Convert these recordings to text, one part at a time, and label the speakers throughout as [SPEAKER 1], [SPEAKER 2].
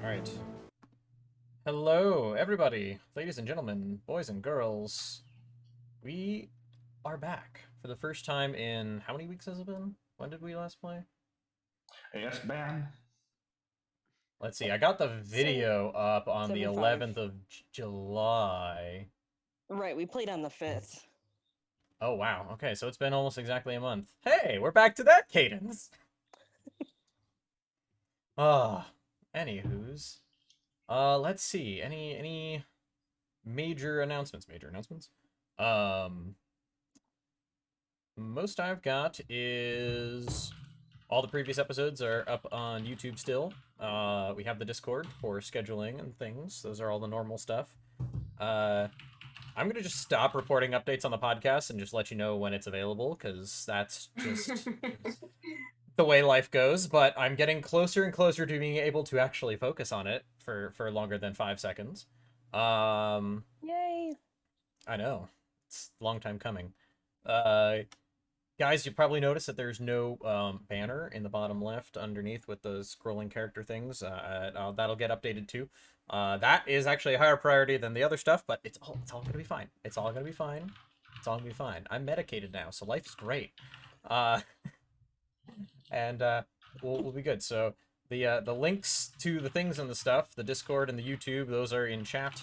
[SPEAKER 1] Alright. Hello, everybody, ladies and gentlemen, boys and girls. We are back for the first time in how many weeks has it been? When did we last play?
[SPEAKER 2] Yes, man.
[SPEAKER 1] Let's see, I got the video up on the
[SPEAKER 3] 7-5.
[SPEAKER 1] 11th of July.
[SPEAKER 3] Right, we played on the 5th.
[SPEAKER 1] Oh, wow. Okay, so it's been almost exactly a month. Hey, we're back to that cadence! Anywho's. Let's see. Any major announcements? Most I've got is all the previous episodes are up on YouTube still. We have the Discord for scheduling and things. Those are all the normal stuff. I'm gonna just stop reporting updates on the podcast and just let you know when it's available, because that's just the way life goes. But I'm getting closer and closer to being able to actually focus on it for longer than 5 seconds.
[SPEAKER 3] Yay!
[SPEAKER 1] I know. It's a long time coming. Guys, you probably noticed that there's no banner in the bottom left underneath with the scrolling character things. That'll get updated too. That is actually a higher priority than the other stuff, but it's all gonna be fine. It's all gonna be fine. It's all gonna be fine. I'm medicated now, so life is great. And we'll be good. So the links to the things and the stuff, the Discord and the YouTube, those are in chat.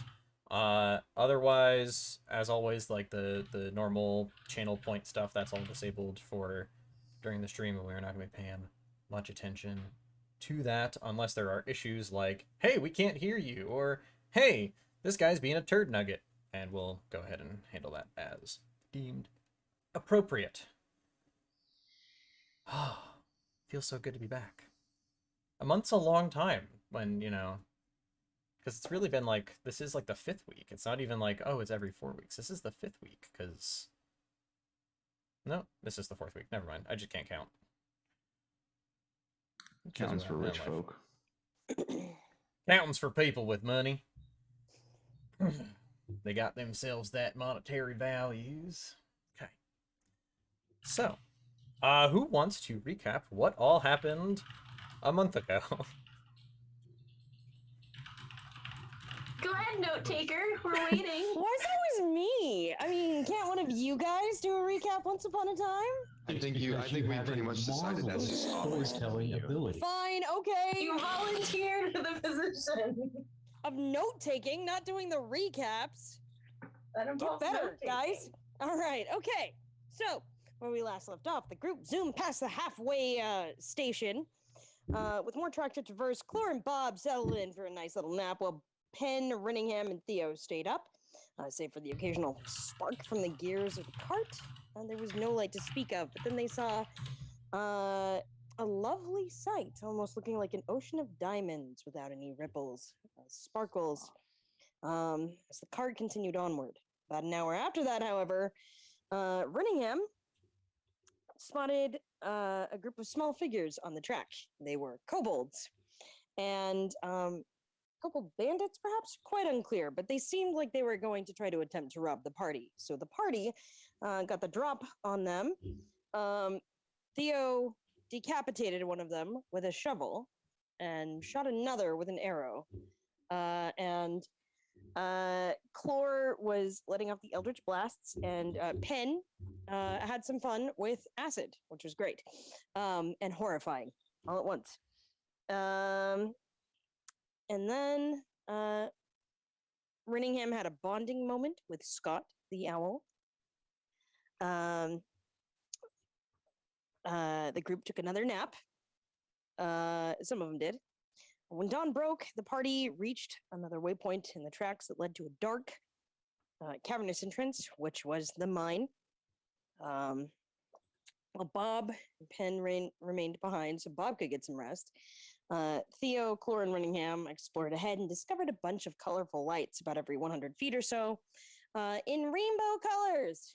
[SPEAKER 1] Otherwise, as always, like the normal channel point stuff, that's all disabled for during the stream, and we're not gonna be paying much attention to that unless there are issues like, hey, we can't hear you, or hey, this guy's being a turd nugget, and we'll go ahead and handle that as deemed appropriate. Feels so good to be back. A month's a long time when, because it's really been like, this is like the 5th week. It's not even like, oh, it's every 4 weeks. This is the 5th week, because... No, this is the 4th week. Never mind. I just can't count.
[SPEAKER 2] Counts for rich folk.
[SPEAKER 1] Counting's for people with money. They got themselves that monetary values. Okay. So, who wants to recap what all happened a month ago?
[SPEAKER 4] Go ahead, note taker. We're waiting.
[SPEAKER 3] Why is it always me? I mean, can't one of you guys do a recap once upon a time?
[SPEAKER 5] I think we pretty much decided that's just
[SPEAKER 6] storytelling ability.
[SPEAKER 3] Fine, okay.
[SPEAKER 4] You volunteered for the position.
[SPEAKER 3] Of note taking, not doing the recaps.
[SPEAKER 4] That
[SPEAKER 3] Get
[SPEAKER 4] involves
[SPEAKER 3] better,
[SPEAKER 4] note-taking.
[SPEAKER 3] guys. All right, okay. So, where we last left off, the group zoomed past the halfway station. With more track to traverse, Clore and Bob settled in for a nice little nap while Penn, Rinningham, and Theo stayed up, save for the occasional spark from the gears of the cart. There was no light to speak of, but then they saw a lovely sight, almost looking like an ocean of diamonds without any ripples, sparkles, as the cart continued onward. About an hour after that, however, Rinningham spotted a group of small figures on the track. They were kobolds, and couple bandits, perhaps? Quite unclear, but they seemed like they were going to try to attempt to rob the party. So the party got the drop on them. Theo decapitated one of them with a shovel and shot another with an arrow. And Clore was letting off the Eldritch Blasts, and Penn had some fun with acid, which was great and horrifying all at once. And then Rinningham had a bonding moment with Scott, the owl. The group took another nap. Some of them did. When dawn broke, the party reached another waypoint in the tracks that led to a dark, cavernous entrance, which was the mine. While Bob and Penn remained behind so Bob could get some rest, Theo, Clore, and Rinningham explored ahead and discovered a bunch of colorful lights about every 100 feet or so in rainbow colors.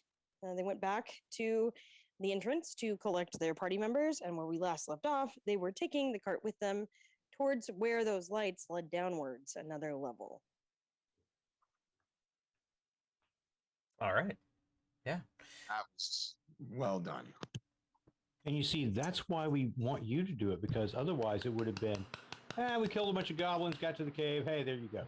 [SPEAKER 3] They went back to the entrance to collect their party members, and where we last left off, they were taking the cart with them towards where those lights led downwards, another level.
[SPEAKER 1] All right. Yeah.
[SPEAKER 5] That was well done.
[SPEAKER 6] And you see, that's why we want you to do it, because otherwise it would have been, We killed a bunch of goblins, got to the cave. Hey, there you go.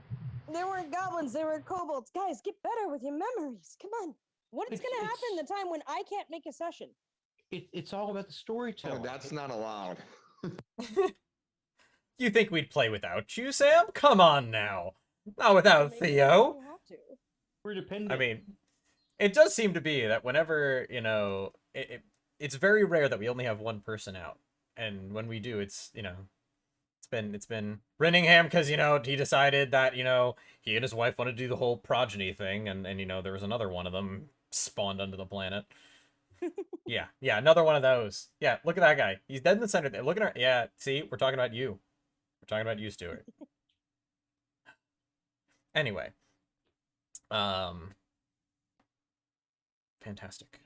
[SPEAKER 3] There weren't goblins, there were kobolds. Guys, get better with your memories. Come on. What is going to happen the time when I can't make a session?
[SPEAKER 6] It's all about the
[SPEAKER 5] Oh,
[SPEAKER 6] storytelling.
[SPEAKER 5] that's not allowed.
[SPEAKER 1] You think we'd play without you, Sam? Come on now. Not without
[SPEAKER 3] Maybe
[SPEAKER 1] Theo.
[SPEAKER 3] you have to.
[SPEAKER 6] We're dependent.
[SPEAKER 1] I mean, it does seem to be that whenever, you know, it's very rare that we only have one person out. And when we do, it's, you know, it's been Renningham because, you know, he decided that, you know, he and his wife wanted to do the whole progeny thing, and you know, there was another one of them spawned onto the planet. Yeah, another one of those. Yeah, look at that guy. He's dead in the center there. Look at her. Yeah, see, we're talking about you. We're talking about you, Stuart. Anyway. Fantastic.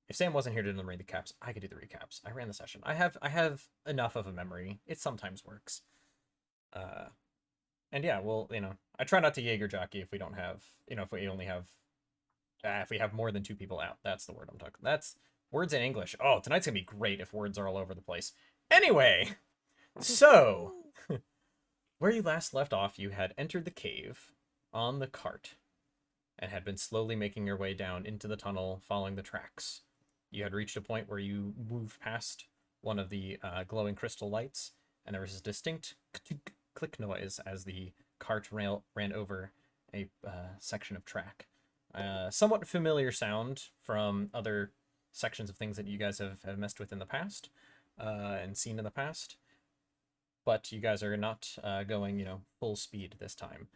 [SPEAKER 1] If Sam wasn't here to do the recaps, I could do the recaps. I ran the session. I have enough of a memory. It sometimes works. And yeah, well, you know, I try not to Jaeger jockey if we don't have, you know, if we only have, if we have more than 2 people out. That's the word I'm talking. That's words in English. Oh, tonight's gonna be great if words are all over the place. Anyway, so where you last left off, you had entered the cave on the cart and had been slowly making your way down into the tunnel, following the tracks. You had reached a point where you moved past one of the glowing crystal lights, and there was a distinct click noise as the cart ran over a section of track. Somewhat familiar sound from other sections of things that you guys have messed with in the past and seen in the past. But you guys are not going, you know, full speed this time.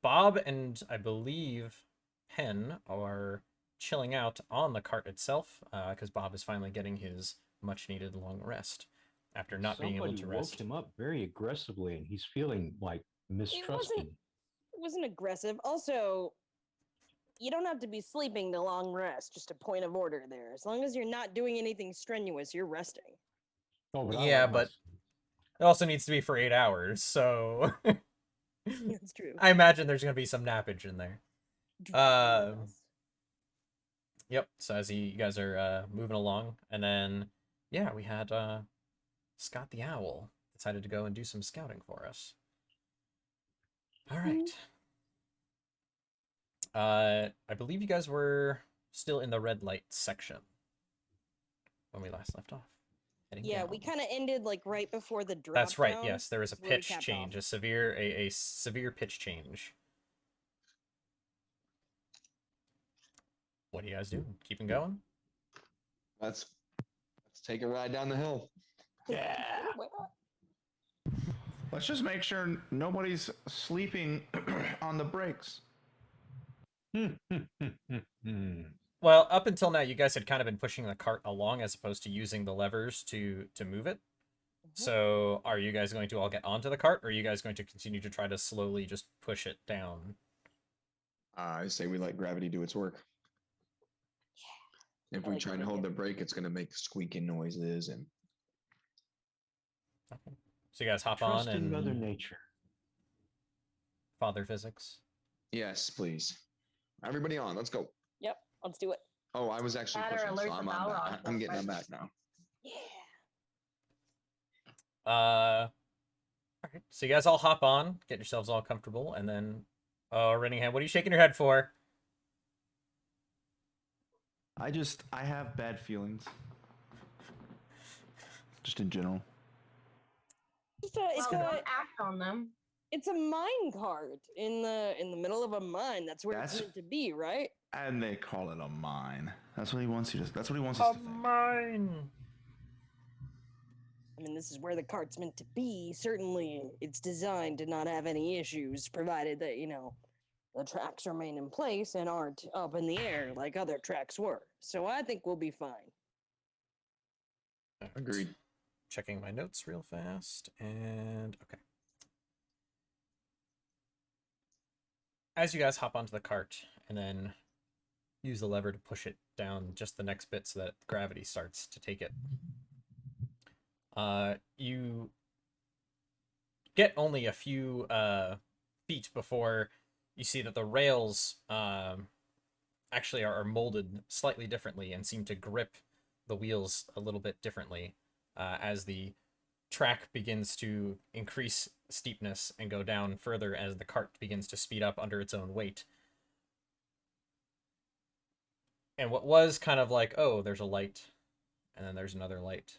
[SPEAKER 1] Bob and I believe Hen are chilling out on the cart itself because Bob is finally getting his much-needed long rest after not being able to rest.
[SPEAKER 6] Woke him up very aggressively, and he's feeling like mistrusted.
[SPEAKER 3] It wasn't aggressive. Also, you don't have to be sleeping the long rest. Just a point of order there. As long as you're not doing anything strenuous, you're resting.
[SPEAKER 6] Oh, but
[SPEAKER 1] Yeah, but it also needs to be for 8 hours, so
[SPEAKER 3] That's true.
[SPEAKER 1] I imagine there's going to be some nappage in there. Yep, so as you guys are moving along, and then, yeah, we had Scott the Owl decided to go and do some scouting for us. All right. I believe you guys were still in the red light section when we last left off.
[SPEAKER 3] Yeah, we kind of ended like right before the drop.
[SPEAKER 1] That's right.
[SPEAKER 3] down.
[SPEAKER 1] Yes, there was a
[SPEAKER 3] That's where we
[SPEAKER 1] pitch
[SPEAKER 3] capped
[SPEAKER 1] change,
[SPEAKER 3] off.
[SPEAKER 1] a severe pitch change. What are you guys doing? Keeping going?
[SPEAKER 5] Let's take a ride down the hill.
[SPEAKER 6] Yeah.
[SPEAKER 2] Let's just make sure nobody's sleeping on the brakes.
[SPEAKER 1] Well, up until now, you guys had kind of been pushing the cart along as opposed to using the levers to move it. So, are you guys going to all get onto the cart, or are you guys going to continue to try to slowly just push it down?
[SPEAKER 5] I say we let gravity do its work. If we try and hold the brake, it's going to make squeaking noises and.
[SPEAKER 1] Okay. So you guys hop
[SPEAKER 6] Trust
[SPEAKER 1] on and
[SPEAKER 6] in Mother Nature.
[SPEAKER 1] Father Physics.
[SPEAKER 5] Yes, please. Everybody on. Let's go.
[SPEAKER 3] Yep, let's do it.
[SPEAKER 5] Oh, I was actually
[SPEAKER 4] That or
[SPEAKER 5] pushing,
[SPEAKER 4] alert
[SPEAKER 5] so
[SPEAKER 4] the
[SPEAKER 5] I'm on
[SPEAKER 4] Balrog
[SPEAKER 5] that. I'm getting them
[SPEAKER 4] first.
[SPEAKER 5] back now.
[SPEAKER 3] Yeah.
[SPEAKER 1] Alright. So you guys all hop on, get yourselves all comfortable, and then Renningham, what are you shaking your head for?
[SPEAKER 2] I have bad feelings. Just in general.
[SPEAKER 3] It's
[SPEAKER 4] Well,
[SPEAKER 3] a
[SPEAKER 4] don't act on them.
[SPEAKER 3] it's a mine cart in the middle of a mine. That's where it's
[SPEAKER 2] That's-
[SPEAKER 3] meant to be, right?
[SPEAKER 2] And they call it a mine. That's what he wants you to. That's what he wants us to think.
[SPEAKER 1] Mine.
[SPEAKER 3] I mean, this is where the cart's meant to be. Certainly, it's designed to not have any issues, provided that, you know, the tracks remain in place and aren't up in the air like other tracks were. So I think we'll be fine.
[SPEAKER 5] Agreed.
[SPEAKER 1] Checking my notes real fast, and okay. As you guys hop onto the cart and then use the lever to push it down just the next bit so that gravity starts to take it, you get only a few feet before you see that the rails actually are molded slightly differently and seem to grip the wheels a little bit differently as the track begins to increase steepness and go down further as the cart begins to speed up under its own weight. And what was kind of like, oh, there's a light, and then there's another light,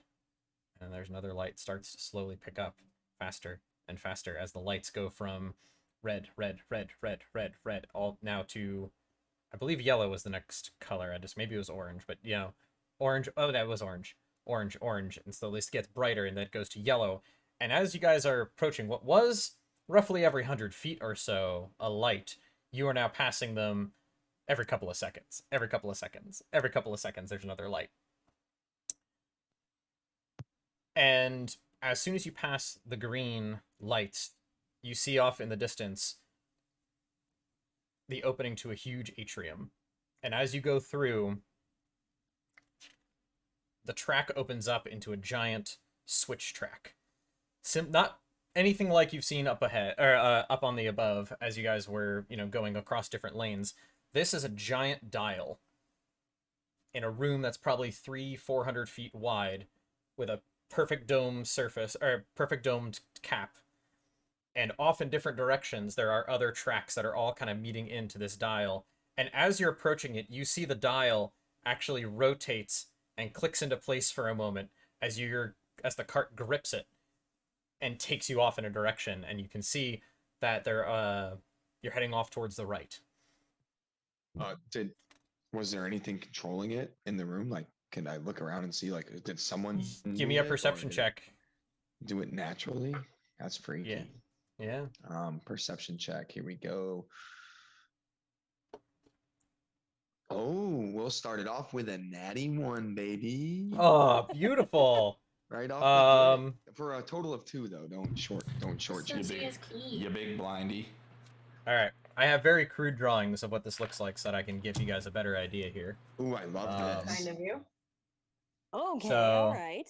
[SPEAKER 1] and then there's another light, starts to slowly pick up faster and faster as the lights go from red, red, red, red, red, red, all now to, I believe yellow was the next color. Maybe it was orange, but you know, orange. Oh, that was orange, orange, orange, and slowly it gets brighter, and then it goes to yellow. And as you guys are approaching what was roughly every 100 feet or so a light, you are now passing them every couple of seconds. Every couple of seconds. Every couple of seconds, there's another light. And as soon as you pass the green lights, you see off in the distance the opening to a huge atrium. And as you go through, the track opens up into a giant switch track. Not anything like you've seen up ahead or up on the above as you guys were, you know, going across different lanes. This is a giant dial in a room that's probably 300-400 feet wide with a perfect dome surface or perfect domed cap. And off in different directions, there are other tracks that are all kind of meeting into this dial. And as you're approaching it, you see the dial actually rotates and clicks into place for a moment as the cart grips it and takes you off in a direction. And you can see that you're heading off towards the right.
[SPEAKER 5] Was there anything controlling it in the room? Like, can I look around and see, like, did someone
[SPEAKER 1] Give me a perception check.
[SPEAKER 5] Do it naturally? That's freaky.
[SPEAKER 1] Yeah.
[SPEAKER 5] Perception check. Here we go. Oh, we'll start it off with a natty 1, baby.
[SPEAKER 1] Oh, beautiful.
[SPEAKER 5] Right off the bat. For a total of 2, though. Don't short
[SPEAKER 4] So
[SPEAKER 5] you.
[SPEAKER 4] she is key.
[SPEAKER 2] You big blindy.
[SPEAKER 1] All right. I have very crude drawings of what this looks like so that I can give you guys a better idea here.
[SPEAKER 5] Ooh, I love this.
[SPEAKER 4] Kind of you.
[SPEAKER 3] Okay,
[SPEAKER 1] So-
[SPEAKER 3] all right.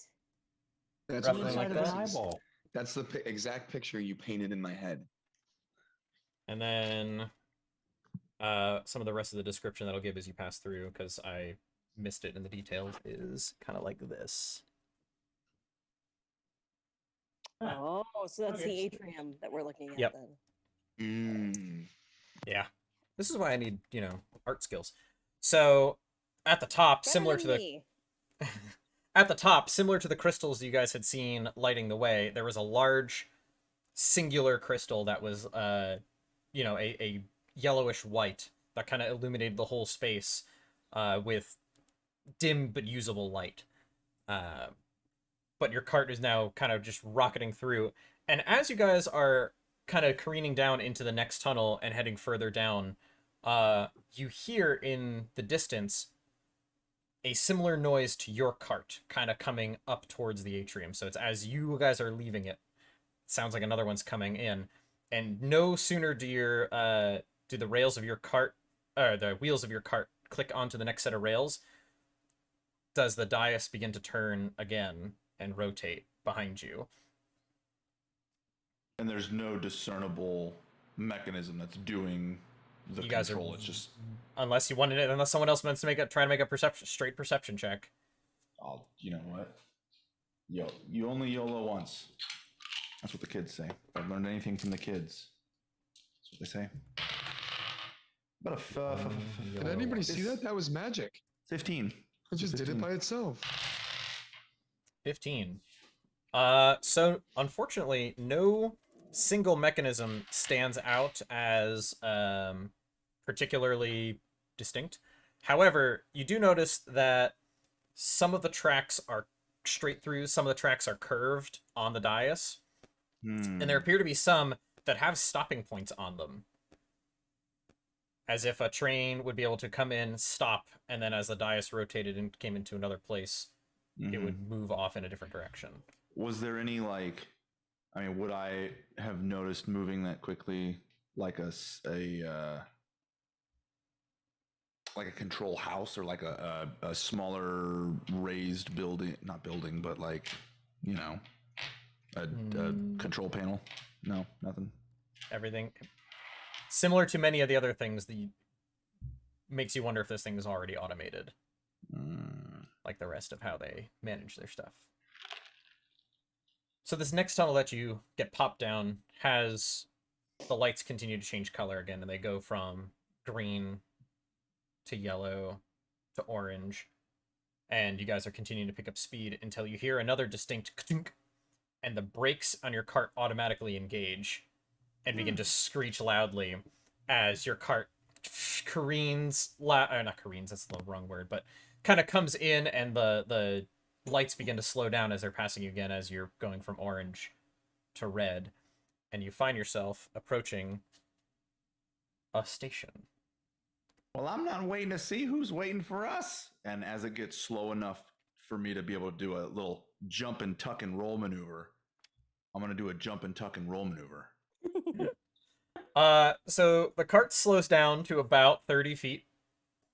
[SPEAKER 5] That's
[SPEAKER 1] Roughly
[SPEAKER 5] what
[SPEAKER 1] like
[SPEAKER 5] I
[SPEAKER 1] that.
[SPEAKER 5] see.
[SPEAKER 6] eyeball.
[SPEAKER 5] That's the exact picture you painted in my head.
[SPEAKER 1] And then some of the rest of the description that I'll give as you pass through, because I missed it in the details, is kind of like this.
[SPEAKER 3] Oh, so that's
[SPEAKER 6] Okay.
[SPEAKER 3] the atrium that we're looking at
[SPEAKER 1] Yep.
[SPEAKER 3] then.
[SPEAKER 1] Yeah. This is why I need, you know, art skills. So at the top,
[SPEAKER 3] Better
[SPEAKER 1] similar
[SPEAKER 3] than
[SPEAKER 1] to the
[SPEAKER 3] me.
[SPEAKER 1] at the top, similar to the crystals you guys had seen lighting the way, there was a large singular crystal that was you know, a yellowish white that kind of illuminated the whole space with dim but usable light. But your cart is now kind of just rocketing through. And as you guys are kind of careening down into the next tunnel and heading further down, you hear in the distance a similar noise to your cart kind of coming up towards the atrium. So it's as you guys are leaving it, it sounds like another one's coming in. And no sooner do the rails of your cart, or the wheels of your cart click onto the next set of rails, does the dais begin to turn again and rotate behind you.
[SPEAKER 2] And there's no discernible mechanism that's doing the
[SPEAKER 1] You guys are-
[SPEAKER 2] control. It's just,
[SPEAKER 1] Unless someone else wants to try to make a straight perception check.
[SPEAKER 2] you know what? You only YOLO once. That's what the kids say. If I've learned anything from the kids, that's what they say. About
[SPEAKER 5] Did anybody see that? That was magic.
[SPEAKER 2] 15.
[SPEAKER 5] It just did it by itself.
[SPEAKER 1] 15. So unfortunately, no single mechanism stands out as particularly distinct. However, you do notice that some of the tracks are straight through, some of the tracks are curved on the dais, and there appear to be some that have stopping points on them. As if a train would be able to come in, stop, and then as the dais rotated and came into another place, it would move off in a different direction.
[SPEAKER 2] Was there any would I have noticed moving that quickly, like a control house or like a smaller raised building, not building, but like, you know, a control panel? No, nothing.
[SPEAKER 1] Everything similar to many of the other things that makes you wonder if this thing is already automated, like the rest of how they manage their stuff. So this next tunnel that you get popped down has the lights continue to change color again, and they go from green to yellow to orange, and you guys are continuing to pick up speed until you hear another distinct ka-tink, and the brakes on your cart automatically engage and begin to screech loudly as your cart careens, not careens, that's the wrong word, but kind of comes in, and the lights begin to slow down as they're passing you again as you're going from orange to red, and you find yourself approaching a station.
[SPEAKER 2] Well, I'm not waiting to see who's waiting for us. And as it gets slow enough for me to be able to do a little jump and tuck and roll maneuver, I'm going to do a jump and tuck and roll maneuver.
[SPEAKER 1] So the cart slows down to about 30 feet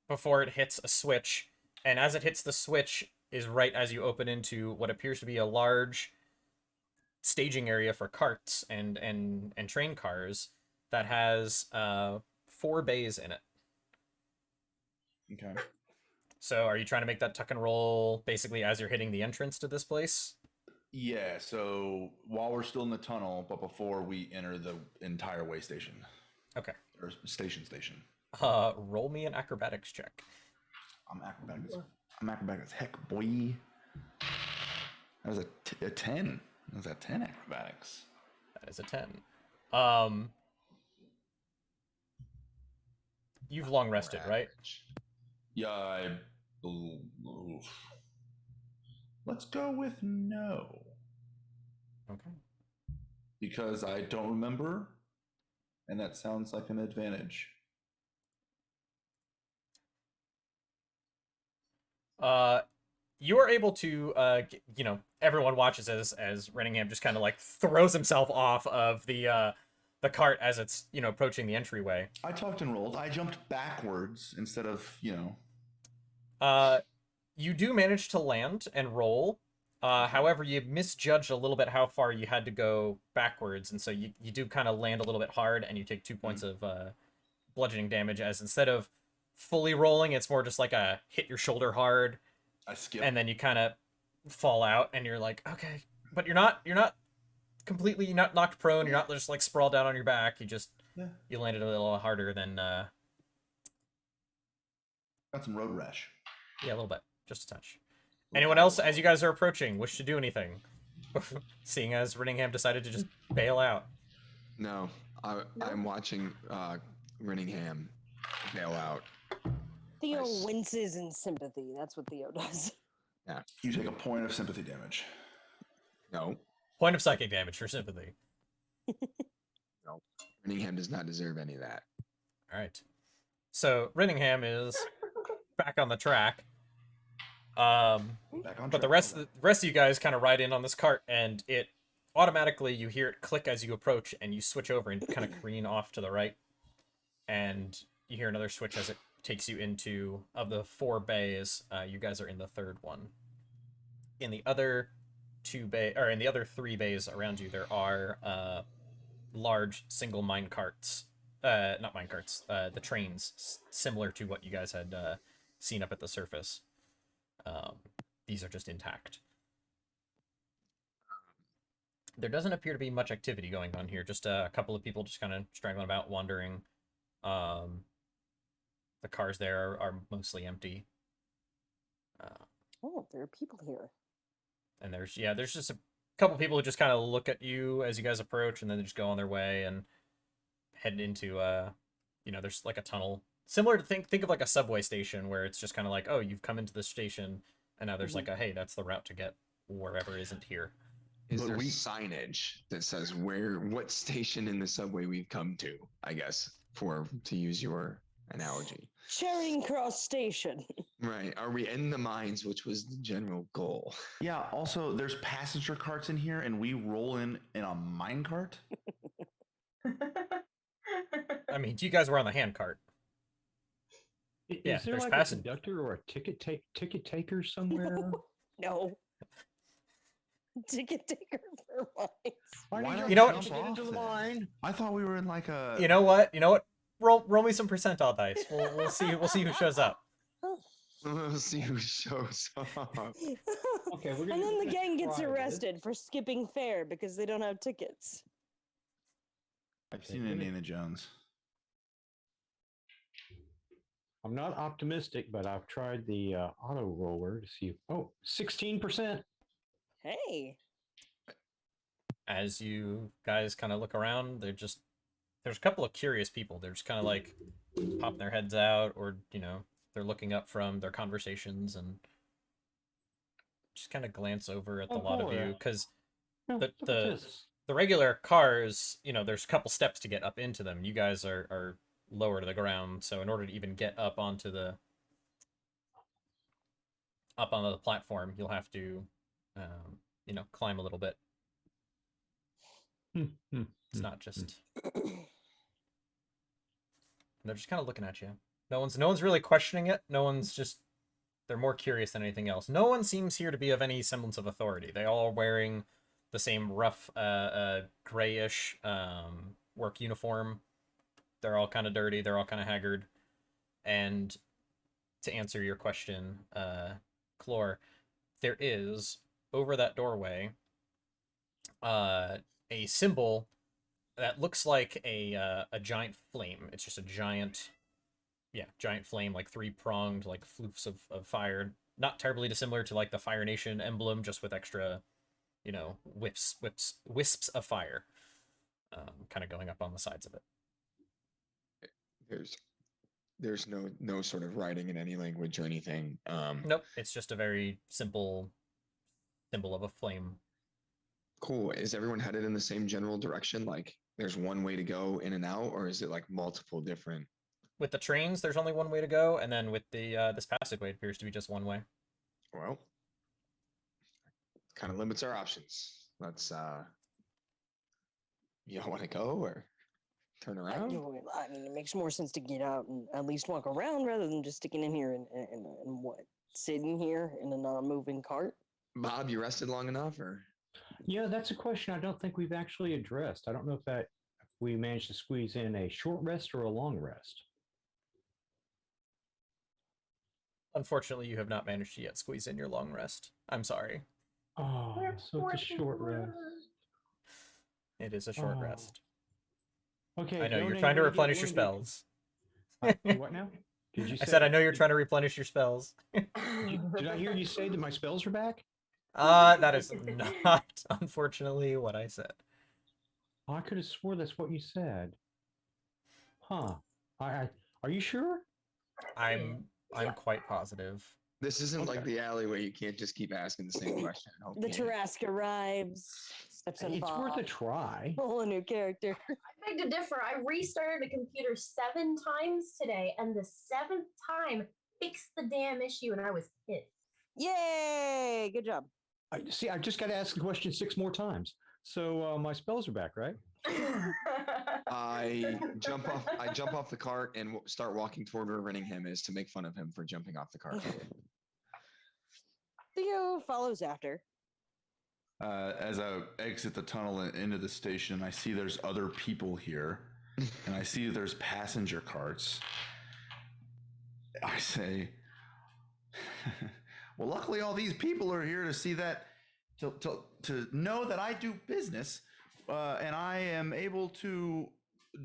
[SPEAKER 1] before it hits a switch, and as it hits the switch is right as you open into what appears to be a large staging area for carts and train cars that has 4 bays in it.
[SPEAKER 2] Okay.
[SPEAKER 1] So are you trying to make that tuck and roll basically as you're hitting the entrance to this place?
[SPEAKER 2] Yeah, so while we're still in the tunnel, but before we enter the entire way station.
[SPEAKER 1] Okay.
[SPEAKER 2] Or station.
[SPEAKER 1] Roll me an acrobatics check.
[SPEAKER 2] I'm acrobatic as heck, boy. That was a 10. That was a 10 acrobatics.
[SPEAKER 1] That is a 10. You've long rested, right?
[SPEAKER 2] Yeah, let's go with no.
[SPEAKER 1] Okay.
[SPEAKER 2] Because I don't remember, and that sounds like an advantage.
[SPEAKER 1] You are able to, everyone watches as Renningham just kind of like throws himself off of the cart as it's, approaching the entryway.
[SPEAKER 2] I tucked and rolled. I jumped backwards instead of,
[SPEAKER 1] You do manage to land and roll. However, you misjudged a little bit how far you had to go backwards, and so you do kind of land a little bit hard, and you take 2 points of bludgeoning damage, as instead of fully rolling, it's more just like a hit your shoulder hard.
[SPEAKER 2] I skip.
[SPEAKER 1] And then you kind of fall out, and you're like, okay, but you're not completely, you're not knocked prone, you're not just like sprawled out on your back, you landed a little harder than
[SPEAKER 2] Got some road rash.
[SPEAKER 1] yeah, a little bit, just a touch. Anyone else, as you guys are approaching, wish to do anything? Seeing as Renningham decided to just bail out.
[SPEAKER 5] No, I'm watching Renningham bail out.
[SPEAKER 3] Theo winces in sympathy. That's what Theo does.
[SPEAKER 5] Yeah.
[SPEAKER 2] You take a point of sympathy damage.
[SPEAKER 5] No.
[SPEAKER 1] Point of psychic damage for sympathy.
[SPEAKER 5] No. Renningham does not deserve any of that.
[SPEAKER 1] All right. So Renningham is back on the track. But the rest of you guys kind of ride in on this cart, and it automatically, you hear it click as you approach, and you switch over and kind of careen off to the right, and you hear another switch as it takes you into, of the 4 bays, you guys are in the 3rd one. In the other 3 bays around you, there are large single mine carts, not mine carts, the trains, similar to what you guys had seen up at the surface. These are just intact. There doesn't appear to be much activity going on here. Just a couple of people just kind of straggling about, wandering. The cars there are mostly empty.
[SPEAKER 3] Oh, there are people here.
[SPEAKER 1] And there's just a couple people who just kind of look at you as you guys approach, and then they just go on their way and head into, there's like a tunnel. Similar to think of like a subway station, where it's just kind of like, oh, you've come into the station, and now there's like a, hey, that's the route to get wherever isn't here.
[SPEAKER 5] Is there signage that says what station in the subway we've come to, I guess, to use your analogy?
[SPEAKER 3] Charing Cross Station.
[SPEAKER 5] Right. Are we in the mines, which was the general goal?
[SPEAKER 2] Yeah, also, there's passenger carts in here, and we roll in a mine cart?
[SPEAKER 1] I mean, you guys were on the hand cart.
[SPEAKER 6] Is there
[SPEAKER 1] there's
[SPEAKER 6] like a conductor or a ticket taker somewhere?
[SPEAKER 3] No. Ticket taker for mines.
[SPEAKER 2] Why
[SPEAKER 1] You know what?
[SPEAKER 2] jump
[SPEAKER 6] Get into
[SPEAKER 2] off
[SPEAKER 6] the
[SPEAKER 2] then?
[SPEAKER 6] line.
[SPEAKER 2] I thought we were in like a...
[SPEAKER 1] You know what? Roll me some percentile dice. We'll see who shows up.
[SPEAKER 5] We'll see who shows up.
[SPEAKER 6] Okay, we're
[SPEAKER 3] And
[SPEAKER 6] gonna
[SPEAKER 3] then the
[SPEAKER 6] let's
[SPEAKER 3] gang gets
[SPEAKER 6] try this.
[SPEAKER 3] arrested for skipping fare because they don't have tickets.
[SPEAKER 2] I've seen Indiana Jones.
[SPEAKER 6] I'm not optimistic, but I've tried the auto roller to see. 16%.
[SPEAKER 3] Hey.
[SPEAKER 1] As you guys kind of look around, there's a couple of curious people. They're just kind of like popping their heads out, or they're looking up from their conversations and just kind of glance over at the lot of you, because the regular cars, there's a couple steps to get up into them. You guys are lower to the ground, so in order to even get up onto the platform, you'll have to climb a little bit. It's not just they're just kind of looking at you. No one's really questioning it. They're more curious than anything else. No one seems here to be of any semblance of authority. They all are wearing the same rough, grayish work uniform. They're all kind of dirty. They're all kind of haggard. And to answer your question, Clore, there is, over that doorway, a symbol that looks like a giant flame. It's just a giant flame, like three-pronged, like floofs of fire. Not terribly dissimilar to like the Fire Nation emblem, just with extra, wisps of fire, kind of going up on the sides of it.
[SPEAKER 5] There's no sort of writing in any language or anything.
[SPEAKER 1] Nope, it's just a very simple symbol of a flame.
[SPEAKER 5] Cool. Is everyone headed in the same general direction? Like, there's one way to go in and out, or is it like multiple different?
[SPEAKER 1] With the trains, there's only one way to go, and then with the this passageway, it appears to be just one way.
[SPEAKER 5] Well, kind of limits our options. Let's you want to go or turn around?
[SPEAKER 3] I mean, it makes more sense to get out and at least walk around rather than just sticking in here and what? Sitting here in a non-moving cart?
[SPEAKER 5] Bob, you rested long enough, or?
[SPEAKER 6] Yeah, that's a question I don't think we've actually addressed. I don't know if we managed to squeeze in a short rest or a long rest.
[SPEAKER 1] Unfortunately, you have not managed to yet squeeze in your long rest. I'm sorry.
[SPEAKER 6] Oh, so it's a short rest.
[SPEAKER 1] It is a short rest.
[SPEAKER 6] Okay.
[SPEAKER 1] I know you're trying to replenish your spells.
[SPEAKER 6] What now?
[SPEAKER 1] Did you say? I said I know you're trying to replenish your spells.
[SPEAKER 6] Did I hear you say that my spells are back?
[SPEAKER 1] That is not, unfortunately, what I said.
[SPEAKER 6] Oh, I could have swore that's what you said. Huh. Are you sure?
[SPEAKER 1] I'm quite positive.
[SPEAKER 5] This isn't like the alleyway. You can't just keep asking the same question.
[SPEAKER 3] The Tarrasque arrives, steps in.
[SPEAKER 6] It's worth a try.
[SPEAKER 3] Whole new character.
[SPEAKER 4] I beg to differ. I restarted the computer 7 times today, and the 7th time fixed the damn issue, and I was pissed.
[SPEAKER 3] Yay! Good job.
[SPEAKER 6] I just got to ask the question 6 more times. So my spells are back, right?
[SPEAKER 5] I jump off the cart and start walking toward where Renningham is to make fun of him for jumping off the cart.
[SPEAKER 3] Theo follows after.
[SPEAKER 2] As I exit the tunnel and into the station, I see there's other people here, and I see there's passenger carts. I say, well, luckily all these people are here to see that, to know that I do business, and I am able to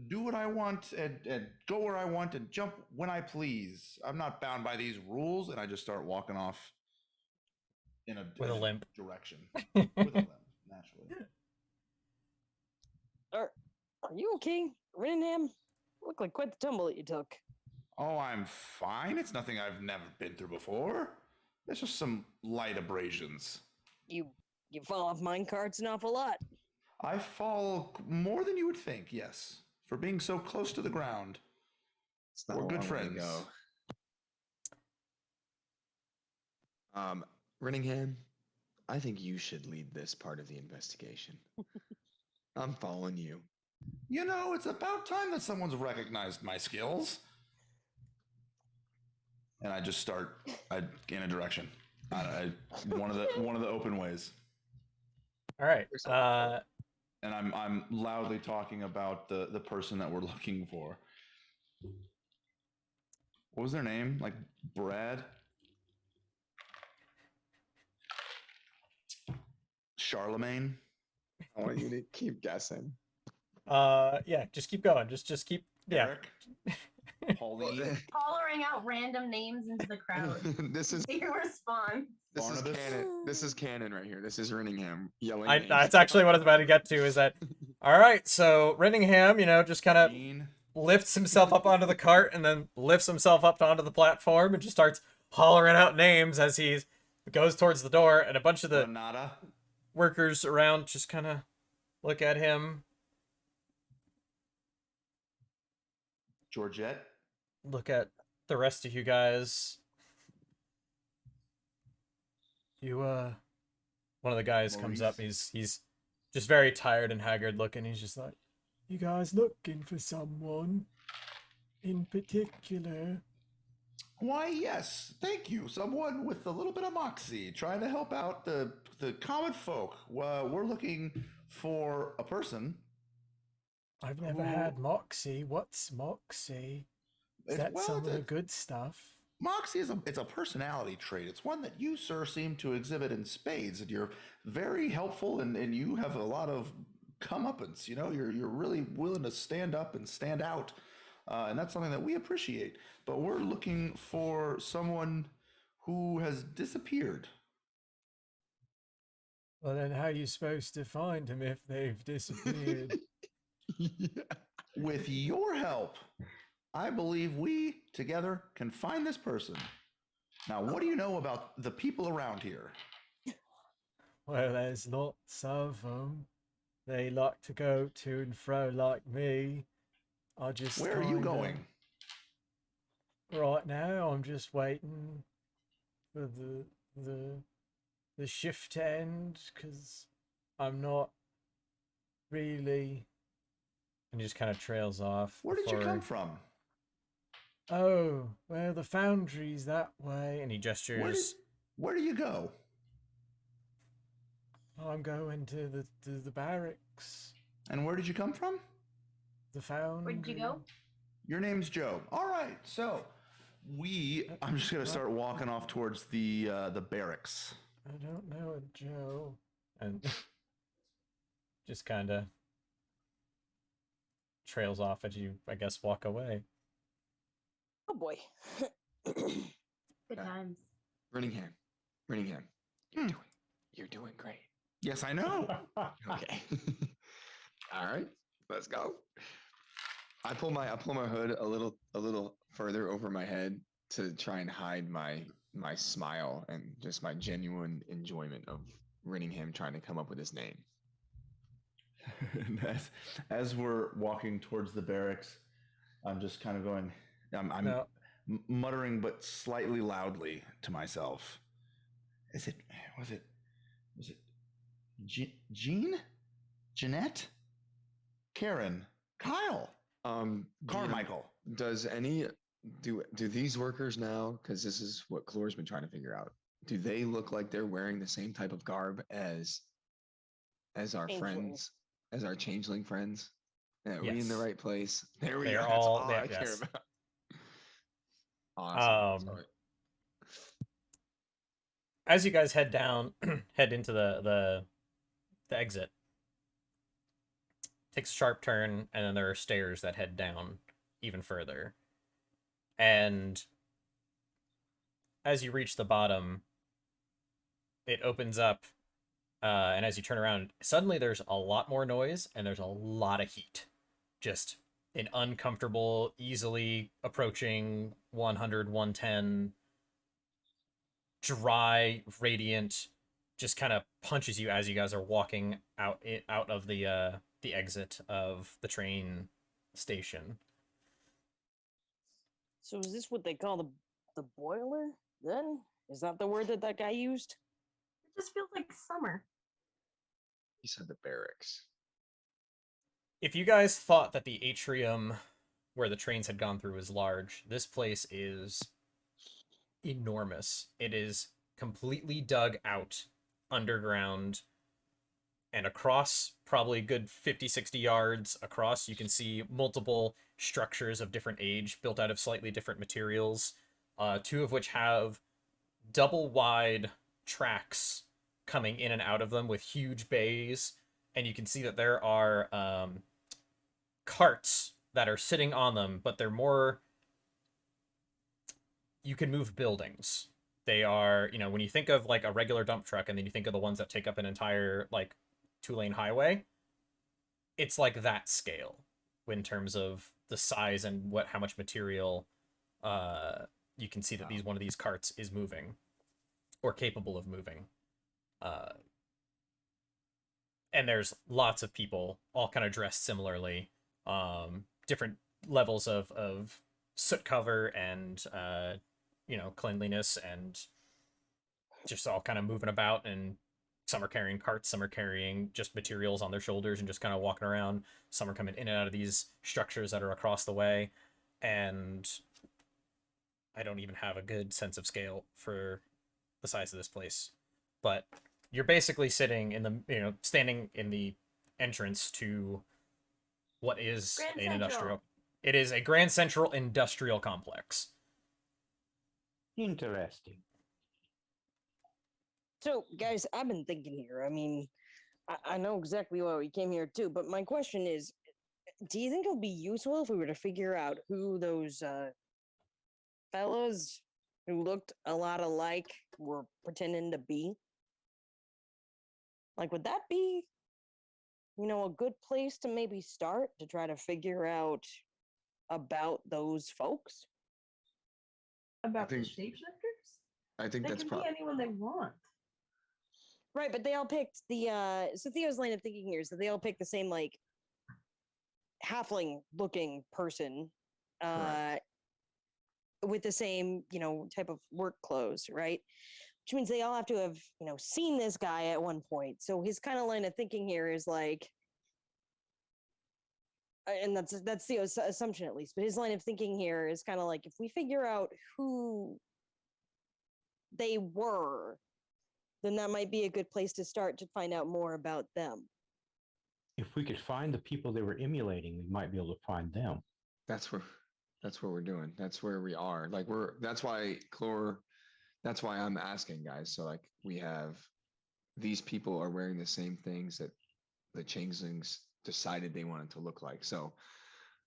[SPEAKER 2] do what I want and go where I want and jump when I please. I'm not bound by these rules, and I just start walking off with a limp direction. With a limp, naturally.
[SPEAKER 3] Are you okay, Renningham? Look like quite the tumble that you took.
[SPEAKER 2] Oh, I'm fine. It's nothing I've never been through before. It's just some light abrasions.
[SPEAKER 3] You fall off mine carts an awful lot.
[SPEAKER 2] I fall more than you would think, yes. For being so close to the ground. We're good friends.
[SPEAKER 5] Renningham, I think you should lead this part of the investigation. I'm following you.
[SPEAKER 2] You know, it's about time that someone's recognized my skills. And I just start in a direction. One of the open ways.
[SPEAKER 1] All right.
[SPEAKER 2] And I'm loudly talking about the person that we're looking for. What was their name? Like Brad? Charlemagne.
[SPEAKER 5] I want you to keep guessing.
[SPEAKER 1] Yeah, just keep going. Just keep. Yeah.
[SPEAKER 2] Eric. Pauline.
[SPEAKER 4] Hollering out random names into the crowd.
[SPEAKER 5] This is
[SPEAKER 4] See who responds.
[SPEAKER 5] this is
[SPEAKER 2] Barnabas?
[SPEAKER 5] canon. This is canon right here. This is Rinningham yelling. names.
[SPEAKER 1] That's actually what I was about to get to. Is that all right? So Renningham, just kind of
[SPEAKER 2] Jean.
[SPEAKER 1] lifts himself up onto the cart and then lifts himself up onto the platform and just starts hollering out names as he goes towards the door, and a bunch of the
[SPEAKER 2] Renata.
[SPEAKER 1] workers around just kind of look at him,
[SPEAKER 2] Georgette.
[SPEAKER 1] look at the rest of you guys. One of the guys comes up. He's just very tired and haggard looking. He's just like, "You guys looking for someone in particular?"
[SPEAKER 2] Why, yes. Thank you. Someone with a little bit of moxie, trying to help out the common folk. We're looking for a person.
[SPEAKER 1] I've never
[SPEAKER 2] Ooh.
[SPEAKER 1] had moxie. What's moxie? Is that some of the good stuff?
[SPEAKER 2] Moxie is it's a personality trait. It's one that you, sir, seem to exhibit in spades, and you're very helpful, and you have a lot of comeuppance. You're really willing to stand up and stand out, and that's something that we appreciate. But we're looking for someone who has disappeared.
[SPEAKER 1] Well, then how are you supposed to find them if they've disappeared?
[SPEAKER 5] Yeah.
[SPEAKER 2] With your help, I believe we together can find this person. Now, what do you know about the people around here?
[SPEAKER 1] Well, there's lots of them. They like to go to and fro like me. I just
[SPEAKER 2] Where are you
[SPEAKER 1] kinda-
[SPEAKER 2] going?
[SPEAKER 1] Right now, I'm just waiting for the shift to end because I'm not really. And he just kind of trails off.
[SPEAKER 2] Where did you
[SPEAKER 1] before-
[SPEAKER 2] come from?
[SPEAKER 1] Oh, well, the foundry's that way. And he gestures.
[SPEAKER 2] Where do you go?
[SPEAKER 1] I'm going to the barracks.
[SPEAKER 2] And where did you come from?
[SPEAKER 1] The foundry.
[SPEAKER 4] Where'd you go?
[SPEAKER 2] Your name's Joe. All right. So I'm just gonna start walking off towards the barracks.
[SPEAKER 1] I don't know a Joe. And just kind of trails off as you, I guess, walk away.
[SPEAKER 3] Oh boy.
[SPEAKER 4] Good times.
[SPEAKER 5] Rinningham.
[SPEAKER 2] Hmm.
[SPEAKER 5] You're doing great.
[SPEAKER 2] Yes, I know.
[SPEAKER 5] Okay. All right, let's go. I pull my hood a little further over my head to try and hide my smile and just my genuine enjoyment of Rinningham trying to come up with his name.
[SPEAKER 2] And as we're walking towards the barracks, I'm just kind of going. I'm
[SPEAKER 1] No.
[SPEAKER 2] muttering, but slightly loudly to myself. Was it Jean? Jeanette? Karen? Kyle? Carmichael?
[SPEAKER 5] Do these workers now, because this is what Clore's been trying to figure out, do they look like they're wearing the same type of garb as our
[SPEAKER 3] Changeling.
[SPEAKER 5] friends, as our changeling friends? Are we in the
[SPEAKER 1] Yes.
[SPEAKER 5] right place? There we
[SPEAKER 1] They're
[SPEAKER 5] go. That's
[SPEAKER 1] all-
[SPEAKER 5] all
[SPEAKER 1] they-
[SPEAKER 5] I care
[SPEAKER 1] yes.
[SPEAKER 5] about. Awesome. Sorry.
[SPEAKER 1] As you guys head down, head into the exit, takes a sharp turn, and then there are stairs that head down even further. And as you reach the bottom, it opens up, and as you turn around, suddenly there's a lot more noise, and there's a lot of heat. Just an uncomfortable, easily approaching 100, 110, dry, radiant, just kind of punches you as you guys are walking out of the exit of the train station.
[SPEAKER 3] So is this what they call the boiler then? Is that the word that guy used?
[SPEAKER 4] It just feels like summer.
[SPEAKER 5] He said the barracks.
[SPEAKER 1] If you guys thought that the atrium where the trains had gone through was large, this place is enormous. It is completely dug out underground, and across probably a good 50, 60 yards across, you can see multiple structures of different age built out of slightly different materials, two of which have double wide tracks coming in and out of them with huge bays, and you can see that there are carts that are sitting on them, but they're more, you can move buildings. They are, you know, when you think of like a regular dump truck and then you think of the ones that take up an entire like 2-lane highway, it's like that scale in terms of the size and how much material you can see that one of these carts is moving or capable of moving. And there's lots of people all kind of dressed similarly, different levels of soot cover and you know, cleanliness, and just all kind of moving about, and some are carrying carts, some are carrying just materials on their shoulders and just kind of walking around. Some are coming in and out of these structures that are across the way, and I don't even have a good sense of scale for the size of this place. But you're basically sitting in the, you know, standing in the entrance to what is
[SPEAKER 4] Grand
[SPEAKER 1] an
[SPEAKER 4] Central.
[SPEAKER 1] industrial. It is a Grand Central industrial complex.
[SPEAKER 6] Interesting.
[SPEAKER 3] So, guys, I've been thinking here. I mean, I know exactly why we came here too, but my question is, do you think it'll be useful if we were to figure out who those fellows who looked a lot alike were pretending to be? Like, would that be, you know, a good place to maybe start to try to figure out about those folks?
[SPEAKER 4] About the
[SPEAKER 5] think-
[SPEAKER 4] shapeshifters?
[SPEAKER 5] I think
[SPEAKER 4] They
[SPEAKER 5] that's
[SPEAKER 4] can
[SPEAKER 5] probably.
[SPEAKER 4] be anyone they want.
[SPEAKER 3] Right, but they all picked the so Theo's line of thinking here is that they all picked the same like halfling looking person
[SPEAKER 5] Correct.
[SPEAKER 3] with the same, you know, type of work clothes, right? Which means they all have to have, you know, seen this guy at one point. So his kind of line of thinking here is like, and that's the assumption at least, but his line of thinking here is kind of like, if we figure out who they were, then that might be a good place to start to find out more about them.
[SPEAKER 6] If we could find the people they were emulating, we might be able to find them.
[SPEAKER 5] That's where we're doing. That's where we are. Like that's why that's why I'm asking, guys. So like we have these people are wearing the same things that the changelings decided they wanted to look like. So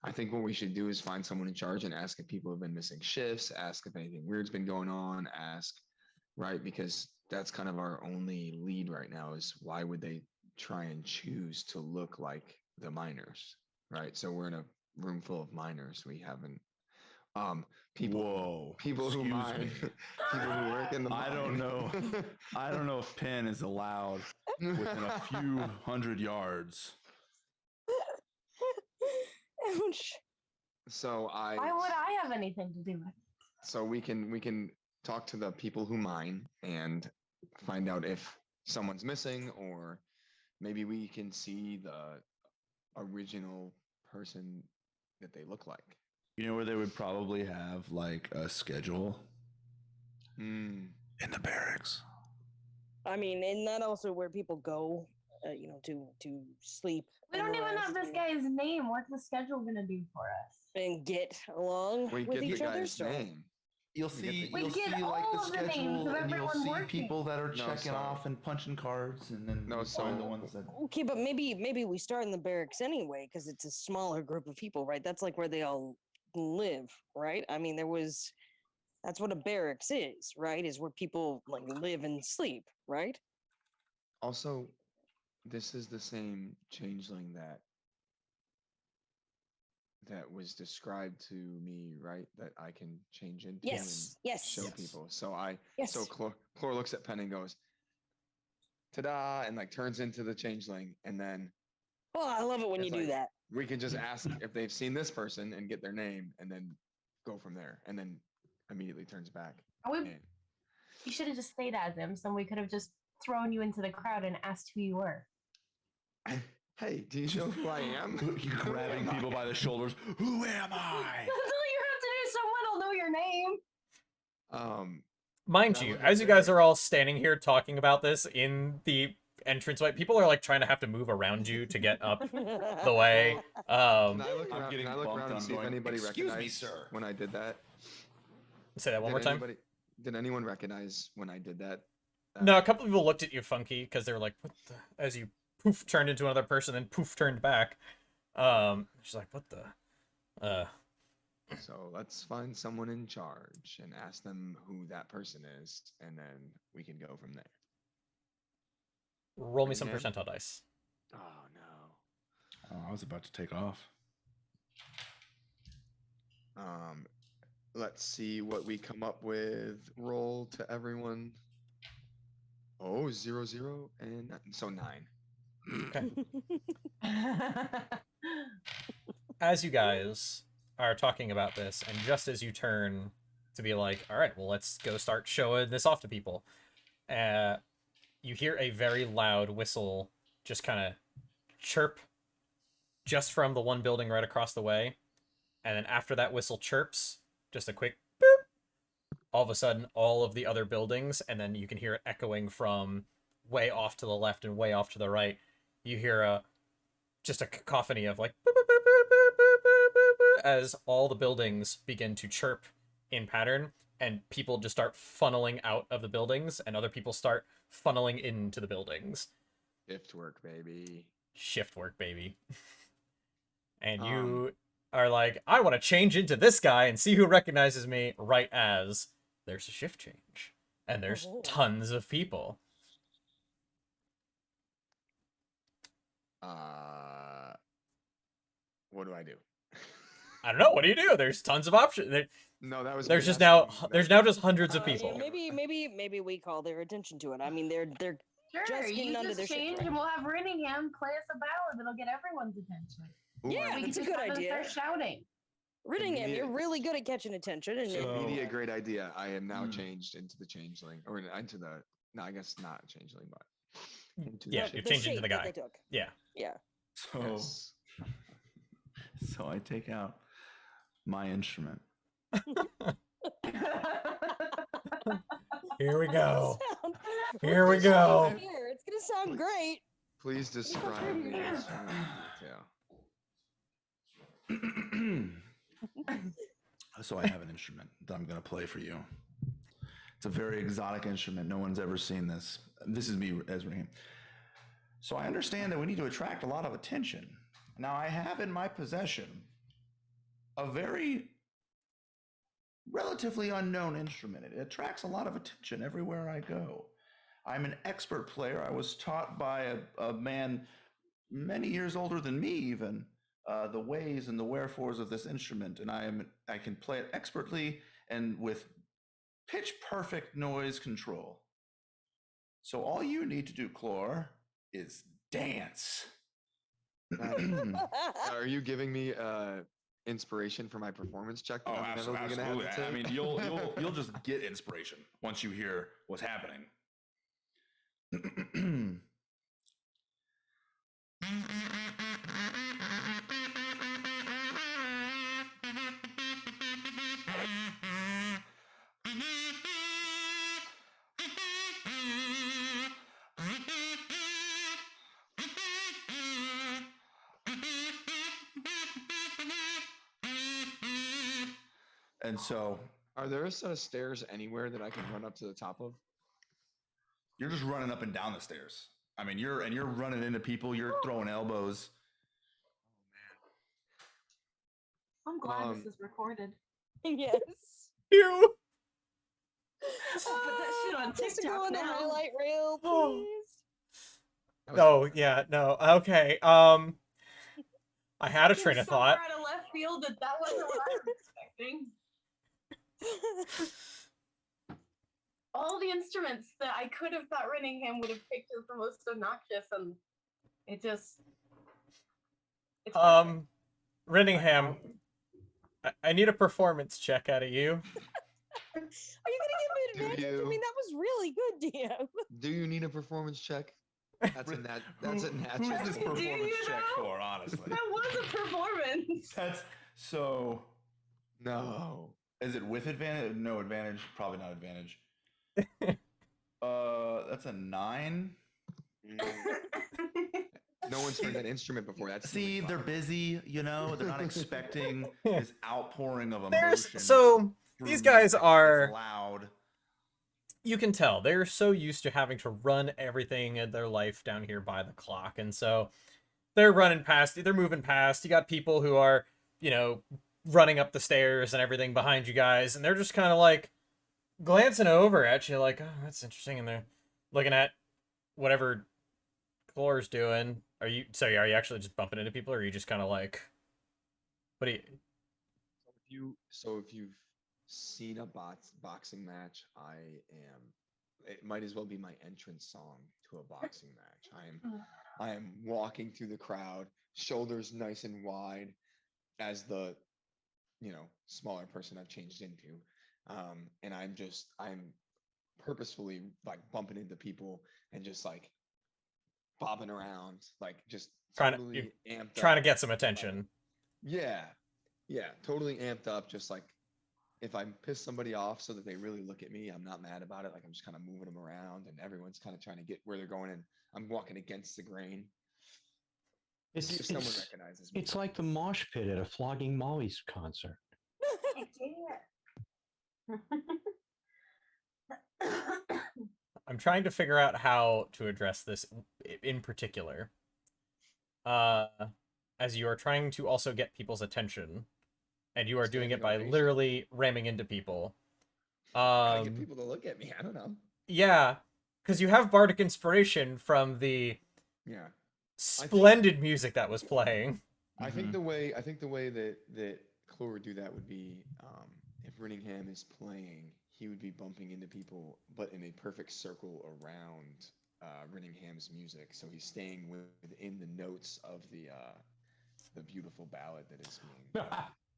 [SPEAKER 5] I think what we should do is find someone in charge and ask if people have been missing shifts, ask if anything weird's been going on, ask, right? Because that's kind of our only lead right now is why would they try and choose to look like the miners, right? So we're in a room full of miners. We haven't people
[SPEAKER 2] Whoa.
[SPEAKER 5] people who
[SPEAKER 2] Excuse
[SPEAKER 5] mine
[SPEAKER 2] me.
[SPEAKER 5] people who work in the
[SPEAKER 2] I don't
[SPEAKER 5] mine.
[SPEAKER 2] know. I don't know if pen is allowed within a few hundred yards.
[SPEAKER 3] Ouch.
[SPEAKER 5] So
[SPEAKER 4] Why would I have anything to do with it?
[SPEAKER 5] so we can talk to the people who mine and find out if someone's missing, or maybe we can see the original person that they look like.
[SPEAKER 2] You know where they would probably have like a schedule?
[SPEAKER 5] Hmm.
[SPEAKER 2] In the barracks.
[SPEAKER 3] I mean, and that also where people go, you know, to sleep.
[SPEAKER 4] We
[SPEAKER 3] and
[SPEAKER 4] don't even have
[SPEAKER 3] rest
[SPEAKER 4] this guy's name. What's the schedule gonna do for us?
[SPEAKER 3] and get along
[SPEAKER 5] We
[SPEAKER 3] with
[SPEAKER 5] get
[SPEAKER 3] each
[SPEAKER 5] the
[SPEAKER 3] other.
[SPEAKER 5] guy's
[SPEAKER 3] So
[SPEAKER 5] name.
[SPEAKER 2] You'll
[SPEAKER 5] We get
[SPEAKER 2] see,
[SPEAKER 5] the-
[SPEAKER 4] We
[SPEAKER 2] you'll
[SPEAKER 4] get
[SPEAKER 2] see like
[SPEAKER 4] all
[SPEAKER 2] the
[SPEAKER 4] of the names
[SPEAKER 2] schedule,
[SPEAKER 4] of
[SPEAKER 2] and you'll
[SPEAKER 4] everyone
[SPEAKER 2] see
[SPEAKER 4] working.
[SPEAKER 2] people that are
[SPEAKER 5] No,
[SPEAKER 2] checking
[SPEAKER 5] so-
[SPEAKER 2] off and punching cards, and then
[SPEAKER 5] No,
[SPEAKER 2] you find the
[SPEAKER 5] so-
[SPEAKER 2] ones that.
[SPEAKER 3] okay, but maybe we start in the barracks anyway because it's a smaller group of people, right? That's like where they all live, right? I mean, that's what a barracks is, right? Is where people like live and sleep, right?
[SPEAKER 5] Also, this is the same changeling that was described to me, right? That I can change into
[SPEAKER 3] Yes,
[SPEAKER 5] and
[SPEAKER 3] yes,
[SPEAKER 5] show
[SPEAKER 2] Yes.
[SPEAKER 5] people.
[SPEAKER 3] yes.
[SPEAKER 5] So Chlor looks at Penn and goes, "Ta-da!" and like turns into the changeling, and then
[SPEAKER 3] Oh, I love it when you
[SPEAKER 5] it's
[SPEAKER 3] do
[SPEAKER 5] like,
[SPEAKER 3] that.
[SPEAKER 5] we can just ask if they've seen this person and get their name, and then go from there, and then immediately turns back.
[SPEAKER 4] I would,
[SPEAKER 5] And-
[SPEAKER 4] you should have just stayed as him, so we could have just thrown you into the crowd and asked who you were.
[SPEAKER 5] Hey, do you know who I am?
[SPEAKER 2] You're grabbing people by the shoulders. Who am I?
[SPEAKER 4] That's all you have to do. Someone will know your name.
[SPEAKER 1] Mind
[SPEAKER 5] That
[SPEAKER 1] you,
[SPEAKER 5] would be
[SPEAKER 1] as you guys
[SPEAKER 5] very-
[SPEAKER 1] are all standing here talking about this in the entranceway, people are like trying to have to move around you to get up the way.
[SPEAKER 5] Can I look
[SPEAKER 2] I'm
[SPEAKER 5] around?
[SPEAKER 2] getting
[SPEAKER 5] Can I look
[SPEAKER 2] bumped
[SPEAKER 5] around and
[SPEAKER 2] on
[SPEAKER 5] see if
[SPEAKER 2] going,
[SPEAKER 5] anybody
[SPEAKER 2] "Excuse me,
[SPEAKER 5] recognized
[SPEAKER 2] sir."
[SPEAKER 5] when I did that?
[SPEAKER 1] Say that one
[SPEAKER 5] Did
[SPEAKER 1] more time.
[SPEAKER 5] anybody- Did anyone recognize when I did that that.
[SPEAKER 1] No, a couple people looked at you funky because they were like, "What the?" As you poof turned into another person, then poof turned back. She's like, "What the?"
[SPEAKER 5] So let's find someone in charge and ask them who that person is, and then we can go from there.
[SPEAKER 1] Roll me some
[SPEAKER 5] Ringman?
[SPEAKER 1] percentile dice.
[SPEAKER 5] Oh no.
[SPEAKER 2] Oh, I was about to take off.
[SPEAKER 5] Let's see what we come up with. Roll to everyone. Oh, 0, 0, and so 9.
[SPEAKER 1] As you guys are talking about this, and just as you turn to be like, all right, well, let's go start showing this off to people, you hear a very loud whistle just kind of chirp just from the one building right across the way. And then after that whistle chirps, just a quick boop, all of a sudden, all of the other buildings, and then you can hear it echoing from way off to the left and way off to the right. You hear just a cacophony of like boop, boop, boop, boop, boop, boop, boop, boop, as all the buildings begin to chirp in pattern, and people just start funneling out of the buildings, and other people start funneling into the buildings.
[SPEAKER 5] Shift work, baby.
[SPEAKER 1] Shift work, baby. And you are like, I want to change into this guy and see who recognizes me, right as there's a shift change. And there's tons of people.
[SPEAKER 5] What do I do?
[SPEAKER 1] I don't know. What do you do? There's tons of options.
[SPEAKER 5] No, that was.
[SPEAKER 1] There's
[SPEAKER 5] me
[SPEAKER 1] just now.
[SPEAKER 5] asking-
[SPEAKER 1] There's
[SPEAKER 5] that
[SPEAKER 1] now
[SPEAKER 5] was-
[SPEAKER 1] just hundreds of
[SPEAKER 3] Yeah,
[SPEAKER 1] people.
[SPEAKER 3] maybe we call their attention to it. I mean, they're
[SPEAKER 4] Sure,
[SPEAKER 3] just getting
[SPEAKER 4] you
[SPEAKER 3] under their
[SPEAKER 4] just
[SPEAKER 3] shit,
[SPEAKER 4] change
[SPEAKER 3] right?
[SPEAKER 4] and we'll have Rinningham play us a ballad that'll get everyone's attention.
[SPEAKER 5] Ooh,
[SPEAKER 3] Yeah,
[SPEAKER 4] We can
[SPEAKER 3] that's a
[SPEAKER 4] just
[SPEAKER 3] good
[SPEAKER 4] have them
[SPEAKER 3] idea.
[SPEAKER 4] start shouting.
[SPEAKER 3] Ridingham,
[SPEAKER 5] Immediate-
[SPEAKER 3] you're really good at catching attention, and
[SPEAKER 1] So-
[SPEAKER 5] Immediate great idea. I am now
[SPEAKER 2] Hmm.
[SPEAKER 5] changed into the changeling, or into the. No, I guess not changeling, but. Into
[SPEAKER 1] Yeah,
[SPEAKER 5] the
[SPEAKER 1] you're
[SPEAKER 3] the
[SPEAKER 1] changing into
[SPEAKER 3] shape
[SPEAKER 1] the
[SPEAKER 3] that
[SPEAKER 1] guy.
[SPEAKER 3] they took.
[SPEAKER 1] Yeah.
[SPEAKER 3] Yeah.
[SPEAKER 2] So,
[SPEAKER 5] Yes.
[SPEAKER 2] so I take out my instrument.
[SPEAKER 1] Here we go.
[SPEAKER 3] Sound-
[SPEAKER 1] Here we
[SPEAKER 3] It's gonna
[SPEAKER 1] go.
[SPEAKER 3] sound here. It's gonna sound great.
[SPEAKER 5] Please describe the instrument in detail.
[SPEAKER 2] So I have an instrument that I'm going to play for you. It's a very exotic instrument. No one's ever seen this. This is me, Ezra. So I understand that we need to attract a lot of attention. Now I have in my possession a very relatively unknown instrument. It attracts a lot of attention everywhere I go. I'm an expert player. I was taught by a man many years older than me even, the ways and the wherefores of this instrument, and I can play it expertly and with pitch perfect noise control. So all you need to do, Clore, is dance.
[SPEAKER 5] Are you giving me inspiration for my performance check? That
[SPEAKER 2] Oh,
[SPEAKER 5] I'm inevitably gonna have
[SPEAKER 2] absolutely.
[SPEAKER 5] to
[SPEAKER 2] I mean,
[SPEAKER 5] take?
[SPEAKER 2] you'll just get inspiration once you hear what's happening. And so
[SPEAKER 5] Are there a set of stairs anywhere that I can run up to the top of?
[SPEAKER 2] you're just running up and down the stairs. I mean, you're running into people. You're throwing elbows.
[SPEAKER 4] I'm glad
[SPEAKER 5] Um,
[SPEAKER 4] this is recorded.
[SPEAKER 3] Yes.
[SPEAKER 1] You.
[SPEAKER 4] I'll put that shit on
[SPEAKER 3] Just to go
[SPEAKER 4] TikTok
[SPEAKER 3] on the
[SPEAKER 4] now.
[SPEAKER 3] highlight reel,
[SPEAKER 1] Oh.
[SPEAKER 3] please.
[SPEAKER 1] No. Yeah. No. Okay. I had a
[SPEAKER 4] Came
[SPEAKER 1] train of
[SPEAKER 4] somewhere
[SPEAKER 1] thought.
[SPEAKER 4] out of left field that wasn't what I was expecting. All the instruments that I could have thought Rinningham would have picked as the most obnoxious, and it just. It's perfect.
[SPEAKER 1] Rinningham, I need a performance check out of you.
[SPEAKER 3] Are you gonna give me an
[SPEAKER 5] Do
[SPEAKER 3] advantage? I
[SPEAKER 5] you?
[SPEAKER 3] mean, that was really good, DM.
[SPEAKER 5] Do you need a performance check? That's a natural.
[SPEAKER 2] Who is this
[SPEAKER 4] Do you
[SPEAKER 2] performance check
[SPEAKER 4] know?
[SPEAKER 2] for, honestly?
[SPEAKER 4] That was a performance.
[SPEAKER 2] That's so.
[SPEAKER 5] No.
[SPEAKER 2] Is it with advantage? No advantage. Probably not advantage. That's a 9.
[SPEAKER 5] No one's heard that instrument before. That's
[SPEAKER 2] See,
[SPEAKER 5] really
[SPEAKER 2] they're
[SPEAKER 5] fun.
[SPEAKER 2] busy. You know, they're not expecting this outpouring of emotion.
[SPEAKER 1] There's so
[SPEAKER 2] through
[SPEAKER 1] these guys
[SPEAKER 2] music.
[SPEAKER 1] are-
[SPEAKER 2] It's loud.
[SPEAKER 1] you can tell they're so used to having to run everything in their life down here by the clock, and so they're running past, they're moving past. You got people who are, you know, running up the stairs and everything behind you guys, and they're just kind of like glancing over at you, like, oh, that's interesting, and they're looking at whatever Chlor's doing. Are you actually just bumping into people, or are you just kind of like, what do you?
[SPEAKER 5] If you've seen a boxing match, I am. It might as well be my entrance song to a boxing match. I am walking through the crowd, shoulders nice and wide, as the smaller person I've changed into, and I'm purposefully like bumping into people and just like bobbing around, like just totally amped
[SPEAKER 1] Trying to
[SPEAKER 5] up.
[SPEAKER 1] get some attention.
[SPEAKER 5] Yeah, yeah, totally amped up. Just like if I piss somebody off so that they really look at me, I'm not mad about it. Like I'm just kind of moving them around, and everyone's kind of trying to get where they're going, and I'm walking against the grain. See if someone recognizes me.
[SPEAKER 6] It's like the mosh pit at a Flogging Molly's concert.
[SPEAKER 1] I'm trying to figure out how to address this in particular. As you are trying to also get people's attention, and you are doing it by literally ramming into people.
[SPEAKER 5] I get people to look at me. I don't know.
[SPEAKER 1] Yeah, because you have bardic inspiration from the splendid music that was playing.
[SPEAKER 5] I think the way that Chlor would do that would be if Rinningham is playing, he would be bumping into people, but in a perfect circle around Rinningham's music. So he's staying within the notes of the beautiful ballad that is being.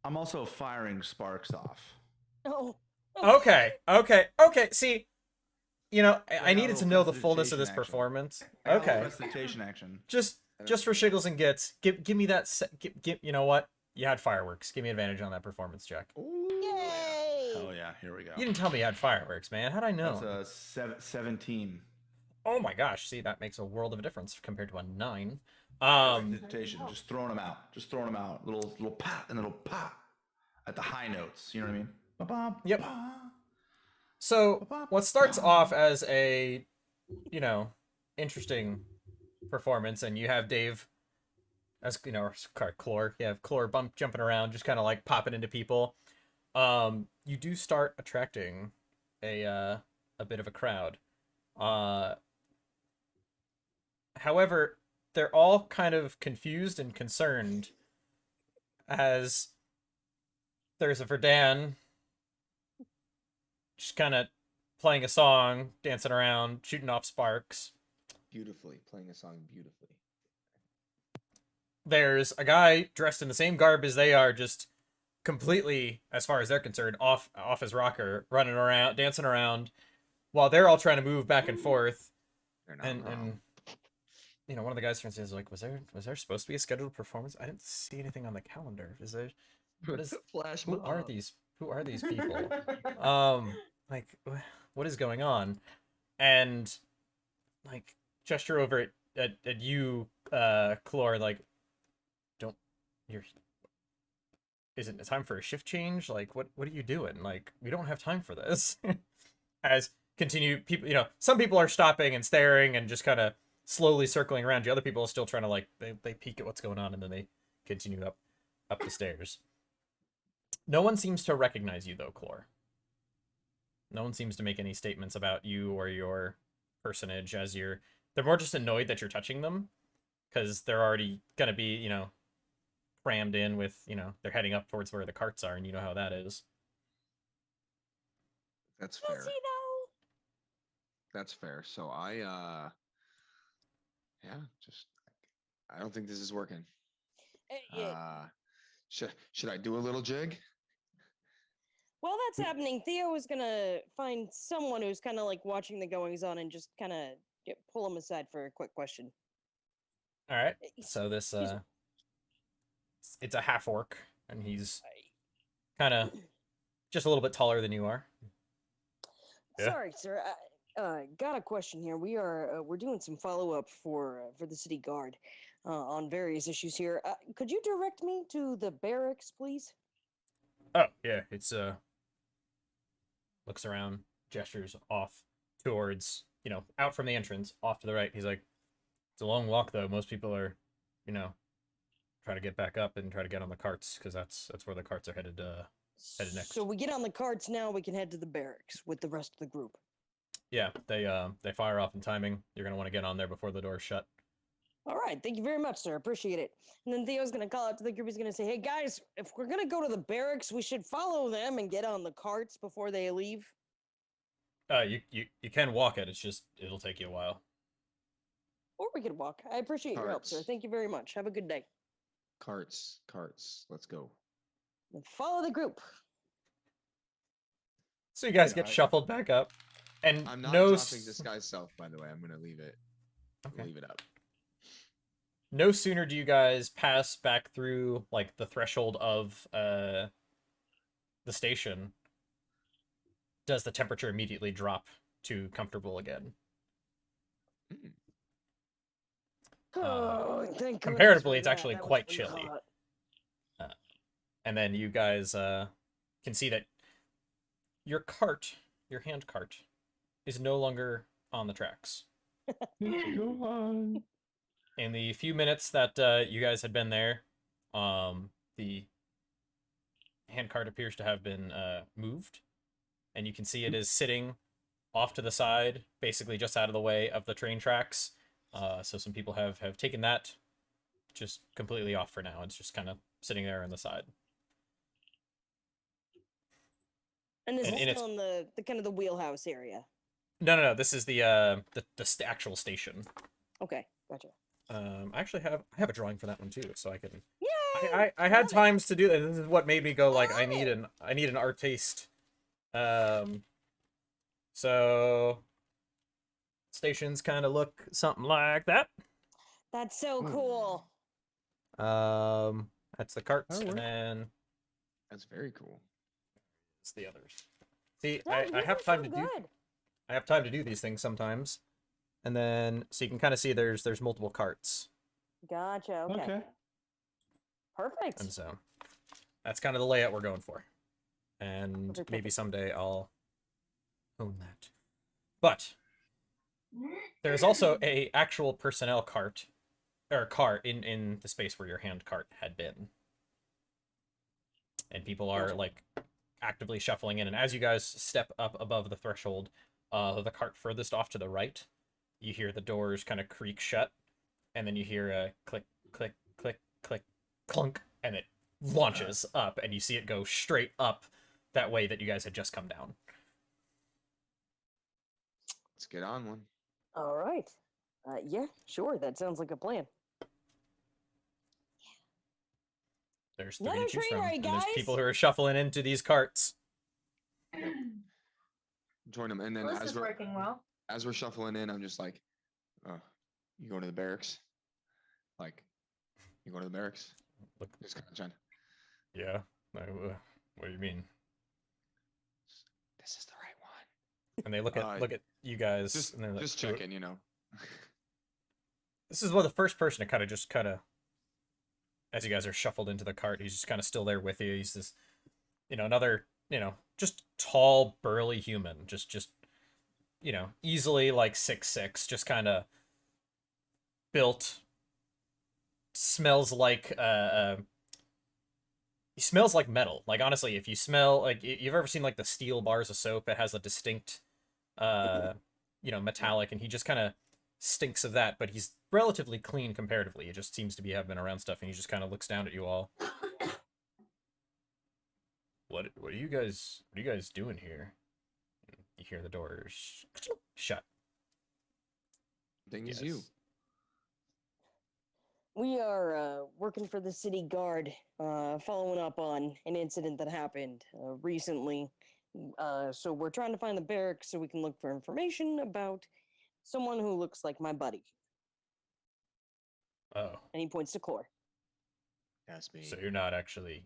[SPEAKER 2] I'm also firing sparks off.
[SPEAKER 3] Oh.
[SPEAKER 1] Okay. See, I needed to know the fullness of this performance. Okay.
[SPEAKER 2] Presentation action.
[SPEAKER 1] Just for shiggles and gits, give me that. You know what? You had fireworks. Give me advantage on that performance check.
[SPEAKER 3] Yay!
[SPEAKER 2] Oh yeah, here we go.
[SPEAKER 1] You didn't tell me you had fireworks, man. How'd I know?
[SPEAKER 2] That's a 17.
[SPEAKER 1] Oh my gosh! See, that makes a world of a difference compared to a 9.
[SPEAKER 2] Presentation, just throwing them out. Little pop and little pop at the high notes. You know what I mean? Ba-ba,
[SPEAKER 1] Yep.
[SPEAKER 2] ba.
[SPEAKER 1] So what starts off as a, interesting performance, and you have Dave as Chlor. You have Chlor jumping around, just kind of like popping into people. You do start attracting a bit of a crowd. However, they're all kind of confused and concerned as there's a Verdan just kind of playing a song, dancing around, shooting off sparks.
[SPEAKER 5] Beautifully, playing a song beautifully.
[SPEAKER 1] There's a guy dressed in the same garb as they are, just completely, as far as they're concerned, off his rocker, running around, dancing around, while they're all trying to move back and forth. And one of the guys turns and is like, "Was there supposed to be a scheduled performance? I didn't see anything on the calendar. Is there?
[SPEAKER 5] Flash
[SPEAKER 1] Who are these people? Like, what is going on?" And like gesture over at you, Chlor, like, isn't it time for a shift change? Like, what are you doing? Like, we don't have time for this. As people, some people are stopping and staring and just kind of slowly circling around you. Other people are still trying to, like, they peek at what's going on, and then they continue up the stairs. No one seems to recognize you, though, Chlor. No one seems to make any statements about you or your personage as they're more just annoyed that you're touching them, because they're already gonna be, crammed in with, they're heading up towards where the carts are, and you know how that is.
[SPEAKER 5] That's fair.
[SPEAKER 3] Does he though?
[SPEAKER 5] That's fair. So I don't think this is working. Should I do a little jig?
[SPEAKER 3] While that's happening, Theo is gonna find someone who's kind of like watching the goings on and just kind of pull him aside for a quick question.
[SPEAKER 1] All right. So this it's a half orc, and he's kind of just a little bit taller than you are. Yeah.
[SPEAKER 3] Sorry, sir. Got a question here. We're doing some follow up for the city guard on various issues here. Could you direct me to the barracks, please?
[SPEAKER 1] Oh yeah, it's looks around, gestures off towards, out from the entrance, off to the right. He's like, it's a long walk though. Most people are, try to get back up and try to get on the carts because that's where the carts are headed next.
[SPEAKER 3] So we get on the carts now. We can head to the barracks with the rest of the group.
[SPEAKER 1] Yeah, they fire off in timing. You're gonna want to get on there before the door's shut.
[SPEAKER 3] All right, thank you very much, sir. Appreciate it. And then Theo's gonna call out to the group. He's gonna say, "Hey guys, if we're gonna go to the barracks, we should follow them and get on the carts before they leave."
[SPEAKER 1] You can walk it. It's just it'll take you a while.
[SPEAKER 3] Or we could walk. I appreciate your help, sir.
[SPEAKER 5] Carts.
[SPEAKER 3] Thank you very much. Have a good day.
[SPEAKER 5] Carts. Let's go.
[SPEAKER 3] And follow the group.
[SPEAKER 1] So you guys
[SPEAKER 5] Yeah,
[SPEAKER 1] get shuffled back up, and
[SPEAKER 5] I'm not
[SPEAKER 1] no
[SPEAKER 5] dropping disguise self, by the way. I'm gonna leave it.
[SPEAKER 1] Okay.
[SPEAKER 5] Leave it up.
[SPEAKER 1] No sooner do you guys pass back through like the threshold of the station, does the temperature immediately drop to comfortable again.
[SPEAKER 5] Mm.
[SPEAKER 3] Oh, thank goodness
[SPEAKER 1] Comparatively,
[SPEAKER 3] for
[SPEAKER 1] it's
[SPEAKER 3] that.
[SPEAKER 1] actually
[SPEAKER 3] That was
[SPEAKER 1] quite
[SPEAKER 3] really
[SPEAKER 1] chilly.
[SPEAKER 3] hot.
[SPEAKER 1] And then you guys can see that your cart, your hand cart, is no longer on the tracks.
[SPEAKER 6] Go on.
[SPEAKER 1] In the few minutes that you guys had been there, the handcart appears to have been moved, and you can see it is sitting off to the side, basically just out of the way of the train tracks. So some people have taken that just completely off for now. It's just kind of sitting there on the side.
[SPEAKER 3] And this
[SPEAKER 1] And
[SPEAKER 3] is
[SPEAKER 1] it's-
[SPEAKER 3] still in the kind of the wheelhouse area.
[SPEAKER 1] No. This is the actual station.
[SPEAKER 3] Okay, gotcha.
[SPEAKER 1] I actually I have a drawing for that one too, so I can.
[SPEAKER 3] Yay!
[SPEAKER 1] I had
[SPEAKER 3] love it.
[SPEAKER 1] times to do that. This is what made me go like I
[SPEAKER 3] love
[SPEAKER 1] need
[SPEAKER 3] it.
[SPEAKER 1] an art taste. So stations kind of look something like that.
[SPEAKER 3] That's so
[SPEAKER 5] Hmm.
[SPEAKER 3] cool.
[SPEAKER 1] That's the carts,
[SPEAKER 6] That'll
[SPEAKER 1] and
[SPEAKER 6] work.
[SPEAKER 1] then
[SPEAKER 5] That's very cool.
[SPEAKER 1] it's the others. See,
[SPEAKER 3] No,
[SPEAKER 1] I
[SPEAKER 3] these
[SPEAKER 1] have
[SPEAKER 3] are
[SPEAKER 1] time
[SPEAKER 3] so
[SPEAKER 1] to do
[SPEAKER 3] good.
[SPEAKER 1] I have time to do these things sometimes, and then so you can kind of see there's multiple carts,
[SPEAKER 3] Gotcha. Okay.
[SPEAKER 6] Okay.
[SPEAKER 3] Perfect.
[SPEAKER 1] and so that's kind of the layout we're going for, and
[SPEAKER 3] Perfect,
[SPEAKER 1] maybe
[SPEAKER 3] perfect.
[SPEAKER 1] someday I'll own that. But there's also a actual personnel cart or car in the space where your hand cart had been, and people are
[SPEAKER 3] Gotcha.
[SPEAKER 1] like actively shuffling in. And as you guys step up above the threshold, the cart furthest off to the right, you hear the doors kind of creak shut, and then you hear a click, click, click, click, clunk, and it launches up, and you see it go straight up that way that you guys had just come down.
[SPEAKER 5] Let's get on one.
[SPEAKER 3] All right. Yeah, sure. That sounds like a plan.
[SPEAKER 1] There's three
[SPEAKER 3] Another
[SPEAKER 1] to choose
[SPEAKER 3] train
[SPEAKER 1] from,
[SPEAKER 3] ride,
[SPEAKER 1] and there's
[SPEAKER 3] guys!
[SPEAKER 1] people who are shuffling into these carts.
[SPEAKER 5] Join them, and then
[SPEAKER 4] Well, this
[SPEAKER 5] as
[SPEAKER 4] is
[SPEAKER 5] we're
[SPEAKER 4] working well.
[SPEAKER 5] shuffling in, I'm just like, you going to the barracks? Like, you going to the barracks?
[SPEAKER 1] Look,
[SPEAKER 5] Just kind of trying.
[SPEAKER 1] yeah. What do you mean?
[SPEAKER 5] This is the right one.
[SPEAKER 1] And they look at you guys,
[SPEAKER 5] Just,
[SPEAKER 1] and they're like,
[SPEAKER 5] just
[SPEAKER 1] "Who-"
[SPEAKER 5] checking, you know.
[SPEAKER 1] This is one of the first person to kind of, as you guys are shuffled into the cart, he's just kind of still there with you. He's this, another, just tall, burly human, just, easily like 6'6", just kind of built. Smells like he smells like metal. Like honestly, if you smell like you've ever seen like the steel bars of soap, it has a distinct, metallic, and he just kind of stinks of that. But he's relatively clean comparatively. He just seems to have been around stuff, and he just kind of looks down at you all. What are you guys doing here? You hear the doors shut.
[SPEAKER 5] Thing is you.
[SPEAKER 3] We are working for the city guard, following up on an incident that happened recently. So we're trying to find the barracks so we can look for information about someone who looks like my buddy.
[SPEAKER 1] Oh,
[SPEAKER 3] And he points to Clore.
[SPEAKER 5] That's me.
[SPEAKER 1] so you don't actually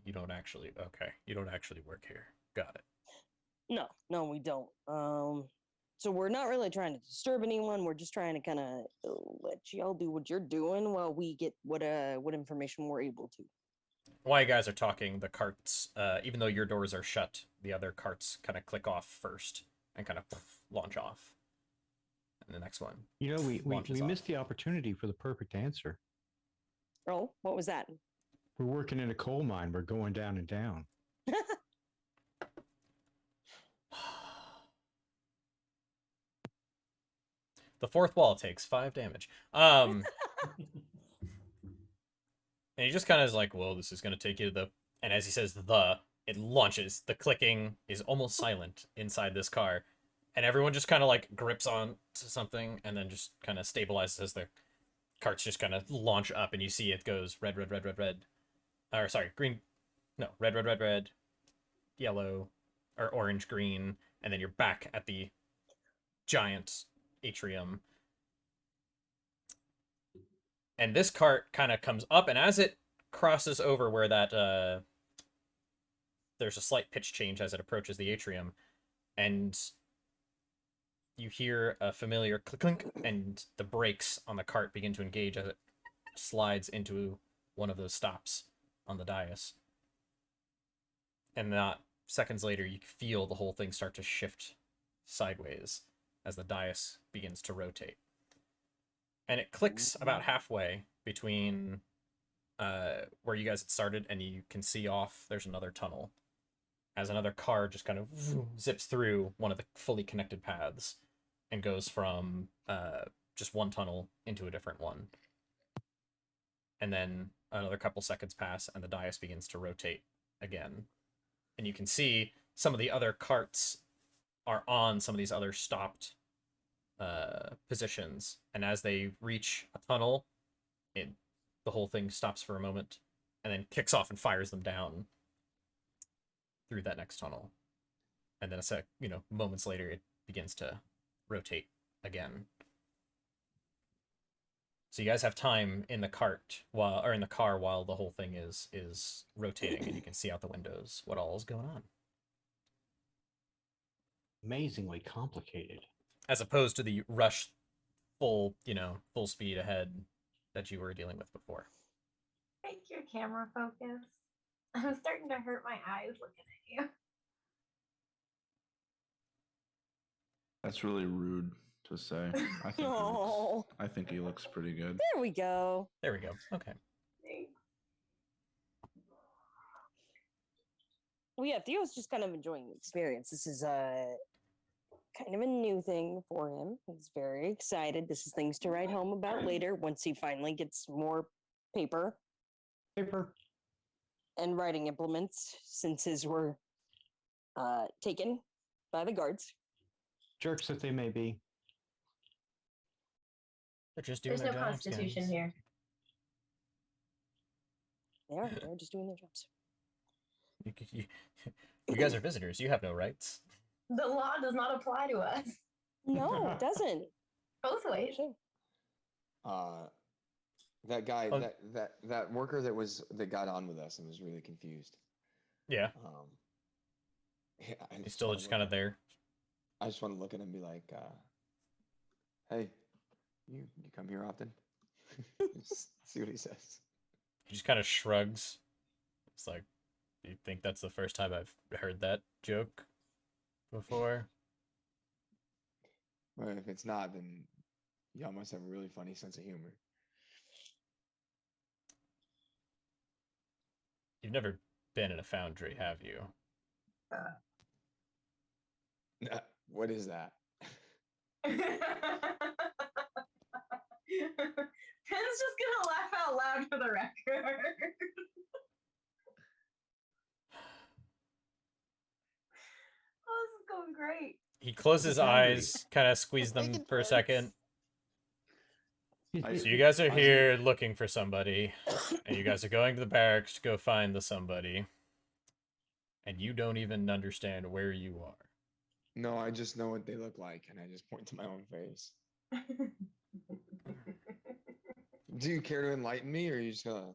[SPEAKER 1] work here. Got it.
[SPEAKER 3] No, we don't. So we're not really trying to disturb anyone. We're just trying to kind of let y'all do what you're doing while we get what information we're able to.
[SPEAKER 1] While you guys are talking, the carts, even though your doors are shut, the other carts kind of click off first and kind of launch off. And the next one.
[SPEAKER 6] You know, we
[SPEAKER 1] launches
[SPEAKER 6] missed
[SPEAKER 1] off.
[SPEAKER 6] the opportunity for the perfect answer.
[SPEAKER 3] Oh, what was that?
[SPEAKER 6] We're working in a coal mine. We're going down and down.
[SPEAKER 1] The fourth wall takes 5 damage. And he just kind of is like, well, this is going to take you to the... And as he says it launches. The clicking is almost silent inside this car. And everyone just kind of like grips on to something and then just kind of stabilizes as their carts just kind of launch up. And you see it goes red, red, red, red, red. Or sorry, green. No, red, red, red, red. Yellow. Or orange, green. And then you're back at the giant atrium. And this cart kind of comes up, and as it crosses over where that, there's a slight pitch change as it approaches the atrium, and you hear a familiar clink, and the brakes on the cart begin to engage as it slides into one of those stops on the dais. And not seconds later, you feel the whole thing start to shift sideways as the dais begins to rotate. And it clicks about halfway between where you guys had started, and you can see off there's another tunnel. As another car just kind of zips through one of the fully connected paths and goes from just one tunnel into a different one. And then another couple seconds pass, and the dais begins to rotate again. And you can see some of the other carts are on some of these other stopped positions, and as they reach a tunnel, the whole thing stops for a moment and then kicks off and fires them down through that next tunnel. And then moments later it begins to rotate again. So you guys have time in the car while the whole thing is rotating, and you can see out the windows what all is going on.
[SPEAKER 6] Amazingly complicated.
[SPEAKER 1] As opposed to the rush full speed ahead that you were dealing with before.
[SPEAKER 4] Make your camera focus. I'm starting to hurt my eyes looking at you.
[SPEAKER 2] That's really rude to say. I think he looks pretty good.
[SPEAKER 3] There we go.
[SPEAKER 1] There we go. Okay.
[SPEAKER 4] Thanks.
[SPEAKER 3] Well, yeah, Theo's just kind of enjoying the experience. This is kind of a new thing for him. He's very excited. This is things to write home about later once he finally gets more paper and writing implements, since his were taken by the guards.
[SPEAKER 6] Jerks that they may be.
[SPEAKER 1] They're just doing
[SPEAKER 4] There's
[SPEAKER 1] their
[SPEAKER 4] no
[SPEAKER 1] jobs,
[SPEAKER 4] constitution
[SPEAKER 1] guys.
[SPEAKER 4] here.
[SPEAKER 3] They're just doing their jobs.
[SPEAKER 1] You guys are visitors. You have no rights.
[SPEAKER 4] The law does not apply to us.
[SPEAKER 3] No, it doesn't.
[SPEAKER 4] Both ways.
[SPEAKER 5] That guy,
[SPEAKER 1] Oh.
[SPEAKER 5] that worker that got on with us and was really confused.
[SPEAKER 1] Yeah.
[SPEAKER 5] Yeah,
[SPEAKER 1] He's still just kind of there.
[SPEAKER 5] I just want to look at him and be like, "Hey, you come here often?" Just see what he says.
[SPEAKER 1] He just kind of shrugs. It's like, do you think that's the first time I've heard that joke before?
[SPEAKER 5] Well, if it's not, then y'all must have a really funny sense of humor.
[SPEAKER 1] You've never been in a foundry, have you?
[SPEAKER 5] What is that?
[SPEAKER 4] Penn's just gonna laugh out loud for the record. Oh, this is going great.
[SPEAKER 1] He closes his
[SPEAKER 6] Foundry.
[SPEAKER 1] eyes, kind of squeezes them
[SPEAKER 3] Making
[SPEAKER 1] for a second.
[SPEAKER 2] I-
[SPEAKER 1] So you guys are here looking for somebody, and you guys are going to the barracks to go find the somebody, and you don't even understand where you are.
[SPEAKER 5] No, I just know what they look like, and I just point to my own face. Do you care to enlighten me, or are you just gonna?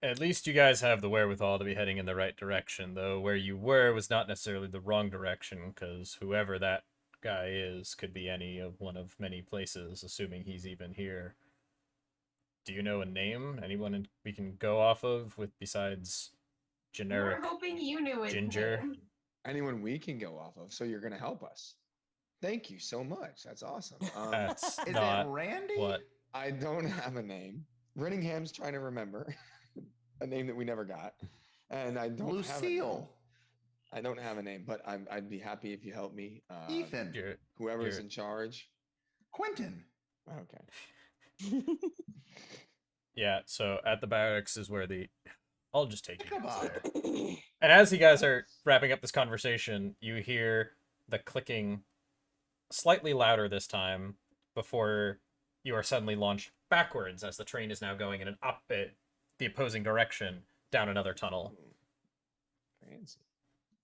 [SPEAKER 1] At least you guys have the wherewithal to be heading in the right direction, though where you were was not necessarily the wrong direction, because whoever that guy is could be any of one of many places, assuming he's even here. Do you know a name? Anyone we can go off of besides generic?
[SPEAKER 4] We're hoping you knew it.
[SPEAKER 1] Ginger.
[SPEAKER 5] Anyone we can go off of, so you're gonna help us. Thank you so much. That's awesome.
[SPEAKER 1] That's
[SPEAKER 2] Is
[SPEAKER 1] not
[SPEAKER 2] it Randy?
[SPEAKER 1] what.
[SPEAKER 5] I don't have a name. Rinningham's trying to remember a name that we never got, and I don't have a name.
[SPEAKER 2] Lucille.
[SPEAKER 5] I don't have a name, but I'd be happy if you help me.
[SPEAKER 2] Ethan.
[SPEAKER 1] You're,
[SPEAKER 5] Whoever's
[SPEAKER 1] you're-
[SPEAKER 5] in charge.
[SPEAKER 2] Quentin.
[SPEAKER 5] Okay.
[SPEAKER 1] yeah. So at the barracks is where the. I'll just take you guys
[SPEAKER 2] Ichabod.
[SPEAKER 1] there. And as you guys are wrapping up this conversation, you hear the clicking slightly louder this time before you are suddenly launched backwards as the train is now going in an the opposing direction down another tunnel.
[SPEAKER 5] Fancy.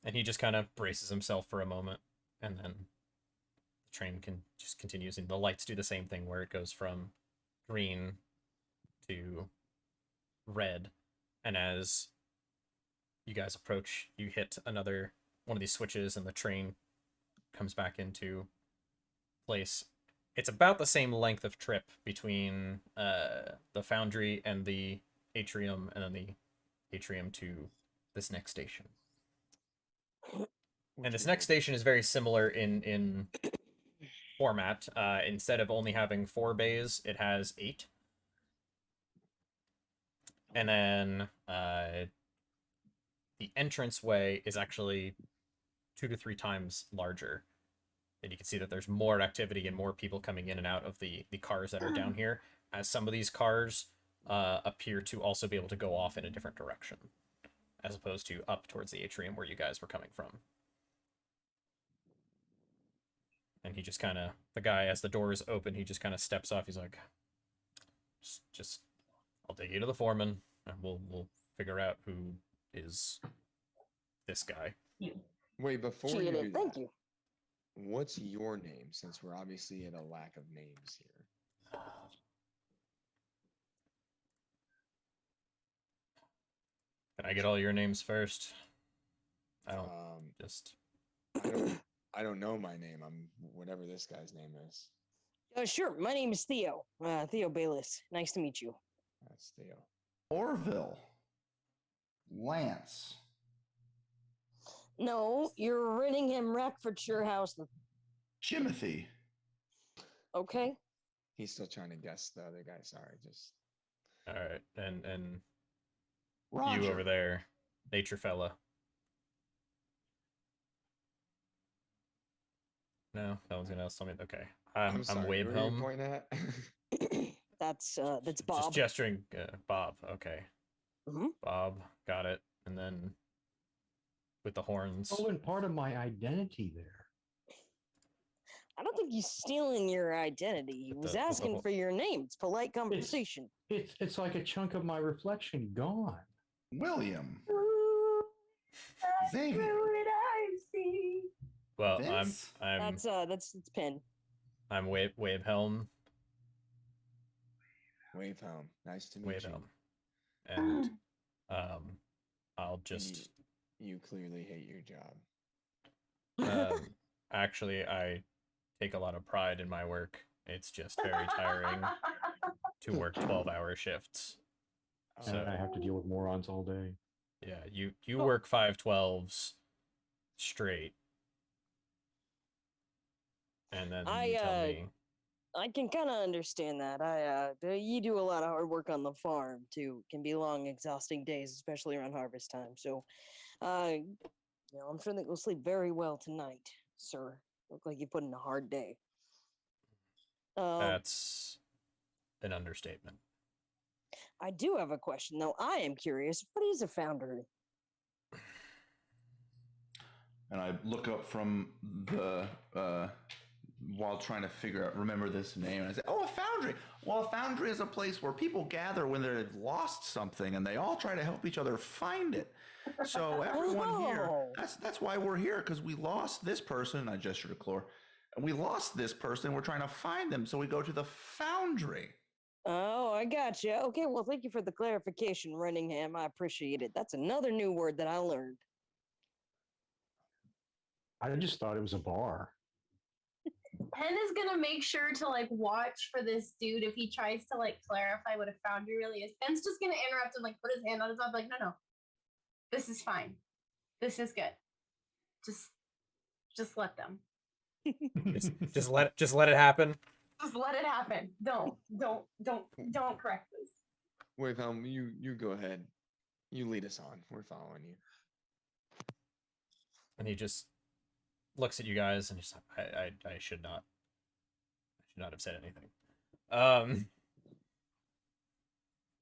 [SPEAKER 1] And he just kind of braces himself for a moment, and then the train just continues, and the lights do the same thing where it goes from green to red. And as you guys approach, you hit another one of these switches, and the train comes back into place. It's about the same length of trip between the foundry and the atrium, and then the atrium to this next station. And this next station is very similar in format. Instead of only having 4 bays, it has 8. And then the entranceway is actually 2 to 3 times larger. And you can see that there's more activity and more people coming in and out of the cars that are down here, as some of these cars appear to also be able to go off in a different direction, as opposed to up towards the atrium where you guys were coming from. And he just kind of, the guy, as the door is open, he just kind of steps off. He's like, just, I'll take you to the foreman, and we'll figure out who is this guy.
[SPEAKER 5] Wait, before
[SPEAKER 3] Appreciate
[SPEAKER 5] you
[SPEAKER 3] it.
[SPEAKER 5] do
[SPEAKER 3] Thank
[SPEAKER 5] that,
[SPEAKER 3] you.
[SPEAKER 5] what's your name? Since we're obviously at a lack of names here.
[SPEAKER 1] Can I get all your names first? I don't just.
[SPEAKER 5] I don't know my name. I'm whatever this guy's name is.
[SPEAKER 3] Sure. My name is Theo. Theo Bayless. Nice to meet you.
[SPEAKER 5] That's Theo.
[SPEAKER 2] Orville. Lance.
[SPEAKER 3] No, you're Riddingham Rackfordshire House.
[SPEAKER 2] Jimothy.
[SPEAKER 3] Okay.
[SPEAKER 5] He's still trying to guess the other guy. Sorry, just
[SPEAKER 1] All right, and
[SPEAKER 2] Roger.
[SPEAKER 1] you over there, nature fella. No, no one's gonna tell me. Okay, I'm
[SPEAKER 5] sorry.
[SPEAKER 1] Wabe
[SPEAKER 5] Who are you
[SPEAKER 1] Helm.
[SPEAKER 5] pointing at?
[SPEAKER 3] That's
[SPEAKER 1] Just
[SPEAKER 3] Bob.
[SPEAKER 1] gesturing, Bob. Okay,
[SPEAKER 3] Mhm.
[SPEAKER 1] Bob, got it. And then with the horns.
[SPEAKER 6] Stolen part of my identity there.
[SPEAKER 3] I don't think he's stealing your identity. He
[SPEAKER 1] With
[SPEAKER 3] was
[SPEAKER 1] the
[SPEAKER 3] asking
[SPEAKER 1] whole-
[SPEAKER 3] for your name. It's polite conversation.
[SPEAKER 6] It's like a chunk of my reflection gone.
[SPEAKER 2] William.
[SPEAKER 4] Ooh, that's
[SPEAKER 2] Xavier.
[SPEAKER 4] what I see.
[SPEAKER 1] Well,
[SPEAKER 2] Vince?
[SPEAKER 3] That's it's Pin.
[SPEAKER 1] I'm Wabe Helm.
[SPEAKER 5] Wave home. Nice to meet
[SPEAKER 1] Wabe
[SPEAKER 5] you.
[SPEAKER 1] Helm. And I'll
[SPEAKER 5] And
[SPEAKER 1] just
[SPEAKER 5] you clearly hate your job.
[SPEAKER 1] actually I take a lot of pride in my work. It's just very tiring to work 12-hour shifts.
[SPEAKER 6] And
[SPEAKER 1] So
[SPEAKER 6] I have to deal with morons all day.
[SPEAKER 1] yeah, you work 5 12s straight. And then you tell me.
[SPEAKER 3] I can kind of understand that. You do a lot of hard work on the farm too. It can be long, exhausting days, especially around harvest time. So, I'm sure that you'll sleep very well tonight, sir. Look like you put in a hard day.
[SPEAKER 1] That's an understatement.
[SPEAKER 3] I do have a question though. I am curious. What is a foundry?
[SPEAKER 2] And I look up from the while trying to remember this name, and I say, "Oh, a foundry. Well, a foundry is a place where people gather when they've lost something, and they all try to help each other find it. So everyone here,
[SPEAKER 3] Oh.
[SPEAKER 2] that's why we're here, because we lost this person." And I gesture to Clore, and we lost this person. We're trying to find them, so we go to the foundry.
[SPEAKER 3] Oh, I gotcha. Okay, well, thank you for the clarification, Runningham. I appreciate it. That's another new word that I learned.
[SPEAKER 6] I just thought it was a bar.
[SPEAKER 4] Pen is gonna make sure to like watch for this dude if he tries to like clarify what a foundry really is. Pen's just gonna interrupt and like put his hand on his mouth, like, no, this is fine. This is good. Just let them.
[SPEAKER 1] just let it happen.
[SPEAKER 4] Just let it happen. Don't correct this.
[SPEAKER 5] Wait, you go ahead. You lead us on. We're following you.
[SPEAKER 1] And he just looks at you guys and just I should not have said anything.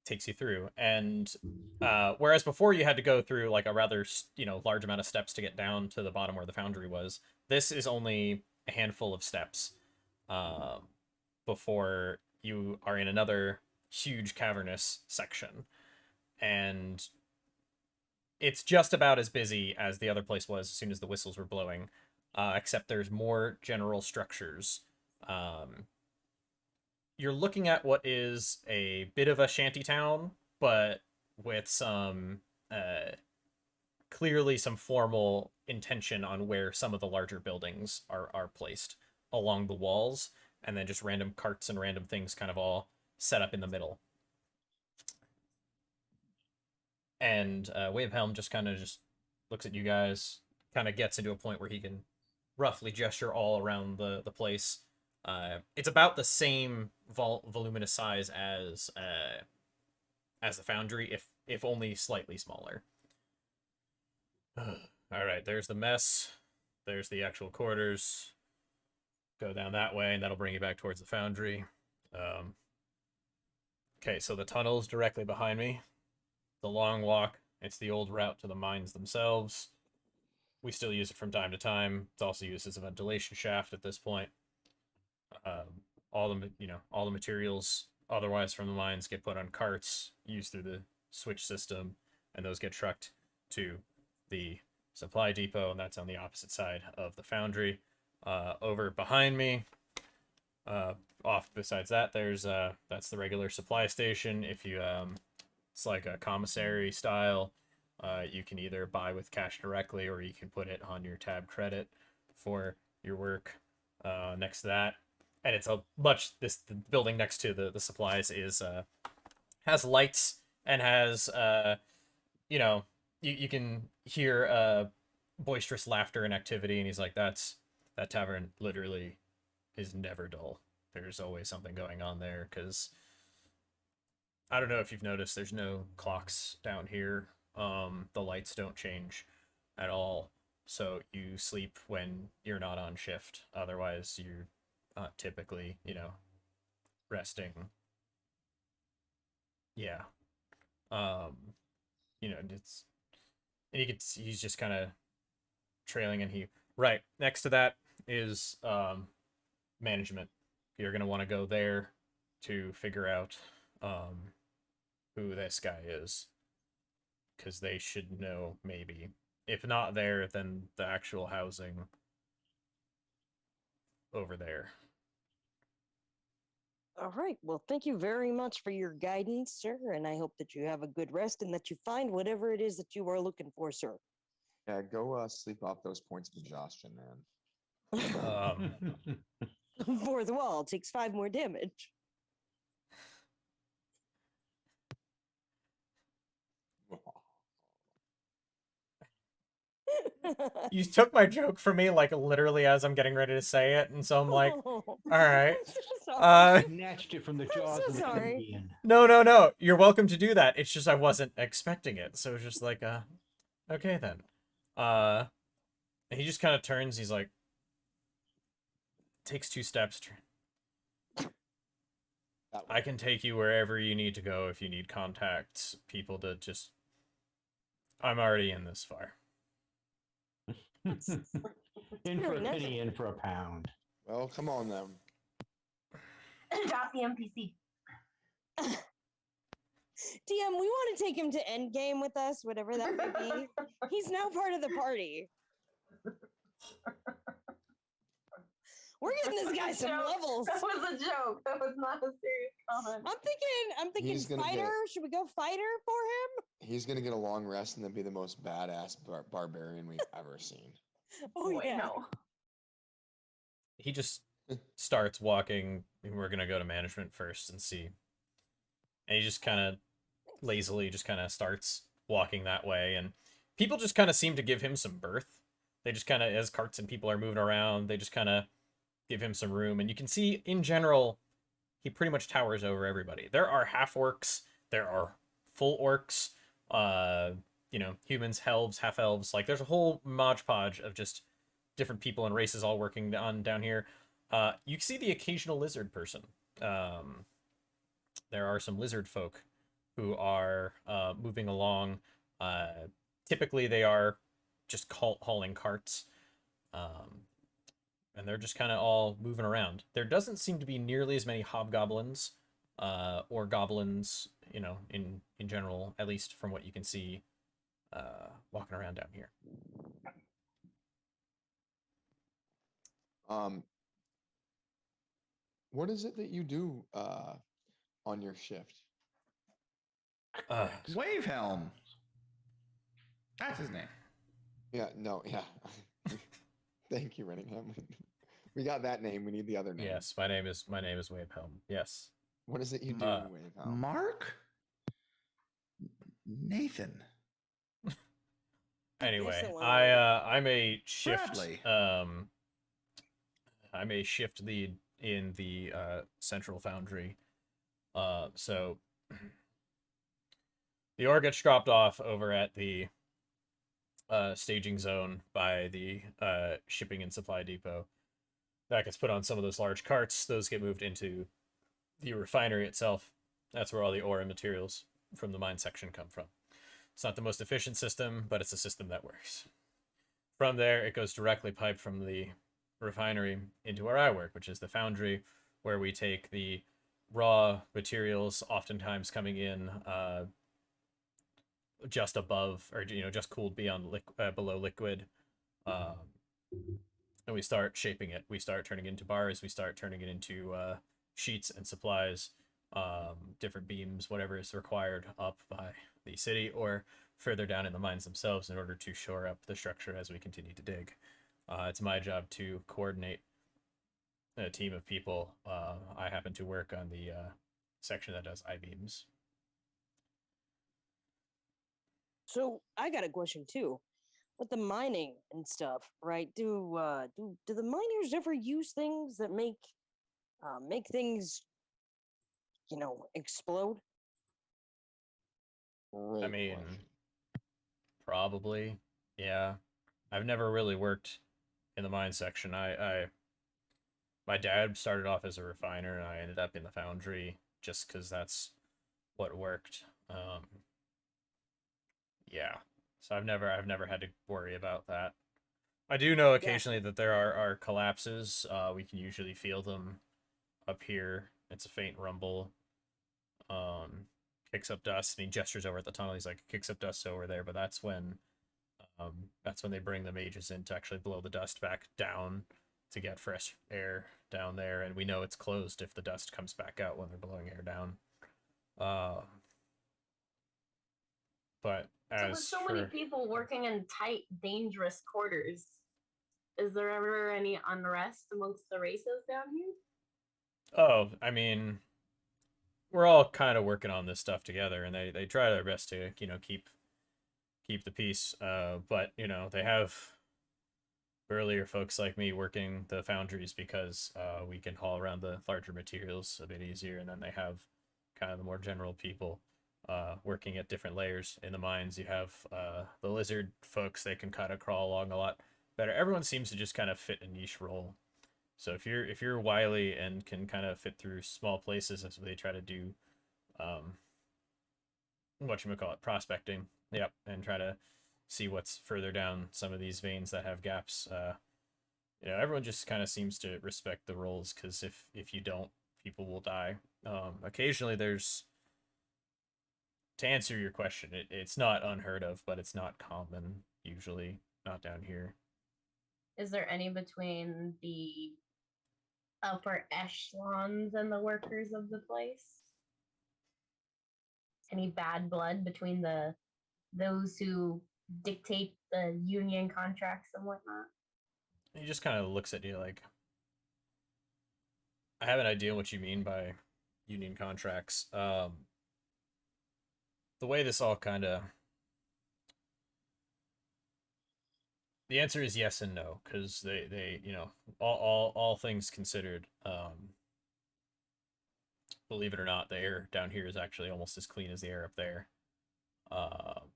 [SPEAKER 1] Takes you through, and whereas before you had to go through like a rather large amount of steps to get down to the bottom where the foundry was, this is only a handful of steps before you are in another huge cavernous section, and it's just about as busy as the other place was as soon as the whistles were blowing, except there's more general structures. You're looking at what is a bit of a shanty town, but with some clearly some formal intention on where some of the larger buildings are placed along the walls, and then just random carts and random things kind of all set up in the middle. And Wavehelm just kind of just looks at you guys, kind of gets into a point where he can roughly gesture all around the place. It's about the same voluminous size as the foundry, if only slightly smaller. All right, there's the mess. There's the actual quarters. Go down that way, and that'll bring you back towards the foundry. Okay, so the tunnel's directly behind me. The long walk, it's the old route to the mines themselves. We still use it from time to time. It's also used as a ventilation shaft at this point. All the materials otherwise from the mines get put on carts, used through the switch system, and those get trucked to the supply depot, and that's on the opposite side of the foundry. Over behind me, off besides that, there's that's the regular supply station. If you it's like a commissary style. You can either buy with cash directly, or you can put it on your tab credit for your work. Next to that, and it's the building next to the supplies is has lights and has you can hear boisterous laughter and activity, and he's like, that tavern literally is never dull. There's always something going on there, because I don't know if you've noticed, there's no clocks down here. The lights don't change at all. So you sleep when you're not on shift. Otherwise, you're typically, resting. Yeah. It's, and he's just kind of trailing, and right next to that is management. You're gonna want to go there to figure out who this guy is, because they should know, maybe. If not there, then the actual housing over there.
[SPEAKER 3] All right. Well, thank you very much for your guidance, sir. And I hope that you have a good rest and that you find whatever it is that you are looking for, sir.
[SPEAKER 5] Yeah, go sleep off those points of exhaustion, man.
[SPEAKER 3] Fourth wall takes 5 more damage.
[SPEAKER 1] You took my joke from me, like, literally as I'm getting ready to say it, and so I'm like, all right.
[SPEAKER 6] Snatched it from the jaws
[SPEAKER 3] so
[SPEAKER 6] of the
[SPEAKER 3] sorry.
[SPEAKER 6] Canadian.
[SPEAKER 1] No. You're welcome to do that. It's just I wasn't expecting it, so it's just like, okay then. And he just kind of turns. He's like, takes 2 steps. I can take you wherever you need to go if you need contacts, people to just. I'm already in this far.
[SPEAKER 6] In for a penny, in for a pound.
[SPEAKER 5] Well, come on then.
[SPEAKER 4] Drop the NPC.
[SPEAKER 3] DM, we want to take him to endgame with us, whatever that may be. He's now part of the party. We're getting this guy some levels.
[SPEAKER 4] That was a joke. That was not a serious comment.
[SPEAKER 3] I'm thinking fighter. Should we go fighter for him?
[SPEAKER 5] He's gonna get a long rest and then be the most badass barbarian we've ever seen.
[SPEAKER 3] Oh yeah.
[SPEAKER 4] No.
[SPEAKER 1] He just starts walking. We're gonna go to management first and see. And he just kind of lazily just kind of starts walking that way, and people just kind of seem to give him some berth. They just kind of, as carts and people are moving around, they just kind of give him some room. And you can see, in general, he pretty much towers over everybody. There are half orcs, there are full orcs, humans, elves, half elves. Like, there's a whole modge podge of just different people and races all working on down here. You see the occasional lizard person. There are some lizard folk who are moving along. Typically, they are just hauling carts. And they're just kind of all moving around. There doesn't seem to be nearly as many hobgoblins or goblins, in general, at least from what you can see walking around down here.
[SPEAKER 5] What is it that you do on your shift?
[SPEAKER 2] Wave Helm. That's his name.
[SPEAKER 5] Yeah, no, yeah. Thank you, Renningham. We got that name. We need the other name.
[SPEAKER 1] Yes, my name is Wave Helm. Yes.
[SPEAKER 5] What is it you do, Wave Helm?
[SPEAKER 2] Mark? Nathan.
[SPEAKER 1] Anyway,
[SPEAKER 3] Excellent.
[SPEAKER 1] I'm a shift.
[SPEAKER 2] Bradley.
[SPEAKER 1] I'm a shift lead in the Central Foundry. So the ore gets dropped off over at the staging zone by the shipping and supply depot. That gets put on some of those large carts. Those get moved into the refinery itself. That's where all the ore and materials from the mine section come from. It's not the most efficient system, but it's a system that works. From there, it goes directly piped from the refinery into where I work, which is the foundry, where we take the raw materials, oftentimes coming in just above, or just cooled beyond below liquid, and we start shaping it. We start turning it into bars. We start turning it into sheets and supplies, different beams, whatever is required up by the city or further down in the mines themselves in order to shore up the structure as we continue to dig. It's my job to coordinate a team of people. I happen to work on the section that does I-beams.
[SPEAKER 3] So I got a question too. With the mining and stuff, right? Do the miners ever use things that make things, explode?
[SPEAKER 5] Great
[SPEAKER 1] I mean,
[SPEAKER 5] question.
[SPEAKER 1] probably, yeah. I've never really worked in the mine section. My dad started off as a refiner, and I ended up in the foundry just because that's what worked. Yeah. So I've never had to worry about that. I do know occasionally that there are collapses. We can usually feel them up here. It's a faint rumble. Kicks up dust, and he gestures over at the tunnel. He's like, kicks up dust over there, but that's when they bring the mages in to actually blow the dust back down to get fresh air down there, and we know it's closed if the dust comes back out when they're blowing air down. But
[SPEAKER 4] So with
[SPEAKER 1] as
[SPEAKER 4] so
[SPEAKER 1] for
[SPEAKER 4] many people working in tight, dangerous quarters, is there ever any unrest amongst the races down here?
[SPEAKER 1] oh, I mean, we're all kind of working on this stuff together, and they try their best to keep the peace. But they have earlier folks like me working the foundries because we can haul around the larger materials a bit easier, and then they have kind of the more general people working at different layers in the mines. You have the lizard folks; they can kind of crawl along a lot better. Everyone seems to just kind of fit a niche role. So if you're wily and can kind of fit through small places, as they try to do, whatchamacallit, prospecting, yep, and try to see what's further down some of these veins that have gaps. Everyone just kind of seems to respect the roles, because if you don't, people will die. Occasionally there's, to answer your question, it's not unheard of, but it's not common, usually not down here.
[SPEAKER 4] Is there any between the upper echelons and the workers of the place? Any bad blood between those who dictate the union contracts and whatnot?
[SPEAKER 1] He just kind of looks at you like, I have an idea what you mean by union contracts. The way this all kind of The answer is yes and no, because they you know, all things considered, believe it or not, the air down here is actually almost as clean as the air up there. Um,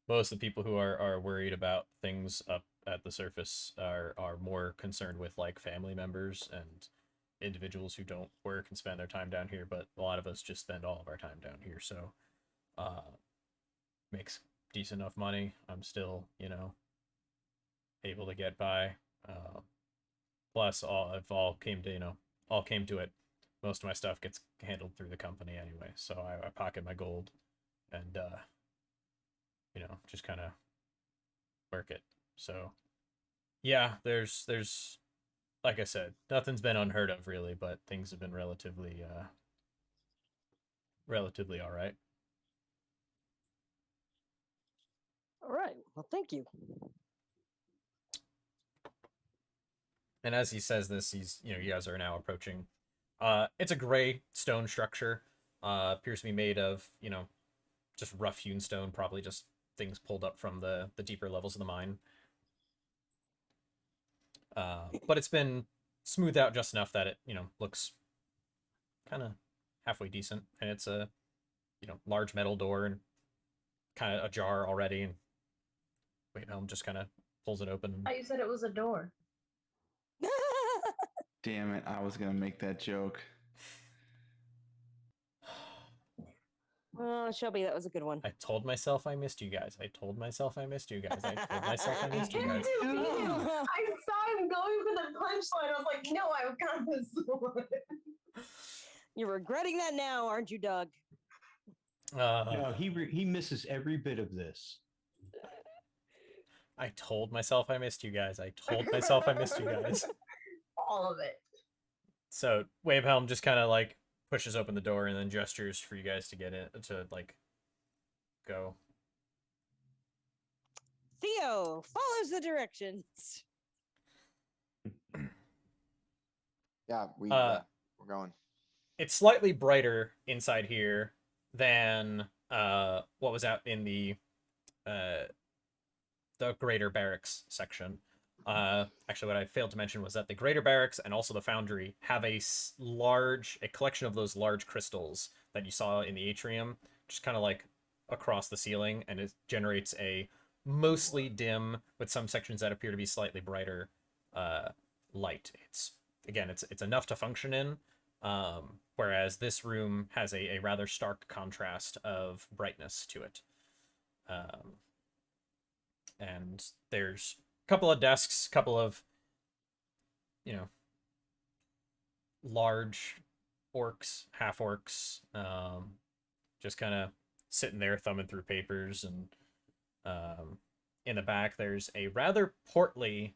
[SPEAKER 1] Most of the people who are worried about things up at the surface are more concerned with like family members and individuals who don't work and spend their time down here, but a lot of us just spend all of our time down here, so makes decent enough money. I'm still, you know, able to get by. Plus, all came to, you know, all came to it. Most of my stuff gets handled through the company anyway, so I pocket my gold and you know, just kind of work it. So yeah, there's like I said, nothing's been unheard of really, but things have been relatively all right.
[SPEAKER 3] All right. Well, thank you.
[SPEAKER 1] And as he says this, he's, you know, you guys are now approaching. It's a gray stone structure. Appears to be made of, you know, just rough hewn stone, probably just things pulled up from the deeper levels of the mine. But it's been smoothed out just enough that it, you know, looks kind of halfway decent. And it's a, you know, large metal door and kind of ajar already. And wait, Helm just kind of pulls it open.
[SPEAKER 4] I thought you said it was a door.
[SPEAKER 2] Damn it! I was gonna make that joke.
[SPEAKER 3] Well, Shelby, that was a good one.
[SPEAKER 1] I told myself I missed you guys. I told myself I missed you guys. I told myself I missed you guys.
[SPEAKER 4] I saw him going for the punchline. I was like, no, I've got this one.
[SPEAKER 3] You're regretting that now, aren't you, Doug?
[SPEAKER 6] No, he misses every bit of this.
[SPEAKER 1] I told myself I missed you guys. I told myself I missed you guys.
[SPEAKER 4] All of it.
[SPEAKER 1] So Wavehelm just kind of like pushes open the door and then gestures for you guys to get in, to like go.
[SPEAKER 3] Theo follows the directions.
[SPEAKER 5] Yeah, we're going.
[SPEAKER 1] It's slightly brighter inside here than what was out in the greater barracks section. Actually, what I failed to mention was that the greater barracks and also the foundry have a collection of those large crystals that you saw in the atrium, just kind of like across the ceiling, and it generates a mostly dim, with some sections that appear to be slightly brighter, light. It's enough to function in, whereas this room has a rather stark contrast of brightness to it. And there's couple of desks, couple of, you know, large orcs, half orcs, just kind of sitting there thumbing through papers. And in the back there's a rather portly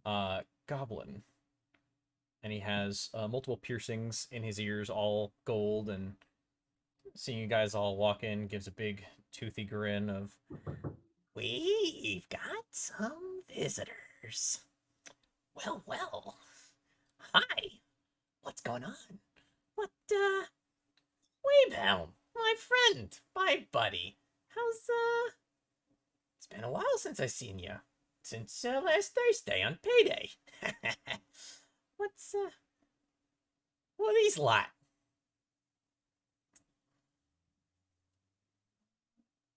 [SPEAKER 1] goblin, and he has multiple piercings in his ears, all gold, and seeing you guys all walk in gives a big toothy grin of, "We've got some visitors. Well, well. Hi. What's going on? What, Wavehelm, my friend, my buddy. How's, It's been a while since I seen you. Since, last Thursday on payday. What's, what are these lot?"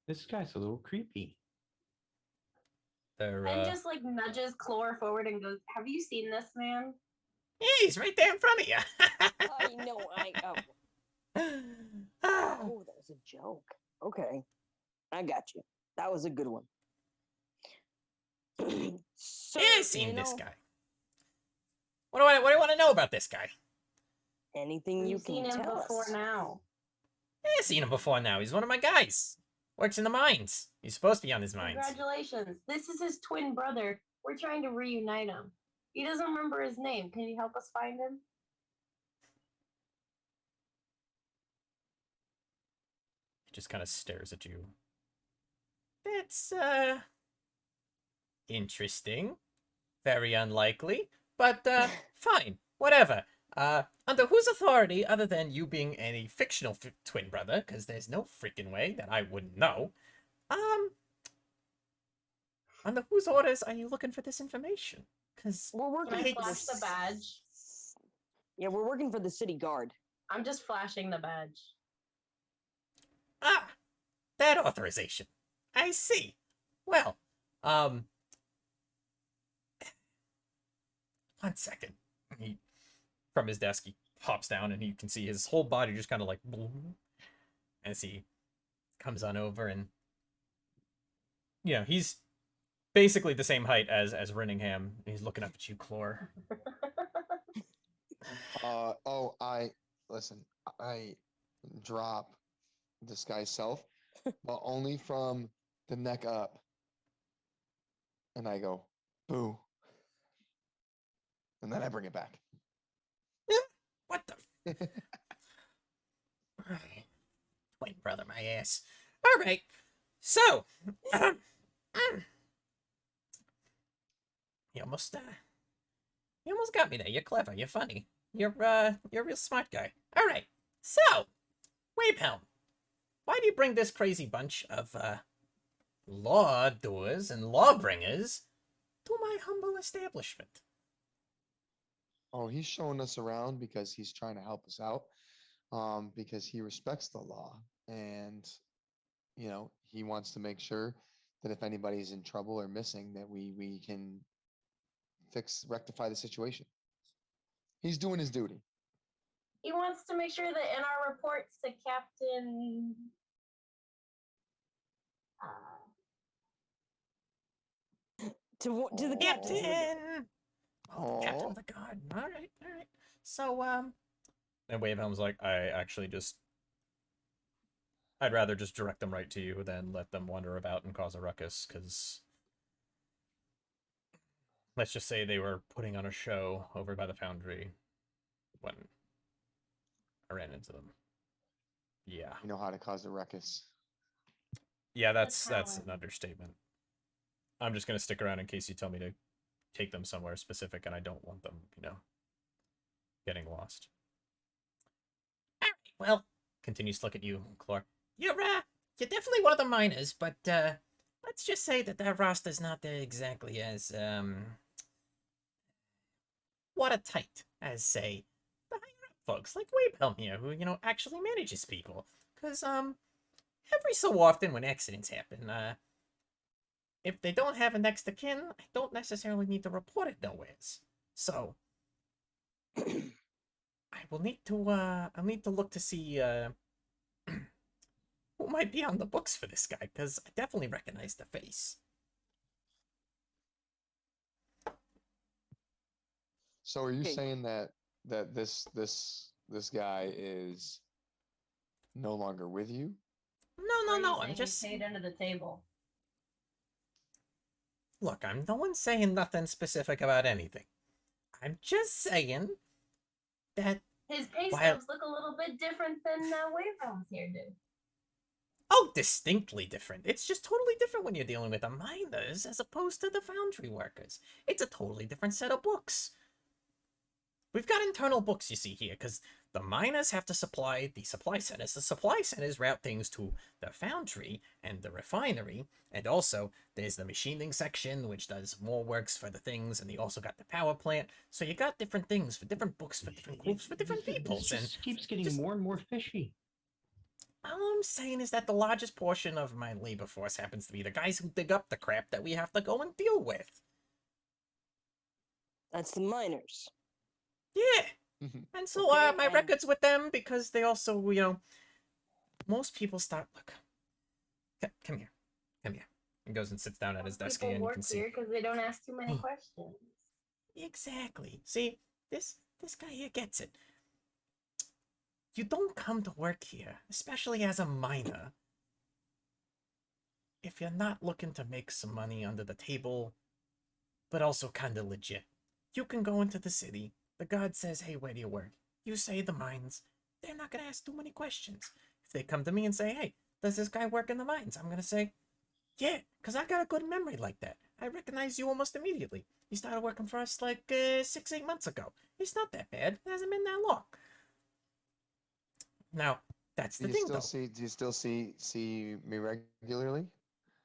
[SPEAKER 6] This guy's a little creepy.
[SPEAKER 1] They're,
[SPEAKER 4] And just like nudges Chlor forward and goes, "Have you seen this man?"
[SPEAKER 1] yeah, he's right there in front of you.
[SPEAKER 3] I know. Oh, that was a joke. Okay, I got you. That was a good one. So,
[SPEAKER 1] Yeah, I've seen this guy. What do you want to know about this guy?
[SPEAKER 3] Anything you
[SPEAKER 4] You've
[SPEAKER 3] can
[SPEAKER 4] seen him
[SPEAKER 3] tell
[SPEAKER 4] before
[SPEAKER 3] us.
[SPEAKER 4] now.
[SPEAKER 1] Yeah, I've seen him before now. He's one of my guys. Works in the mines. He's supposed to be on his mines.
[SPEAKER 4] Congratulations. This is his twin brother. We're trying to reunite him. He doesn't remember his name. Can you help us find him?
[SPEAKER 1] He just kind of stares at you. That's, interesting. Very unlikely. But, fine. Whatever. Under whose authority, other than you being any fictional twin brother, because there's no freaking way that I wouldn't know, Under whose orders are you looking for this information? Because
[SPEAKER 3] We're working.
[SPEAKER 4] Can I
[SPEAKER 1] hate
[SPEAKER 3] for
[SPEAKER 4] flash the badge?
[SPEAKER 3] Yeah, we're working for the city guard.
[SPEAKER 4] I'm just flashing the badge.
[SPEAKER 1] Ah, that authorization. I see. Well, 1 second. From his desk, he hops down and you can see his whole body just kind of like boom, as he comes on over and, he's basically the same height as Renningham. He's looking up at you, Clore.
[SPEAKER 5] I drop this guy's self, but only from the neck up. And I go, boo. And then I bring it back.
[SPEAKER 1] What the? Twin brother, my ass. All right. So, you almost got me there. You're clever. You're funny. You're a real smart guy. All right. So, Waypelm, why do you bring this crazy bunch of law doers and lawbringers to my humble establishment?
[SPEAKER 5] Oh, he's showing us around because he's trying to help us out. Because he respects the law, and he wants to make sure that if anybody's in trouble or missing, that we can rectify the situation. He's doing his duty.
[SPEAKER 4] He wants to make sure that in our reports to Captain.
[SPEAKER 3] To the captain.
[SPEAKER 1] Captain! Oh, Captain of the Guard. All right. So, and Wavehelm's like, I'd rather just direct them right to you than let them wander about and cause a ruckus, because let's just say they were putting on a show over by the foundry when I ran into them. Yeah.
[SPEAKER 5] You know how to cause a ruckus.
[SPEAKER 1] Yeah, that's
[SPEAKER 4] talent.
[SPEAKER 1] an understatement. I'm just going to stick around in case you tell me to take them somewhere specific, and I don't want them, getting lost. All right, well, continues to look at you, Clore. You're definitely one of the miners, but let's just say that roster's not exactly as watertight as, say, the higher up folks like Waypelm here, who actually manages people. Because every so often when accidents happen, if they don't have a next of kin, I don't necessarily need to report it nowheres. So I'll need to look to see who might be on the books for this guy, because I definitely recognize the face.
[SPEAKER 5] So are you
[SPEAKER 3] Okay.
[SPEAKER 5] saying that this guy is no longer with you?
[SPEAKER 1] No, I'm just
[SPEAKER 4] paid under the table.
[SPEAKER 1] Look, no one's saying nothing specific about anything. I'm just saying that
[SPEAKER 4] His pay
[SPEAKER 1] While-
[SPEAKER 4] stubs look a little bit different than Wavehelm's here do.
[SPEAKER 1] distinctly different. It's just totally different when you're dealing with the miners as opposed to the foundry workers. It's a totally different set of books. We've got internal books, you see here, because the miners have to supply the supply centers. The supply centers route things to the foundry and the refinery, and also there's the machining section, which does more works for the things, and you also got the power plant. So you got different things for different books, for different groups, for different peoples,
[SPEAKER 6] This
[SPEAKER 1] and
[SPEAKER 6] just keeps getting
[SPEAKER 1] just-
[SPEAKER 6] more and more fishy.
[SPEAKER 1] all I'm saying is that the largest portion of my labor force happens to be the guys who dig up the crap that we have to go and deal with.
[SPEAKER 3] That's the miners.
[SPEAKER 1] Yeah. And so
[SPEAKER 4] Okay,
[SPEAKER 1] my
[SPEAKER 4] and-
[SPEAKER 1] record's with them because they also, most people start, look, come here. And goes and sits down at his desk
[SPEAKER 4] People
[SPEAKER 1] and you
[SPEAKER 4] work
[SPEAKER 1] can see.
[SPEAKER 4] here because they don't ask too many questions.
[SPEAKER 1] Exactly. See, this guy here gets it. You don't come to work here, especially as a miner, if you're not looking to make some money under the table, but also kind of legit. You can go into the city. The guard says, hey, where do you work? You say the mines. They're not going to ask too many questions. If they come to me and say, hey, does this guy work in the mines? I'm going to say, yeah, because I got a good memory like that. I recognize you almost immediately. You started working for us like 6-8 months ago. It's not that bad. It hasn't been that long. Now, that's the thing, though.
[SPEAKER 5] Do you still see me regularly?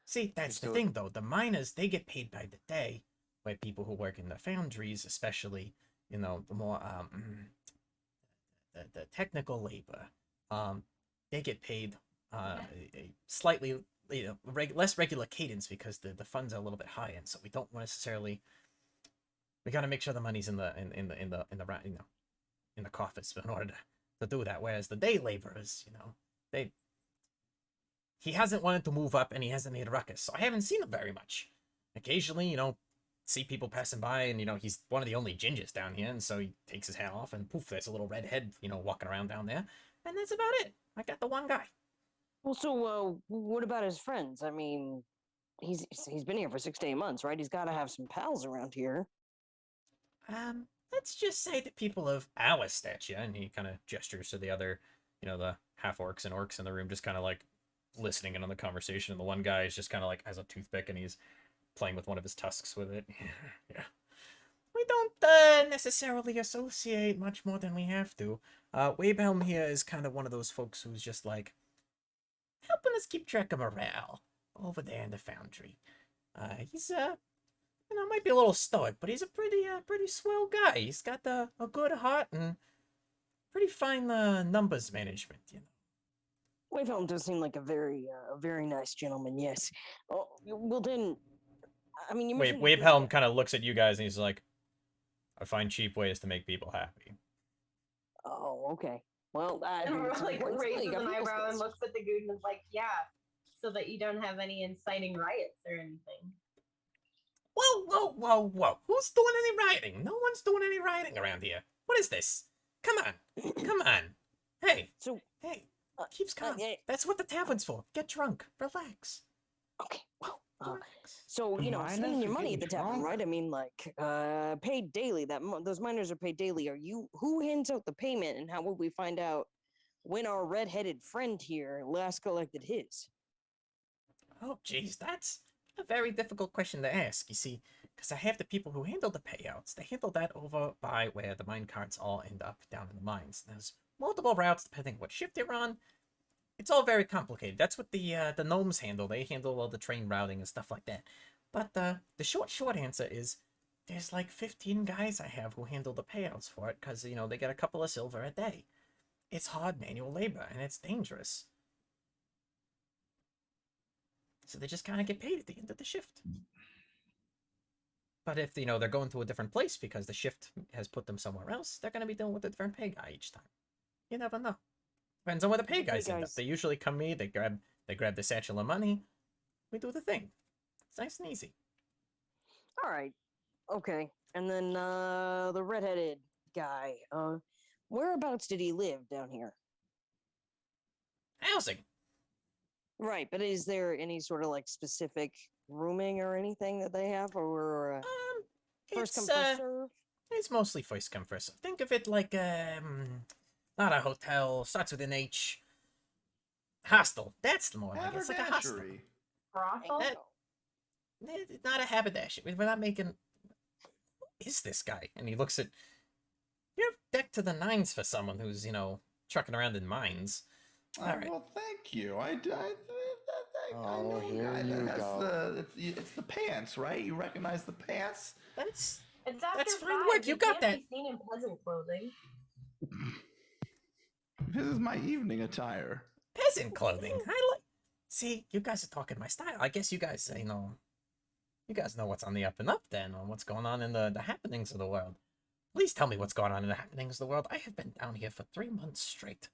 [SPEAKER 1] See, that's the
[SPEAKER 5] still-
[SPEAKER 1] thing, though. The miners, they get paid by the day, where people who work in the foundries, especially, you know, the more the technical labor, they get paid a slightly less regular cadence because the funds are a little bit high, and so we don't necessarily. We got to make sure the money's in the coffers in order to do that. Whereas the day laborers, you know, he hasn't wanted to move up and he hasn't made a ruckus, so I haven't seen him very much. Occasionally, you know, see people passing by, and you know he's one of the only gingers down here, and so he takes his hat off, and poof, there's a little red head, you know, walking around down there, and that's about it. I got the one guy.
[SPEAKER 3] Well, so what about his friends? I mean, he's been here for 6 to 8 months, right? He's got to have some pals around here.
[SPEAKER 1] Let's just say that people of our stature, and he kind of gestures to the other, you know, the half orcs and orcs in the room, just kind of like listening in on the conversation, and the one guy is just kind of like has a toothpick and he's playing with one of his tusks with it. Yeah. We don't necessarily associate much more than we have to. Wabehelm here is kind of one of those folks who's just like helping us keep track of morale over there in the foundry. He's you know, might be a little stoic, but he's a pretty swell guy. He's got a good heart and pretty fine numbers management, you know.
[SPEAKER 3] Wavehelm does seem like a very nice gentleman. Yes. Oh, well then, I mean, you mentioned
[SPEAKER 1] Wabehelm kind of looks at you guys and he's like, I find cheap ways to make people happy.
[SPEAKER 3] Oh, okay. Well,
[SPEAKER 4] And
[SPEAKER 3] it's
[SPEAKER 4] like
[SPEAKER 3] like,
[SPEAKER 4] raises
[SPEAKER 3] you got
[SPEAKER 4] an
[SPEAKER 3] people
[SPEAKER 4] eyebrow and
[SPEAKER 3] skills.
[SPEAKER 4] looks at the goon and is like, yeah, so that you don't have any inciting riots or anything.
[SPEAKER 1] Whoa. Who's doing any rioting? No one's doing any rioting around here. What is this? Come on. Hey,
[SPEAKER 3] So,
[SPEAKER 1] keeps calm.
[SPEAKER 3] yeah.
[SPEAKER 1] That's what the tavern's for. Get drunk. Relax.
[SPEAKER 3] okay, well,
[SPEAKER 1] Relax.
[SPEAKER 3] so you know,
[SPEAKER 5] Miners
[SPEAKER 3] spending your
[SPEAKER 5] are
[SPEAKER 3] money at the
[SPEAKER 5] getting
[SPEAKER 3] tavern,
[SPEAKER 5] drunk?
[SPEAKER 3] right? I mean, like, paid daily. Those miners are paid daily. Who hands out the payment, and how would we find out when our red-headed friend here last collected his?
[SPEAKER 1] Oh, geez, that's a very difficult question to ask, you see, because I have the people who handle the payouts. They handle that over by where the mine carts all end up down in the mines. There's multiple routes depending what shift you're on. It's all very complicated. That's what the gnomes handle. They handle all the train routing and stuff like that. But the short answer is there's like 15 guys I have who handle the payouts for it because, you know, they get a couple of silver a day. It's hard manual labor and it's dangerous. So they just kind of get paid at the end of the shift. But if, you know, they're going to a different place because the shift has put them somewhere else, they're going to be dealing with a different pay guy each time. You never know. Depends on where the pay guys end up. They usually come me, they grab the satchel of money. We do the thing. It's nice and easy.
[SPEAKER 3] All right, okay, and then the red-headed guy. Whereabouts did he live down here?
[SPEAKER 1] Housing.
[SPEAKER 3] Right, but is there any sort of like specific rooming or anything that they have, or first come first serve?
[SPEAKER 1] It's mostly first come first serve. Think of it like not a hotel. Starts with an H. Hostel. That's the more like it's like a hostel.
[SPEAKER 2] Haberdashery.
[SPEAKER 4] Brothel?
[SPEAKER 1] It's not a haberdashery. We're not making. Who is this guy? And he looks at. You're decked to the nines for someone who's, you know, trucking around in mines. All right.
[SPEAKER 2] Well, thank you. I
[SPEAKER 5] Oh,
[SPEAKER 2] know a
[SPEAKER 5] here
[SPEAKER 2] guy
[SPEAKER 5] you
[SPEAKER 2] that has
[SPEAKER 5] go.
[SPEAKER 2] it's the pants, right? You recognize the pants?
[SPEAKER 1] That's
[SPEAKER 4] It's after
[SPEAKER 1] That's fine
[SPEAKER 4] 5.
[SPEAKER 1] work, you got
[SPEAKER 4] can't be seen in peasant clothing.
[SPEAKER 2] This is my evening attire.
[SPEAKER 1] peasant clothing. See, you guys are talking my style. I guess you guys, you know what's on the up and up then, on what's going on in the happenings of the world. Please tell me what's going on in the happenings of the world. I have been down here for 3 months straight.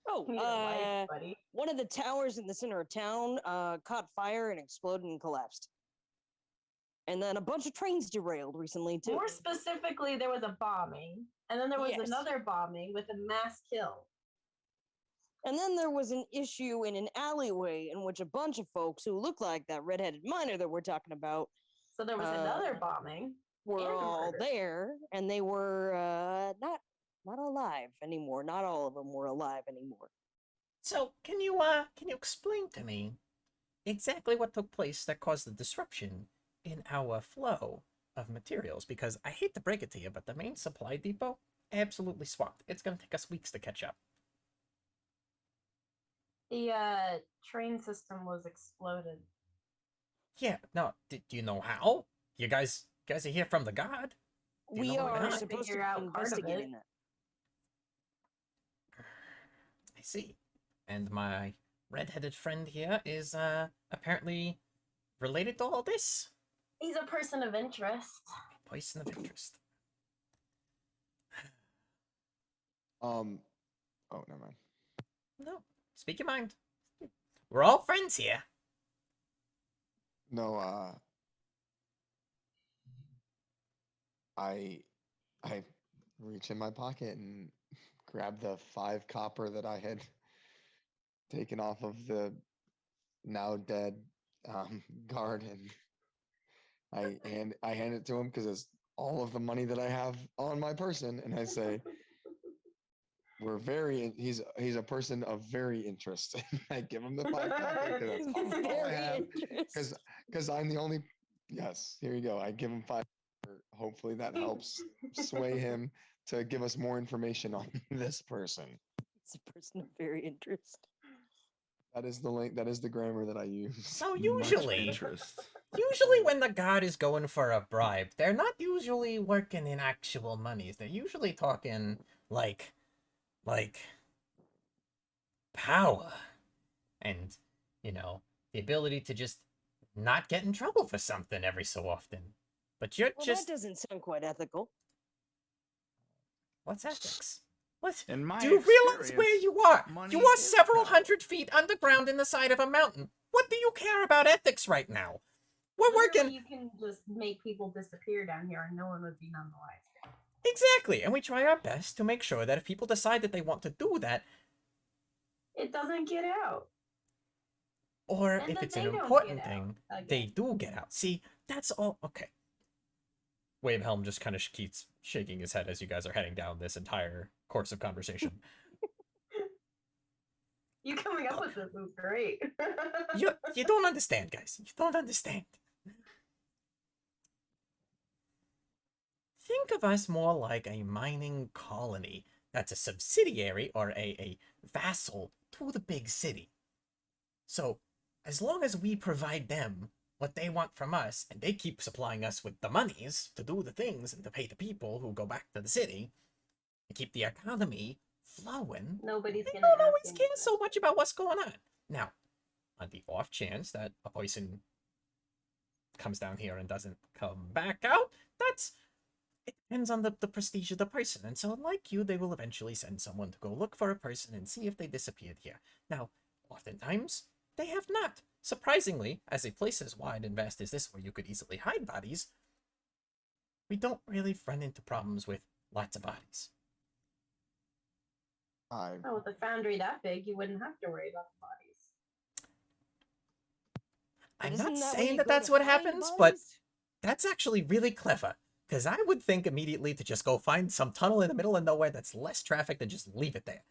[SPEAKER 3] Oh,
[SPEAKER 4] Need a life, buddy.
[SPEAKER 3] one of the towers in the center of town caught fire and exploded and collapsed. And then a bunch of trains derailed recently too.
[SPEAKER 4] More specifically, there was a bombing, and then there was
[SPEAKER 3] Yes.
[SPEAKER 4] another bombing with a mass kill.
[SPEAKER 3] And then there was an issue in an alleyway in which a bunch of folks who look like that red-headed miner that we're talking about
[SPEAKER 4] So there was another bombing.
[SPEAKER 3] were
[SPEAKER 4] And a
[SPEAKER 3] all
[SPEAKER 4] murder.
[SPEAKER 3] there, and they were not alive anymore. Not all of them were alive anymore.
[SPEAKER 1] So, can you explain to me exactly what took place that caused the disruption in our flow of materials? Because I hate to break it to you, but the main supply depot absolutely swamped. It's going to take us weeks to catch up.
[SPEAKER 4] The train system was exploded.
[SPEAKER 1] Yeah, no, do you know how? You guys are here from the god? Do you
[SPEAKER 3] We
[SPEAKER 1] know why
[SPEAKER 3] are
[SPEAKER 1] not?
[SPEAKER 3] supposed to
[SPEAKER 4] Figure
[SPEAKER 3] be
[SPEAKER 4] out part of it.
[SPEAKER 3] investigating that.
[SPEAKER 1] I see. And my red-headed friend here is, apparently related to all this?
[SPEAKER 4] He's a person of interest.
[SPEAKER 1] Person of interest.
[SPEAKER 5] Oh, never mind.
[SPEAKER 1] No, speak your mind. We're all friends here.
[SPEAKER 5] No, I reach in my pocket and grab the 5 copper that I had taken off of the now dead guard, and I hand it to him because it's all of the money that I have on my person, and I say, he's a person of very interest. I give him the 5 copper because that's all I
[SPEAKER 3] Very
[SPEAKER 5] have.
[SPEAKER 3] interesting.
[SPEAKER 5] Because I'm the only. Yes, here you go. I give him 5. Hopefully that helps sway him to give us more information on this person.
[SPEAKER 3] It's a person of very interest.
[SPEAKER 5] That is the link. That is the grammar that I use.
[SPEAKER 1] So
[SPEAKER 2] Much
[SPEAKER 1] usually,
[SPEAKER 2] interest.
[SPEAKER 1] usually when the god is going for a bribe, they're not usually working in actual monies. They're usually talking like power and, the ability to just not get in trouble for something every so often. But you're
[SPEAKER 3] Well,
[SPEAKER 1] just
[SPEAKER 3] that doesn't sound quite ethical.
[SPEAKER 1] what's ethics? What?
[SPEAKER 2] In my
[SPEAKER 1] Do you realize where
[SPEAKER 2] experience,
[SPEAKER 1] you are?
[SPEAKER 2] money
[SPEAKER 1] You are
[SPEAKER 2] is
[SPEAKER 1] several
[SPEAKER 2] power.
[SPEAKER 1] hundred feet underground in the side of a mountain. What do you care about ethics right now? We're
[SPEAKER 4] Literally,
[SPEAKER 1] working
[SPEAKER 4] you can just make people disappear down here and no one would be none the wiser.
[SPEAKER 1] exactly, and we try our best to make sure that if people decide that they want to do that,
[SPEAKER 4] It doesn't get out.
[SPEAKER 1] or
[SPEAKER 4] And
[SPEAKER 1] if
[SPEAKER 4] that
[SPEAKER 1] it's
[SPEAKER 4] they
[SPEAKER 1] an
[SPEAKER 4] don't get
[SPEAKER 1] important
[SPEAKER 4] out
[SPEAKER 1] thing,
[SPEAKER 4] again.
[SPEAKER 1] they do get out. See, that's all. Okay. Wavehelm just kind of keeps shaking his head as you guys are heading down this entire course of conversation.
[SPEAKER 4] You coming up with this is great.
[SPEAKER 1] You don't understand, guys. You don't understand. Think of us more like a mining colony that's a subsidiary or a vassal to the big city. So, as long as we provide them what they want from us, and they keep supplying us with the monies to do the things and to pay the people who go back to the city, and keep the economy flowing,
[SPEAKER 4] Nobody's
[SPEAKER 1] they
[SPEAKER 4] gonna
[SPEAKER 1] don't
[SPEAKER 4] ask
[SPEAKER 1] always
[SPEAKER 4] any
[SPEAKER 1] care so
[SPEAKER 4] questions.
[SPEAKER 1] much about what's going on. Now, on the off chance that a person comes down here and doesn't come back out, it depends on the prestige of the person. And so, like you, they will eventually send someone to go look for a person and see if they disappeared here. Now, oftentimes, they have not. Surprisingly, as a place as wide and vast as this where you could easily hide bodies, we don't really run into problems with lots of bodies.
[SPEAKER 5] I
[SPEAKER 4] Oh, with a foundry that big, you wouldn't have to worry about the bodies.
[SPEAKER 1] I'm
[SPEAKER 3] Isn't
[SPEAKER 1] not
[SPEAKER 3] that where
[SPEAKER 1] saying
[SPEAKER 3] you
[SPEAKER 1] that
[SPEAKER 3] go
[SPEAKER 1] that's
[SPEAKER 3] to
[SPEAKER 1] what
[SPEAKER 3] find
[SPEAKER 1] happens, but
[SPEAKER 3] bodies?
[SPEAKER 1] that's actually really clever. Because I would think immediately to just go find some tunnel in the middle of nowhere that's less traffic than just leave it there.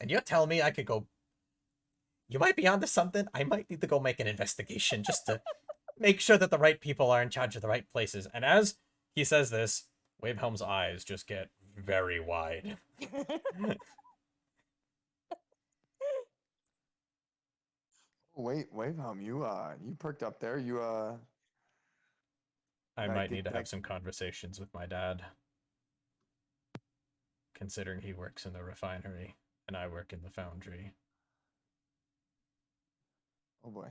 [SPEAKER 1] And you're telling me I could go... You might be onto something. I might need to go make an investigation just to make sure that the right people are in charge of the right places. And as he says this, Wavehelm's eyes just get very wide.
[SPEAKER 5] wait, you perked up there.
[SPEAKER 1] I
[SPEAKER 5] Can I
[SPEAKER 1] might
[SPEAKER 5] get
[SPEAKER 1] need to
[SPEAKER 5] that-
[SPEAKER 1] have some conversations with my dad. Considering he works in the refinery and I work in the foundry.
[SPEAKER 5] Oh boy.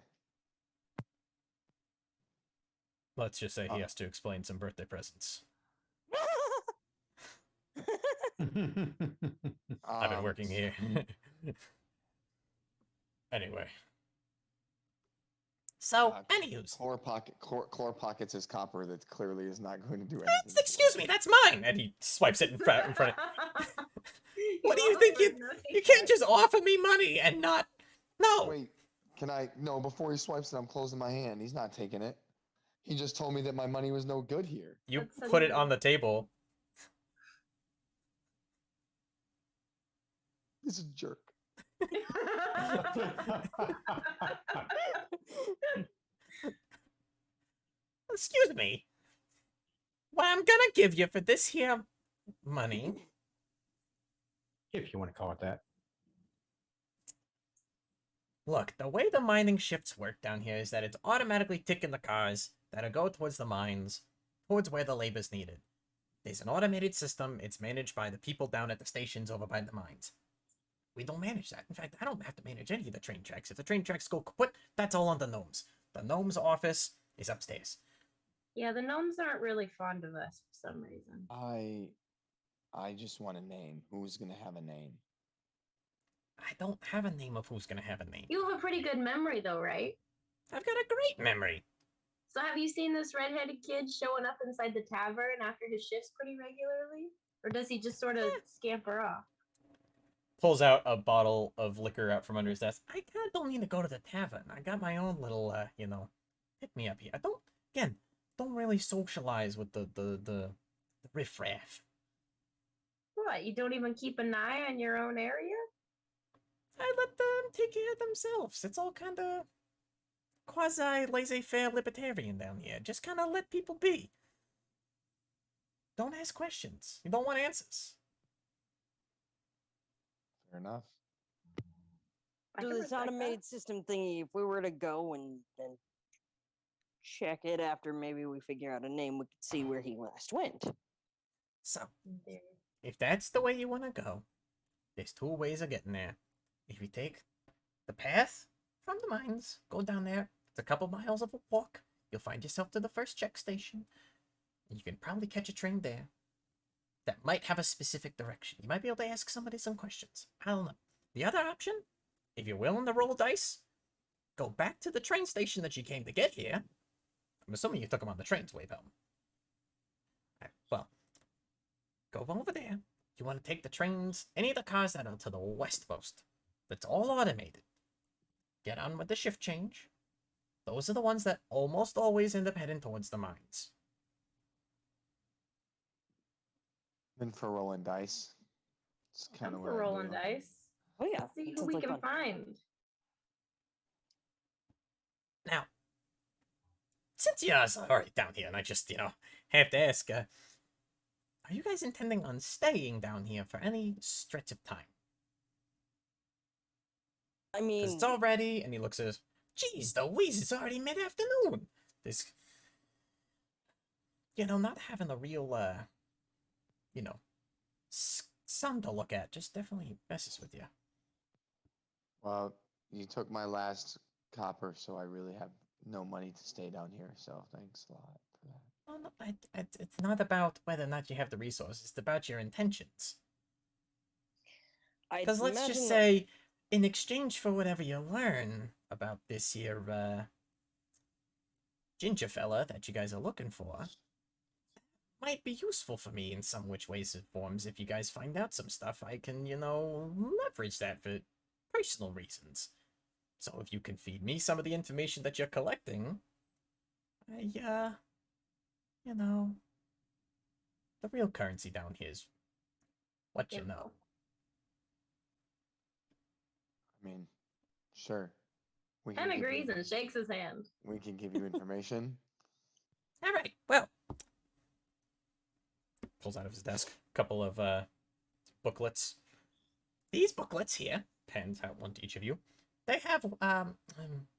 [SPEAKER 1] Let's just say he
[SPEAKER 5] Oh.
[SPEAKER 1] has to explain some birthday presents. I've been working here. Anyway. So, anywho's.
[SPEAKER 5] Chlor pockets his copper that clearly is not going to do anything.
[SPEAKER 1] Excuse me, that's mine! And he swipes it in front of What do you think you can't just offer me money and not... No!
[SPEAKER 5] Wait, can I? No, before he swipes it, I'm closing my hand. He's not taking it. He just told me that my money was no good here.
[SPEAKER 1] You
[SPEAKER 4] That's
[SPEAKER 1] put it
[SPEAKER 4] annoying.
[SPEAKER 1] on the table.
[SPEAKER 5] He's a jerk.
[SPEAKER 1] Excuse me. What I'm gonna give you for this here money...
[SPEAKER 6] If you want to call it that.
[SPEAKER 1] Look, the way the mining shifts work down here is that it's automatically ticking the cars that'll go towards the mines, towards where the labor's needed. There's an automated system. It's managed by the people down at the stations over by the mines. We don't manage that. In fact, I don't have to manage any of the train tracks. If the train tracks go kaput, that's all on the gnomes. The gnomes' office is upstairs.
[SPEAKER 4] Yeah, the gnomes aren't really fond of us for some reason.
[SPEAKER 5] I just want a name. Who's gonna have a name?
[SPEAKER 1] I don't have a name of who's gonna have a name.
[SPEAKER 4] You have a pretty good memory, though, right?
[SPEAKER 1] I've got a great memory.
[SPEAKER 4] So have you seen this redheaded kid showing up inside the tavern after his shifts pretty regularly? Or does he just sort of scamper off?
[SPEAKER 1] Pulls out a bottle of liquor out from under his desk. I kinda don't need to go to the tavern. I got my own little, pick me up here. I don't really socialize with the riffraff.
[SPEAKER 4] What, you don't even keep an eye on your own area?
[SPEAKER 1] I let them take care of themselves. It's all kind of quasi laissez-faire libertarian down here. Just kind of let people be. Don't ask questions. You don't want answers.
[SPEAKER 5] Fair enough.
[SPEAKER 4] I
[SPEAKER 3] So
[SPEAKER 4] can
[SPEAKER 3] this
[SPEAKER 4] respect that.
[SPEAKER 3] automated system thingy, if we were to go and then check it after maybe we figure out a name, we could see where he last went.
[SPEAKER 1] So,
[SPEAKER 4] There.
[SPEAKER 1] if that's the way you want to go, there's two ways of getting there. If you take the path from the mines, go down there. It's a couple miles of a walk. You'll find yourself to the first check station. And you can probably catch a train there that might have a specific direction. You might be able to ask somebody some questions. I don't know. The other option, if you're willing to roll dice, go back to the train station that you came to get here. I'm assuming you took them on the trains way home. Well, go over there. You want to take the trains, any of the cars that are to the west coast. That's all automated. Get on with the shift change. Those are the ones that almost always end up heading towards the mines.
[SPEAKER 5] Been for rolling dice. It's kind
[SPEAKER 4] I'm
[SPEAKER 5] of
[SPEAKER 4] for
[SPEAKER 5] what I
[SPEAKER 4] rolling
[SPEAKER 5] do.
[SPEAKER 4] dice.
[SPEAKER 3] Oh yeah,
[SPEAKER 4] Let's see
[SPEAKER 3] that
[SPEAKER 4] who
[SPEAKER 3] sounds
[SPEAKER 4] we
[SPEAKER 3] like
[SPEAKER 4] can
[SPEAKER 3] fun.
[SPEAKER 4] find.
[SPEAKER 1] Now, since you guys are already down here, and I just, have to ask, are you guys intending on staying down here for any stretch of time?
[SPEAKER 3] I
[SPEAKER 1] Because
[SPEAKER 3] mean,
[SPEAKER 1] it's already, and he looks at us, geez, Louise, it's already mid-afternoon. This, not having a real, sun to look at just definitely messes with you.
[SPEAKER 5] Well, you took my last copper, so I really have no money to stay down here. So thanks a lot for that.
[SPEAKER 1] Oh, no, it's not about whether or not you have the resources. It's about your intentions.
[SPEAKER 3] I
[SPEAKER 1] Because let's just
[SPEAKER 3] imagine
[SPEAKER 1] say, in exchange for whatever you learn about this here, ginger fella that you guys are looking for, might be useful for me in some which ways and forms. If you guys find out some stuff, I can, leverage that for personal reasons. So if you can feed me some of the information that you're collecting, the real currency down here is what you know.
[SPEAKER 5] I mean, sure. We
[SPEAKER 4] Ken
[SPEAKER 5] can give
[SPEAKER 4] agrees
[SPEAKER 5] you,
[SPEAKER 4] and shakes his hand.
[SPEAKER 5] we can give you information.
[SPEAKER 1] All right, well, pulls out of his desk a couple of booklets. These booklets here, pens out one to each of you. They have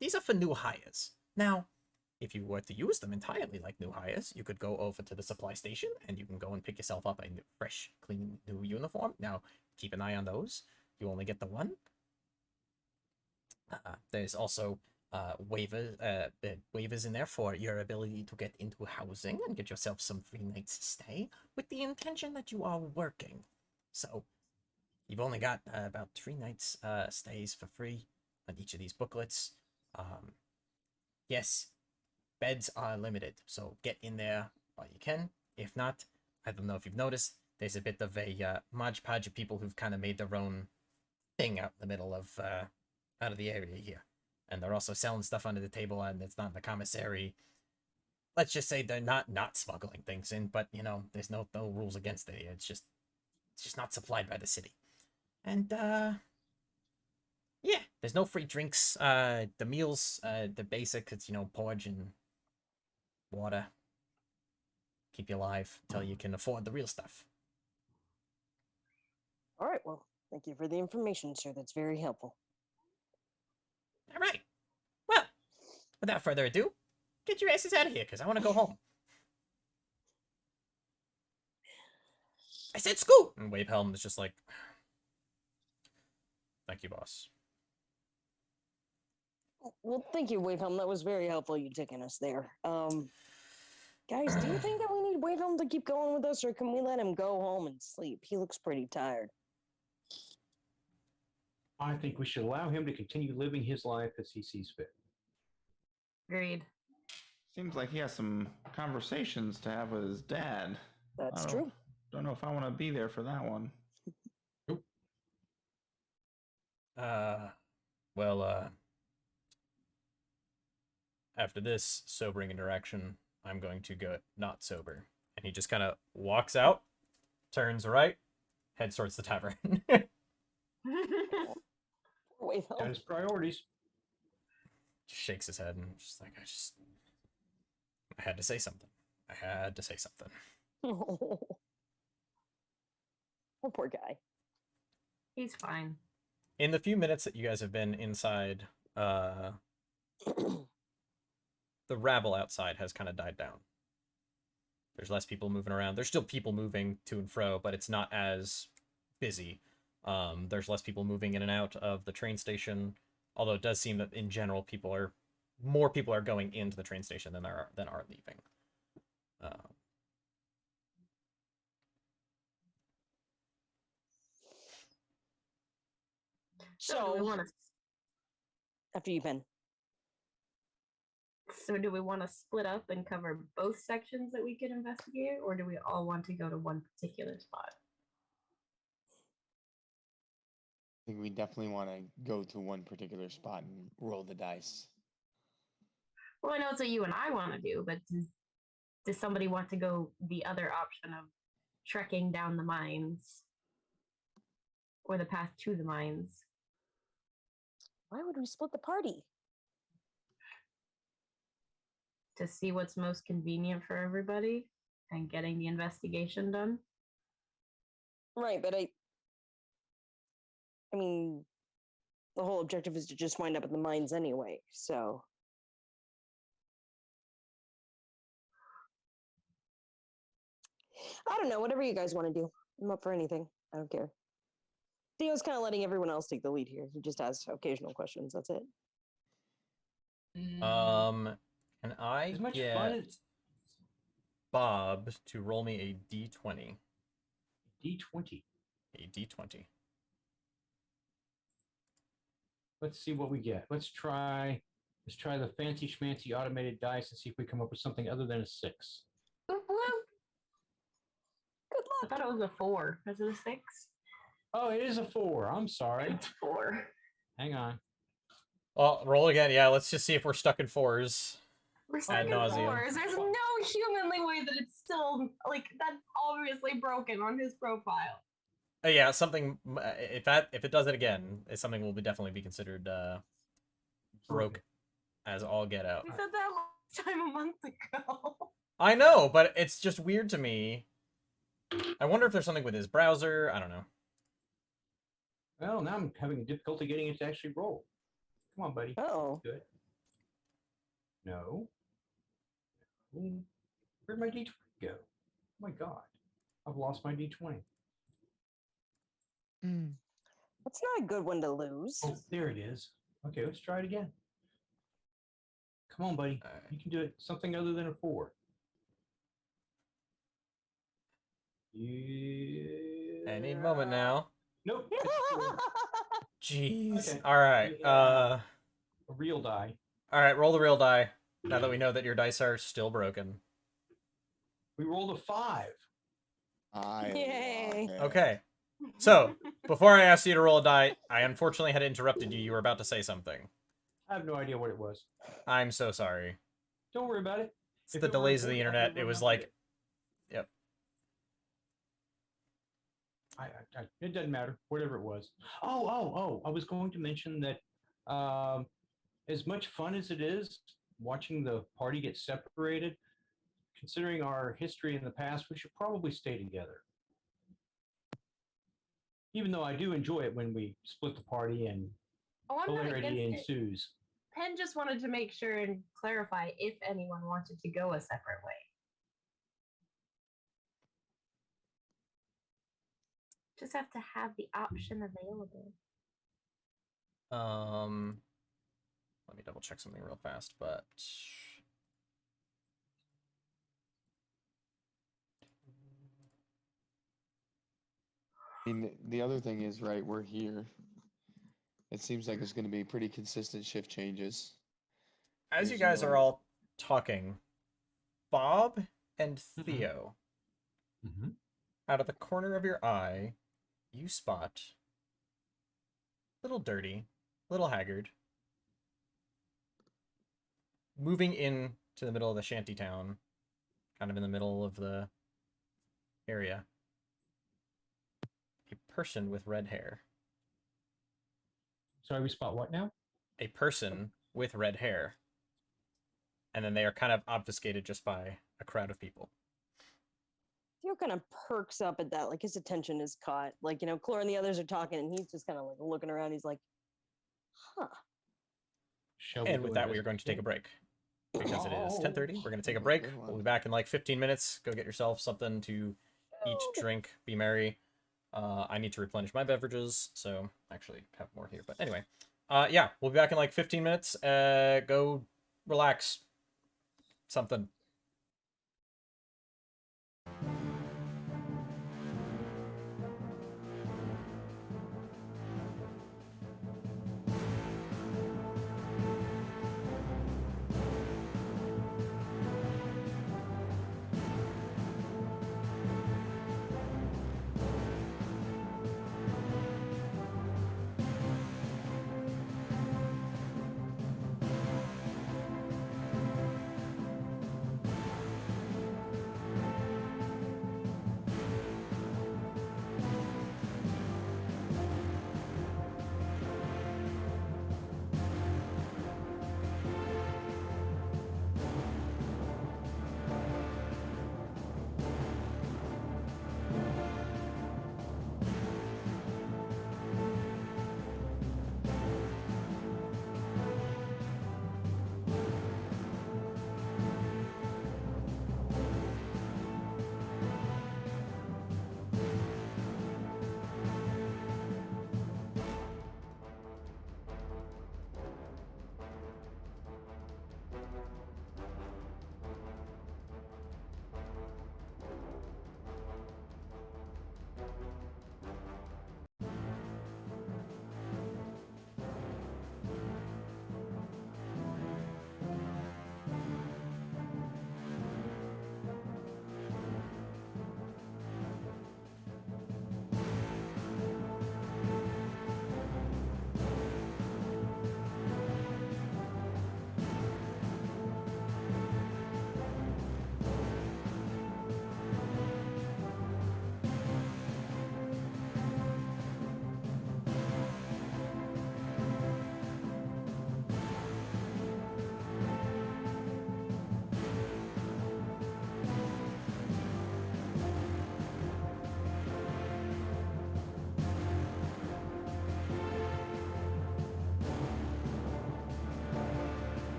[SPEAKER 1] these are for new hires. Now, if you were to use them entirely like new hires, you could go over to the supply station and you can go and pick yourself up a fresh, clean, new uniform. Now, keep an eye on those. You only get the one. There's also waivers in there for your ability to get into housing and get yourself some free nights stay with the intention that you are working. So, you've only got about 3 nights stays for free on each of these booklets. Yes, beds are limited, so get in there while you can. If not, I don't know if you've noticed, there's a bit of a modge podge of people who've kind of made their own thing out in the middle of out of the area here, and they're also selling stuff under the table, and it's not in the commissary. Let's just say they're not smuggling things in, but there's no rules against it. It's just not supplied by the city, and yeah, there's no free drinks. The meals, the basic, it's porridge and water. Keep you alive until you can afford the real stuff.
[SPEAKER 3] all right. Well, thank you for the information, sir. That's very helpful.
[SPEAKER 1] All right. Well, without further ado, get your asses out of here, because I want to go home. I said scoot! And Wave Helm is just like, thank you, boss.
[SPEAKER 3] Well, thank you, Wavehelm. That was very helpful, you taking us there. Guys, do you think that we need Wavehelm to keep going with us, or can we let him go home and sleep? He looks pretty tired.
[SPEAKER 6] I think we should allow him to continue living his life as he sees fit.
[SPEAKER 4] Agreed.
[SPEAKER 2] Seems like he has some conversations to have with his dad.
[SPEAKER 3] That's
[SPEAKER 2] I
[SPEAKER 3] true.
[SPEAKER 2] Don't know if I want to be there for that one.
[SPEAKER 1] Well, after this sobering interaction, I'm going to go not sober. And he just kind of walks out, turns right, heads towards the tavern.
[SPEAKER 3] Wavehelm.
[SPEAKER 6] That is priorities.
[SPEAKER 1] Shakes his head and just like, I had to say something. I had to say something.
[SPEAKER 3] Oh, poor guy.
[SPEAKER 4] He's fine.
[SPEAKER 1] In the few minutes that you guys have been inside, the rabble outside has kind of died down. There's less people moving around. There's still people moving to and fro, but it's not as busy. There's less people moving in and out of the train station, although it does seem that in general more people are going into the train station than are leaving.
[SPEAKER 4] So do we want to?
[SPEAKER 3] After you, Ben.
[SPEAKER 4] So do we want to split up and cover both sections that we could investigate, or do we all want to go to one particular spot?
[SPEAKER 5] I think we definitely want to go to one particular spot and roll the dice.
[SPEAKER 4] Well, I know it's what you and I want to do, but does somebody want to go the other option of trekking down the mines or the path to the mines?
[SPEAKER 3] Why would we split the party?
[SPEAKER 4] To see what's most convenient for everybody and getting the investigation done.
[SPEAKER 3] Right, but I mean, the whole objective is to just wind up in the mines anyway, so. I don't know, whatever you guys want to do. I'm up for anything. I don't care. Theo's kind of letting everyone else take the lead here. He just asks occasional questions. That's it.
[SPEAKER 1] Can I
[SPEAKER 6] As much
[SPEAKER 1] get
[SPEAKER 6] fun as
[SPEAKER 1] Bob to roll me a d20?
[SPEAKER 6] D20.
[SPEAKER 1] A d20.
[SPEAKER 6] Let's see what we get. Let's try the fancy schmancy automated dice and see if we come up with something other than a 6.
[SPEAKER 4] Boop, boop.
[SPEAKER 3] Good
[SPEAKER 4] I
[SPEAKER 3] luck.
[SPEAKER 4] thought it was a 4. Is it a 6?
[SPEAKER 6] Oh, it is a 4. I'm sorry.
[SPEAKER 4] It's 4.
[SPEAKER 6] Hang on.
[SPEAKER 1] Well, roll again. Yeah, let's just see if we're stuck in 4s.
[SPEAKER 4] We're
[SPEAKER 1] Ad
[SPEAKER 4] stuck in
[SPEAKER 1] nauseam.
[SPEAKER 4] 4s. There's no humanly way that it's still, like, that's obviously broken on his profile.
[SPEAKER 1] Yeah, something. If it does it again, it's something will definitely be considered broke as all get out.
[SPEAKER 4] We said that last time a month ago.
[SPEAKER 1] I know, but it's just weird to me. I wonder if there's something with his browser. I don't know.
[SPEAKER 6] Well, now I'm having difficulty getting it to actually roll. Come on, buddy.
[SPEAKER 3] Oh.
[SPEAKER 6] Good. No. Where'd my D20 go? Oh my God. I've lost my D20.
[SPEAKER 3] That's not a good one to lose.
[SPEAKER 6] Oh, there it is. Okay, let's try it again. Come on, buddy.
[SPEAKER 1] All right.
[SPEAKER 6] You can do it. Something other than a 4. Yeah.
[SPEAKER 1] Any moment now.
[SPEAKER 6] Nope. It's a 4.
[SPEAKER 1] Jeez.
[SPEAKER 6] Okay.
[SPEAKER 1] All right.
[SPEAKER 6] A real die.
[SPEAKER 1] All right. Roll the real die. Now that we know that your dice are still broken.
[SPEAKER 6] We rolled a 5.
[SPEAKER 3] Yay.
[SPEAKER 1] Okay. So before I asked you to roll a die, I unfortunately had interrupted you. You were about to say something.
[SPEAKER 6] I have no idea what it was.
[SPEAKER 1] I'm so sorry.
[SPEAKER 6] Don't worry about it.
[SPEAKER 1] It's
[SPEAKER 6] If
[SPEAKER 1] the
[SPEAKER 6] it were
[SPEAKER 1] delays of the
[SPEAKER 6] important, I
[SPEAKER 1] internet.
[SPEAKER 6] would
[SPEAKER 1] It was
[SPEAKER 6] remember
[SPEAKER 1] like,
[SPEAKER 6] it.
[SPEAKER 1] yep.
[SPEAKER 6] It doesn't matter. Whatever it was. Oh! I was going to mention that as much fun as it is watching the party get separated, considering our history in the past, we should probably stay together. Even though I do enjoy it when we split the party and
[SPEAKER 4] Oh, I'm not
[SPEAKER 6] hilarity
[SPEAKER 4] against it.
[SPEAKER 6] ensues.
[SPEAKER 4] Penn just wanted to make sure and clarify if anyone wanted to go a separate way. Just have to have the option available.
[SPEAKER 1] Let me double check something real fast, but
[SPEAKER 5] I mean, the other thing is, right, we're here. It seems like there's going to be pretty consistent shift changes.
[SPEAKER 1] as you
[SPEAKER 5] There's
[SPEAKER 1] guys are
[SPEAKER 5] no-
[SPEAKER 1] all talking, Bob and
[SPEAKER 7] Mhm.
[SPEAKER 1] Theo,
[SPEAKER 7] Mm-hmm.
[SPEAKER 1] out of the corner of your eye, you spot little dirty, little haggard, moving in to the middle of the shanty town, kind of in the middle of the area. A person with red hair.
[SPEAKER 6] Sorry, we spot what now?
[SPEAKER 1] A person with red hair. And then they are kind of obfuscated just by a crowd of people.
[SPEAKER 3] Theo kind of perks up at that, like his attention is caught. Like, you know, Clore and the others are talking, and he's just kind of like looking around. He's like, huh.
[SPEAKER 6] Shall we
[SPEAKER 1] And
[SPEAKER 6] go
[SPEAKER 1] with that, we are going to take a
[SPEAKER 6] investigate?
[SPEAKER 1] break. Because it is
[SPEAKER 6] Oh.
[SPEAKER 1] 10:30. We're going to take a
[SPEAKER 5] Oh,
[SPEAKER 1] break.
[SPEAKER 5] good one.
[SPEAKER 1] We'll be back in like 15 minutes. Go get yourself something to eat, drink, be merry. I need to replenish my beverages, so actually have more here. But anyway, yeah, we'll be back in like 15 minutes. Go relax. Something.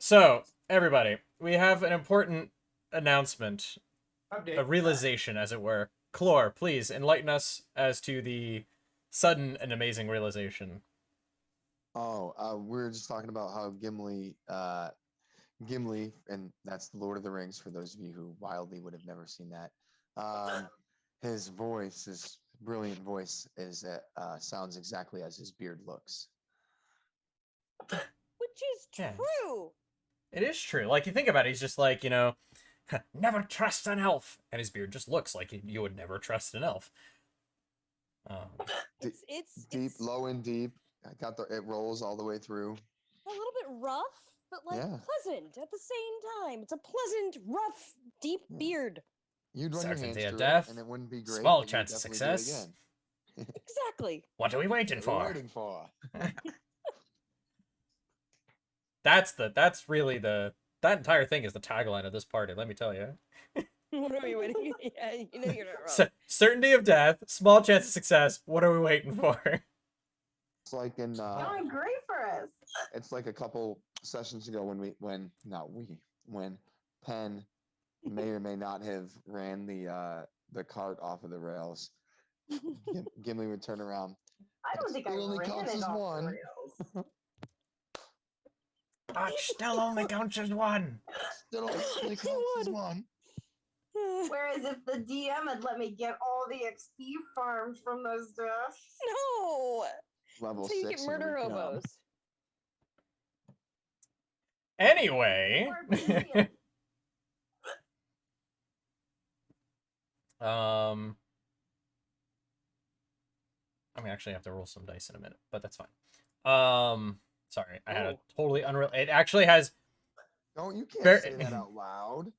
[SPEAKER 1] So, everybody, we have an important announcement,
[SPEAKER 6] Update.
[SPEAKER 1] a realization, as it were. Clore, please enlighten us as to the sudden and amazing realization.
[SPEAKER 5] Oh, we were just talking about how Gimli, and that's the Lord of the Rings for those of you who wildly would have never seen that. His voice, his brilliant voice, sounds exactly as his beard looks.
[SPEAKER 3] Which is
[SPEAKER 1] Yes.
[SPEAKER 3] true.
[SPEAKER 1] It is true. Like, you think about it, he's just like, never trust an elf. And his beard just looks like you would never trust an elf.
[SPEAKER 3] It's
[SPEAKER 5] Deep,
[SPEAKER 3] it's
[SPEAKER 5] low and deep. It rolls all the way through.
[SPEAKER 3] a little bit rough, but like
[SPEAKER 5] Yeah.
[SPEAKER 3] pleasant at the same time. It's a pleasant, rough, deep beard.
[SPEAKER 5] You'd run your
[SPEAKER 1] Certainty
[SPEAKER 5] hands
[SPEAKER 1] of
[SPEAKER 5] through
[SPEAKER 1] death,
[SPEAKER 5] it, and it wouldn't be great.
[SPEAKER 1] small
[SPEAKER 5] but you'd
[SPEAKER 1] chance of
[SPEAKER 5] definitely do it
[SPEAKER 1] success.
[SPEAKER 5] again.
[SPEAKER 3] Exactly.
[SPEAKER 1] What are we waiting
[SPEAKER 5] What are
[SPEAKER 1] for?
[SPEAKER 5] we waiting for?
[SPEAKER 1] That's really that entire thing is the tagline of this party, let me tell you.
[SPEAKER 3] What are we waiting? Yeah, you know you're not wrong.
[SPEAKER 1] Certainty of death, small chance of success, what are we waiting for?
[SPEAKER 5] It's like in
[SPEAKER 4] Going great for us.
[SPEAKER 5] it's like a couple sessions ago when Penn may or may not have ran the cart off of the rails. Gimli would turn around.
[SPEAKER 4] I don't think I
[SPEAKER 5] Still only
[SPEAKER 4] ran
[SPEAKER 5] counts
[SPEAKER 4] it
[SPEAKER 5] as
[SPEAKER 4] off the
[SPEAKER 5] one.
[SPEAKER 4] rails.
[SPEAKER 1] Dutch still only counts as one.
[SPEAKER 5] Still only counts as one.
[SPEAKER 4] Whereas if the DM had let me get all the XP farms from those deaths.
[SPEAKER 3] No.
[SPEAKER 5] Level
[SPEAKER 3] So you
[SPEAKER 5] 6.
[SPEAKER 3] get murder
[SPEAKER 5] and we come.
[SPEAKER 3] hobos.
[SPEAKER 1] Anyway.
[SPEAKER 4] Barbarian.
[SPEAKER 1] I'm gonna actually have to roll some dice in a minute, but that's fine. Sorry, I had a totally unreal. It actually has.
[SPEAKER 5] You can't
[SPEAKER 1] Very-
[SPEAKER 5] say that out loud.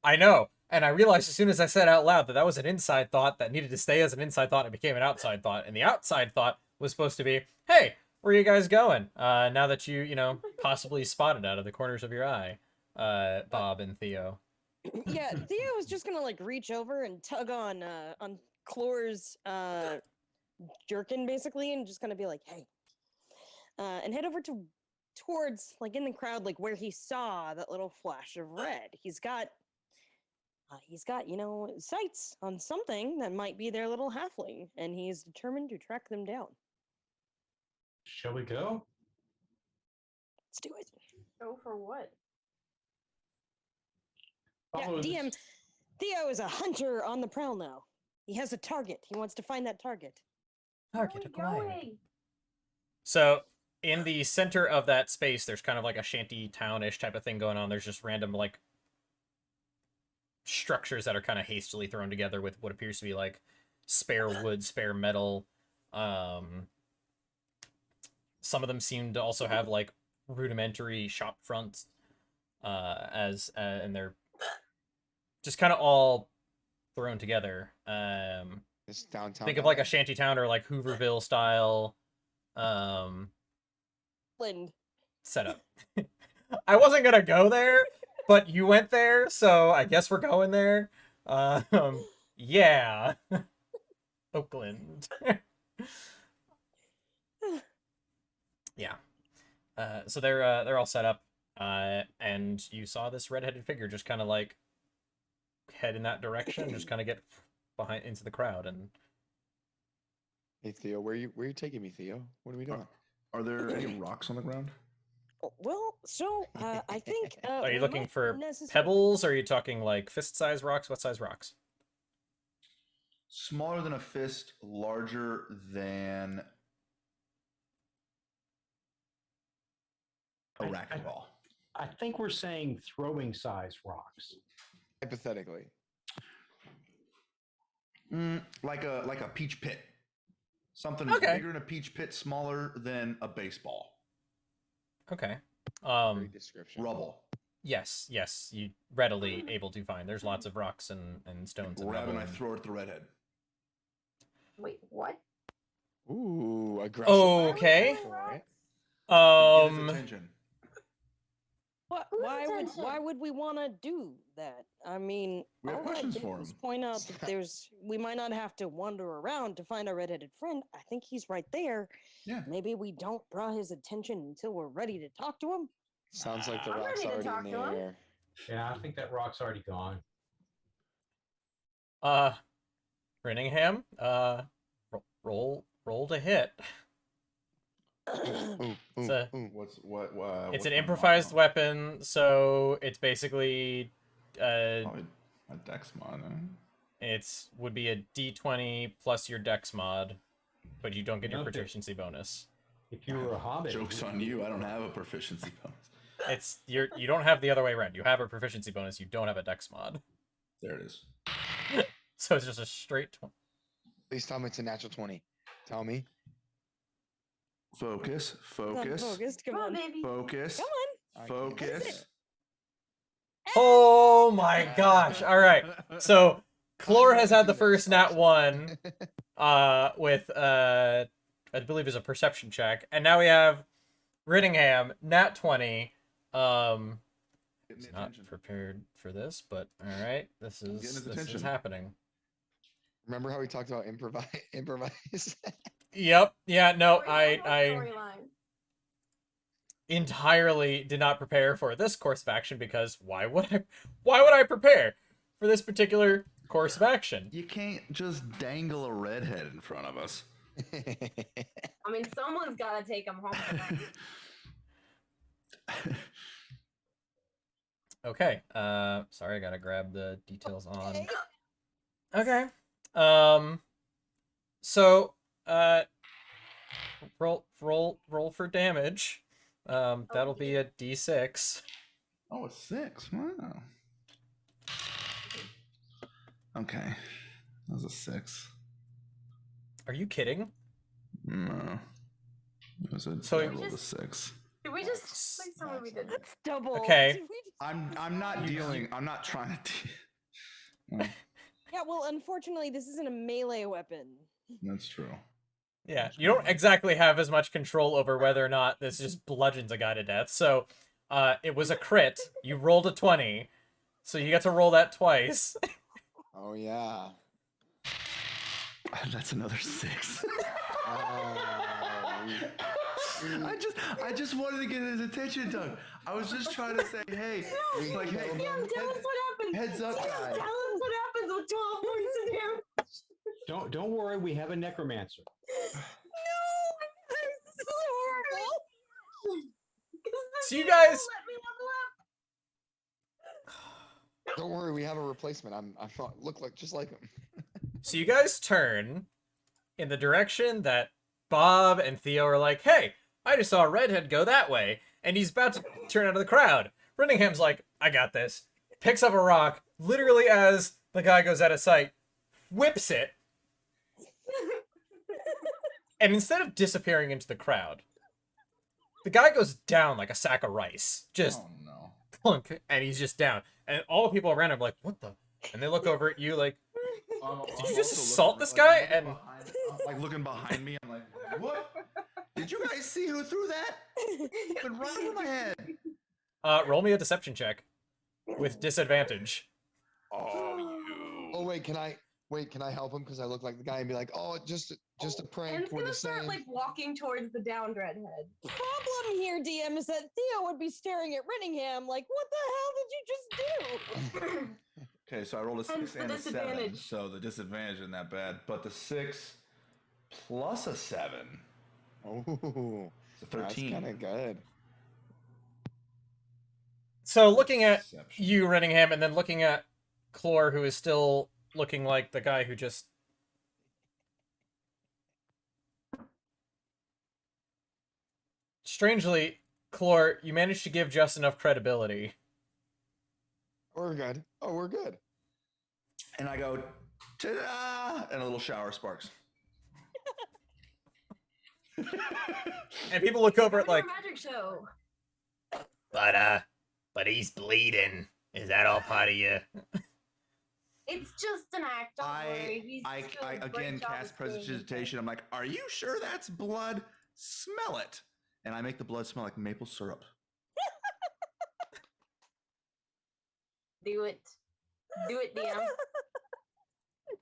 [SPEAKER 1] I know, and I realized as soon as I said out loud that was an inside thought that needed to stay as an inside thought. It became an outside thought, and the outside thought was supposed to be, "Hey, where are you guys going? Now that you possibly spotted out of the corners of your eye, Bob and Theo."
[SPEAKER 3] Yeah, Theo was just gonna like reach over and tug on Clore's jerkin basically, and just gonna be like, "Hey," and head over towards like in the crowd, like where he saw that little flash of red. He's got sights on something that might be their little halfling, and he's determined to track them down.
[SPEAKER 6] Shall we go?
[SPEAKER 3] Let's do it.
[SPEAKER 4] Go for what?
[SPEAKER 6] Follow
[SPEAKER 3] Yeah,
[SPEAKER 6] this-
[SPEAKER 3] DM. Theo is a hunter on the prowl now. He has a target. He wants to find that target.
[SPEAKER 1] Target
[SPEAKER 4] Where are we
[SPEAKER 1] acquired.
[SPEAKER 4] going?
[SPEAKER 1] So in the center of that space, there's kind of like a shanty townish type of thing going on. There's just random like structures that are kind of hastily thrown together with what appears to be like spare wood, spare metal. Some of them seem to also have like rudimentary shop fronts, and they're just kind of all thrown together.
[SPEAKER 5] It's downtown.
[SPEAKER 1] Think of like a
[SPEAKER 5] LA.
[SPEAKER 1] shanty town or like Hooverville style
[SPEAKER 3] Lind.
[SPEAKER 1] setup. I wasn't gonna go there, but you went there, so I guess we're going there. Yeah. Oakland. Yeah. So they're all set up, and you saw this redheaded figure just kind of like head in that direction, just kind of get behind into the crowd, and
[SPEAKER 5] Hey Theo, where you taking me, Theo? What are we doing?
[SPEAKER 2] Are there any rocks on the ground?
[SPEAKER 3] Well, so I think.
[SPEAKER 1] are you
[SPEAKER 3] we
[SPEAKER 1] looking
[SPEAKER 3] might
[SPEAKER 1] for
[SPEAKER 3] necessarily-
[SPEAKER 1] pebbles? Or are you talking like fist-sized rocks? What size rocks?
[SPEAKER 2] Smaller than a fist, larger than a racquetball.
[SPEAKER 6] I think we're saying throwing size rocks.
[SPEAKER 5] Hypothetically.
[SPEAKER 2] Like a peach pit. Something
[SPEAKER 1] Okay.
[SPEAKER 2] bigger than a peach pit, smaller than a baseball.
[SPEAKER 1] Okay.
[SPEAKER 5] Great description.
[SPEAKER 2] Rubble.
[SPEAKER 1] Yes, you readily able to find. There's lots of rocks and stones.
[SPEAKER 2] Grab and I
[SPEAKER 1] rubble
[SPEAKER 2] throw it at the redhead.
[SPEAKER 4] Wait, what?
[SPEAKER 5] Ooh, aggressive.
[SPEAKER 1] Okay.
[SPEAKER 5] Alright.
[SPEAKER 2] Get his
[SPEAKER 1] Um.
[SPEAKER 2] attention.
[SPEAKER 4] Whose
[SPEAKER 3] Why
[SPEAKER 4] attention?
[SPEAKER 3] would we want to do that? I mean,
[SPEAKER 2] We have
[SPEAKER 3] all I
[SPEAKER 2] questions
[SPEAKER 3] did
[SPEAKER 2] for
[SPEAKER 3] was
[SPEAKER 2] him.
[SPEAKER 3] point out that we might not have to wander around to find our redheaded friend. I think he's right there.
[SPEAKER 2] Yeah.
[SPEAKER 3] Maybe we don't draw his attention until we're ready to talk to him.
[SPEAKER 5] Sounds like the
[SPEAKER 4] I'm
[SPEAKER 5] rock's
[SPEAKER 4] ready to
[SPEAKER 5] already
[SPEAKER 4] talk
[SPEAKER 5] in
[SPEAKER 4] to
[SPEAKER 5] the
[SPEAKER 4] him.
[SPEAKER 5] air.
[SPEAKER 6] Yeah, I think that rock's already gone.
[SPEAKER 1] Brenningham, roll to hit.
[SPEAKER 5] Ooh,
[SPEAKER 1] It's
[SPEAKER 5] ooh,
[SPEAKER 1] a
[SPEAKER 5] ooh.
[SPEAKER 2] What's
[SPEAKER 1] it's
[SPEAKER 2] what's
[SPEAKER 1] an
[SPEAKER 2] my
[SPEAKER 1] improvised
[SPEAKER 2] mod?
[SPEAKER 1] weapon, so it's basically
[SPEAKER 2] Probably a dex mod.
[SPEAKER 1] it's would be a D20 plus your dex mod, but you don't get your
[SPEAKER 6] Nothing.
[SPEAKER 1] proficiency bonus.
[SPEAKER 6] If you were a hobbit,
[SPEAKER 2] Joke's on you. I don't have a proficiency bonus.
[SPEAKER 1] It's you don't have the other way around. You have a proficiency bonus, you don't have a dex mod.
[SPEAKER 2] There it is.
[SPEAKER 1] So it's just a straight 20.
[SPEAKER 5] Please tell me it's a natural 20. Tell me.
[SPEAKER 2] Focus.
[SPEAKER 3] I'm
[SPEAKER 2] Focus.
[SPEAKER 3] focused. Come
[SPEAKER 4] Come on,
[SPEAKER 3] on.
[SPEAKER 4] baby.
[SPEAKER 2] Focus.
[SPEAKER 3] Come on.
[SPEAKER 5] I can't do
[SPEAKER 2] Focus.
[SPEAKER 5] it.
[SPEAKER 1] Oh my gosh. All right. So Chlor has had the first nat 1 with I believe is a perception check, and now we have Rittingham nat 20.
[SPEAKER 2] Getting
[SPEAKER 1] He's
[SPEAKER 2] the
[SPEAKER 1] not
[SPEAKER 2] attention.
[SPEAKER 1] prepared for this, but all right, this
[SPEAKER 2] Getting his
[SPEAKER 1] is
[SPEAKER 2] attention.
[SPEAKER 1] happening.
[SPEAKER 5] Remember how we talked about improvise?
[SPEAKER 1] Yep. Yeah. No.
[SPEAKER 4] Storyline,
[SPEAKER 1] I
[SPEAKER 4] storyline.
[SPEAKER 1] entirely did not prepare for this course of action because why would I prepare for this particular course of action?
[SPEAKER 2] You can't just dangle a redhead in front of us.
[SPEAKER 4] I mean, someone's got to take him home tonight.
[SPEAKER 1] Okay. Sorry, I gotta grab the details on.
[SPEAKER 3] Okay.
[SPEAKER 1] Okay. So roll for damage. That'll be a D6.
[SPEAKER 2] Oh, a 6. Wow. Okay. That was a 6.
[SPEAKER 1] Are you kidding?
[SPEAKER 2] No. It was a,
[SPEAKER 1] So-
[SPEAKER 2] I rolled a 6.
[SPEAKER 4] Did we just please tell me we did?
[SPEAKER 3] That's double.
[SPEAKER 1] Okay.
[SPEAKER 3] Did we just-
[SPEAKER 2] I'm not dealing. I'm not trying to.
[SPEAKER 3] Yeah, well, unfortunately, this isn't a melee weapon.
[SPEAKER 2] That's true.
[SPEAKER 1] Yeah, you don't exactly have as much control over whether or not this just bludgeons a guy to death. So, it was a crit. You rolled a 20, so you get to roll that twice.
[SPEAKER 5] Oh yeah.
[SPEAKER 2] That's another 6.
[SPEAKER 5] Oh,
[SPEAKER 2] I just wanted to get his attention, Doug. I was just trying to say, hey, like, hey,
[SPEAKER 4] Damn, tell us what happens.
[SPEAKER 2] heads up,
[SPEAKER 4] Damn,
[SPEAKER 2] guy.
[SPEAKER 4] tell us what happens with 12 points of damage.
[SPEAKER 6] don't worry, we have a necromancer.
[SPEAKER 3] No! This is horrible!
[SPEAKER 1] So you guys,
[SPEAKER 4] Let me level up.
[SPEAKER 5] don't worry, we have a replacement. I'm look like just like him.
[SPEAKER 1] so you guys turn in the direction that Bob and Theo are like, hey, I just saw a redhead go that way, and he's about to turn out of the crowd. Brittingham's like, I got this. Picks up a rock, literally as the guy goes out of sight, whips it, and instead of disappearing into the crowd, the guy goes down like a sack of rice. Just
[SPEAKER 2] Oh no.
[SPEAKER 1] plunk, and he's just down. And all the people around him are like, what the? And they look over at you like,
[SPEAKER 2] Did
[SPEAKER 1] you just assault this guy? And
[SPEAKER 2] like looking behind me, I'm like, what? Did you guys see who threw that? It went right over my head.
[SPEAKER 1] roll me a deception check with disadvantage.
[SPEAKER 2] Oh, you.
[SPEAKER 5] Oh wait, can I help him because I look like the guy and be like, oh, just a prank.
[SPEAKER 4] And it's
[SPEAKER 5] We're
[SPEAKER 4] gonna
[SPEAKER 5] the
[SPEAKER 4] start
[SPEAKER 5] same.
[SPEAKER 4] like walking towards the downed redhead.
[SPEAKER 3] Problem here, DM, is that Theo would be staring at Rittingham like, what the hell did you just do?
[SPEAKER 2] Okay, so I rolled a 6
[SPEAKER 4] Hence the
[SPEAKER 2] and a 7,
[SPEAKER 4] disadvantage.
[SPEAKER 2] so the disadvantage isn't that bad. But the 6 plus a 7,
[SPEAKER 5] Oh,
[SPEAKER 2] it's a
[SPEAKER 5] that's
[SPEAKER 2] 13.
[SPEAKER 5] kind of good.
[SPEAKER 1] So looking at
[SPEAKER 2] Deception.
[SPEAKER 1] you, Renningham, and then looking at Chlor, who is still looking like the guy who just... Strangely, Chlor, you managed to give just enough credibility.
[SPEAKER 5] We're good. Oh, we're good.
[SPEAKER 2] And I go, ta-da! And a little shower sparks.
[SPEAKER 1] And people look over
[SPEAKER 4] We're
[SPEAKER 1] at like,
[SPEAKER 4] a magic show.
[SPEAKER 1] but he's bleeding. Is that all part of you?
[SPEAKER 4] It's just an act. Don't worry. He's
[SPEAKER 2] I
[SPEAKER 4] just doing a great
[SPEAKER 2] again
[SPEAKER 4] job
[SPEAKER 2] cast
[SPEAKER 4] of staying in
[SPEAKER 2] prestidigitation. I'm like, are you sure that's blood? Smell it. And I make the blood smell like maple syrup.
[SPEAKER 4] Do it. Do it, DM.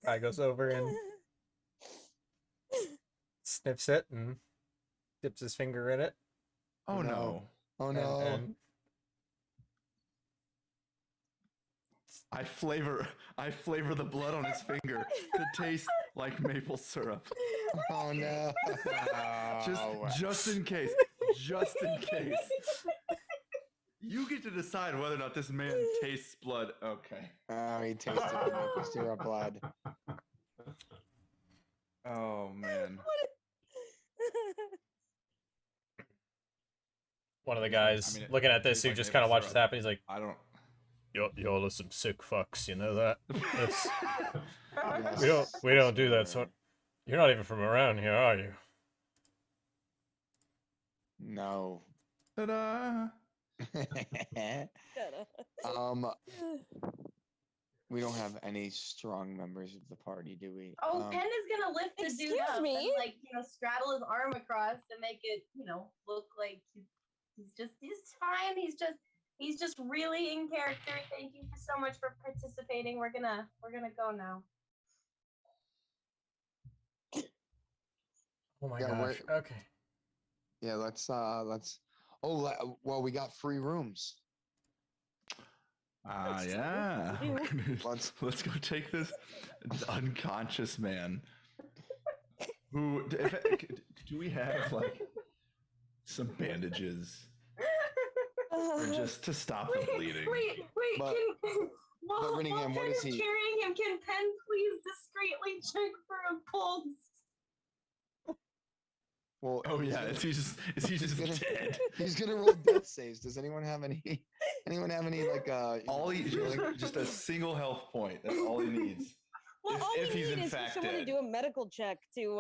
[SPEAKER 1] Guy goes over and sniffs it and dips his finger in it.
[SPEAKER 2] Oh
[SPEAKER 5] No.
[SPEAKER 2] no.
[SPEAKER 5] Oh
[SPEAKER 1] and-
[SPEAKER 5] no.
[SPEAKER 1] and
[SPEAKER 2] I flavor the blood on his finger to taste like maple syrup.
[SPEAKER 5] Oh no.
[SPEAKER 2] Just in case. Just in case. You get to decide whether or not this man tastes blood. Okay.
[SPEAKER 5] Oh, he tasted the maple syrup blood.
[SPEAKER 2] Oh man.
[SPEAKER 1] One of the guys
[SPEAKER 2] I mean, it
[SPEAKER 1] looking at this
[SPEAKER 2] tastes
[SPEAKER 1] who
[SPEAKER 2] like
[SPEAKER 1] just
[SPEAKER 2] maple
[SPEAKER 1] kind of watches
[SPEAKER 2] syrup.
[SPEAKER 1] happen. He's like,
[SPEAKER 2] I don't.
[SPEAKER 1] y'all are some sick fucks, you know that? That's,
[SPEAKER 5] Yes,
[SPEAKER 1] we don't do that
[SPEAKER 5] sir.
[SPEAKER 1] sort. You're not even from around here, are you?
[SPEAKER 5] No.
[SPEAKER 2] Ta-da!
[SPEAKER 5] We don't have any strong members of the party, do we?
[SPEAKER 4] Oh, Pen is gonna lift the dude
[SPEAKER 3] excuse
[SPEAKER 4] up
[SPEAKER 3] me?
[SPEAKER 4] and like straddle his arm across to make it look like he's fine. He's just really in character. Thank you so much for participating. We're gonna go now.
[SPEAKER 1] Oh my
[SPEAKER 5] Yeah,
[SPEAKER 1] gosh. Okay.
[SPEAKER 5] Yeah, let's. Well, we got free rooms.
[SPEAKER 2] Yeah.
[SPEAKER 3] We do.
[SPEAKER 2] Let's go take this unconscious man. Who? Do we have like some bandages, or just to stop the bleeding?
[SPEAKER 4] Wait.
[SPEAKER 5] But-
[SPEAKER 4] While
[SPEAKER 5] Rinningham, what
[SPEAKER 4] Pen
[SPEAKER 5] is
[SPEAKER 4] is
[SPEAKER 5] he-
[SPEAKER 4] carrying him, can Pen please discreetly check for a pulse?
[SPEAKER 5] Well,
[SPEAKER 2] Oh
[SPEAKER 5] he's
[SPEAKER 2] yeah,
[SPEAKER 5] gonna-
[SPEAKER 2] is he just
[SPEAKER 5] gonna-
[SPEAKER 2] dead?
[SPEAKER 5] He's gonna roll death saves. Does anyone have any? Anyone have any like
[SPEAKER 2] All he
[SPEAKER 5] healing?
[SPEAKER 2] just a single health point. That's all he needs.
[SPEAKER 3] Well,
[SPEAKER 2] If-
[SPEAKER 3] all
[SPEAKER 2] if
[SPEAKER 3] we
[SPEAKER 2] he's
[SPEAKER 3] need
[SPEAKER 2] in
[SPEAKER 3] is for
[SPEAKER 2] fact
[SPEAKER 3] someone
[SPEAKER 2] dead.
[SPEAKER 3] to do a medical check to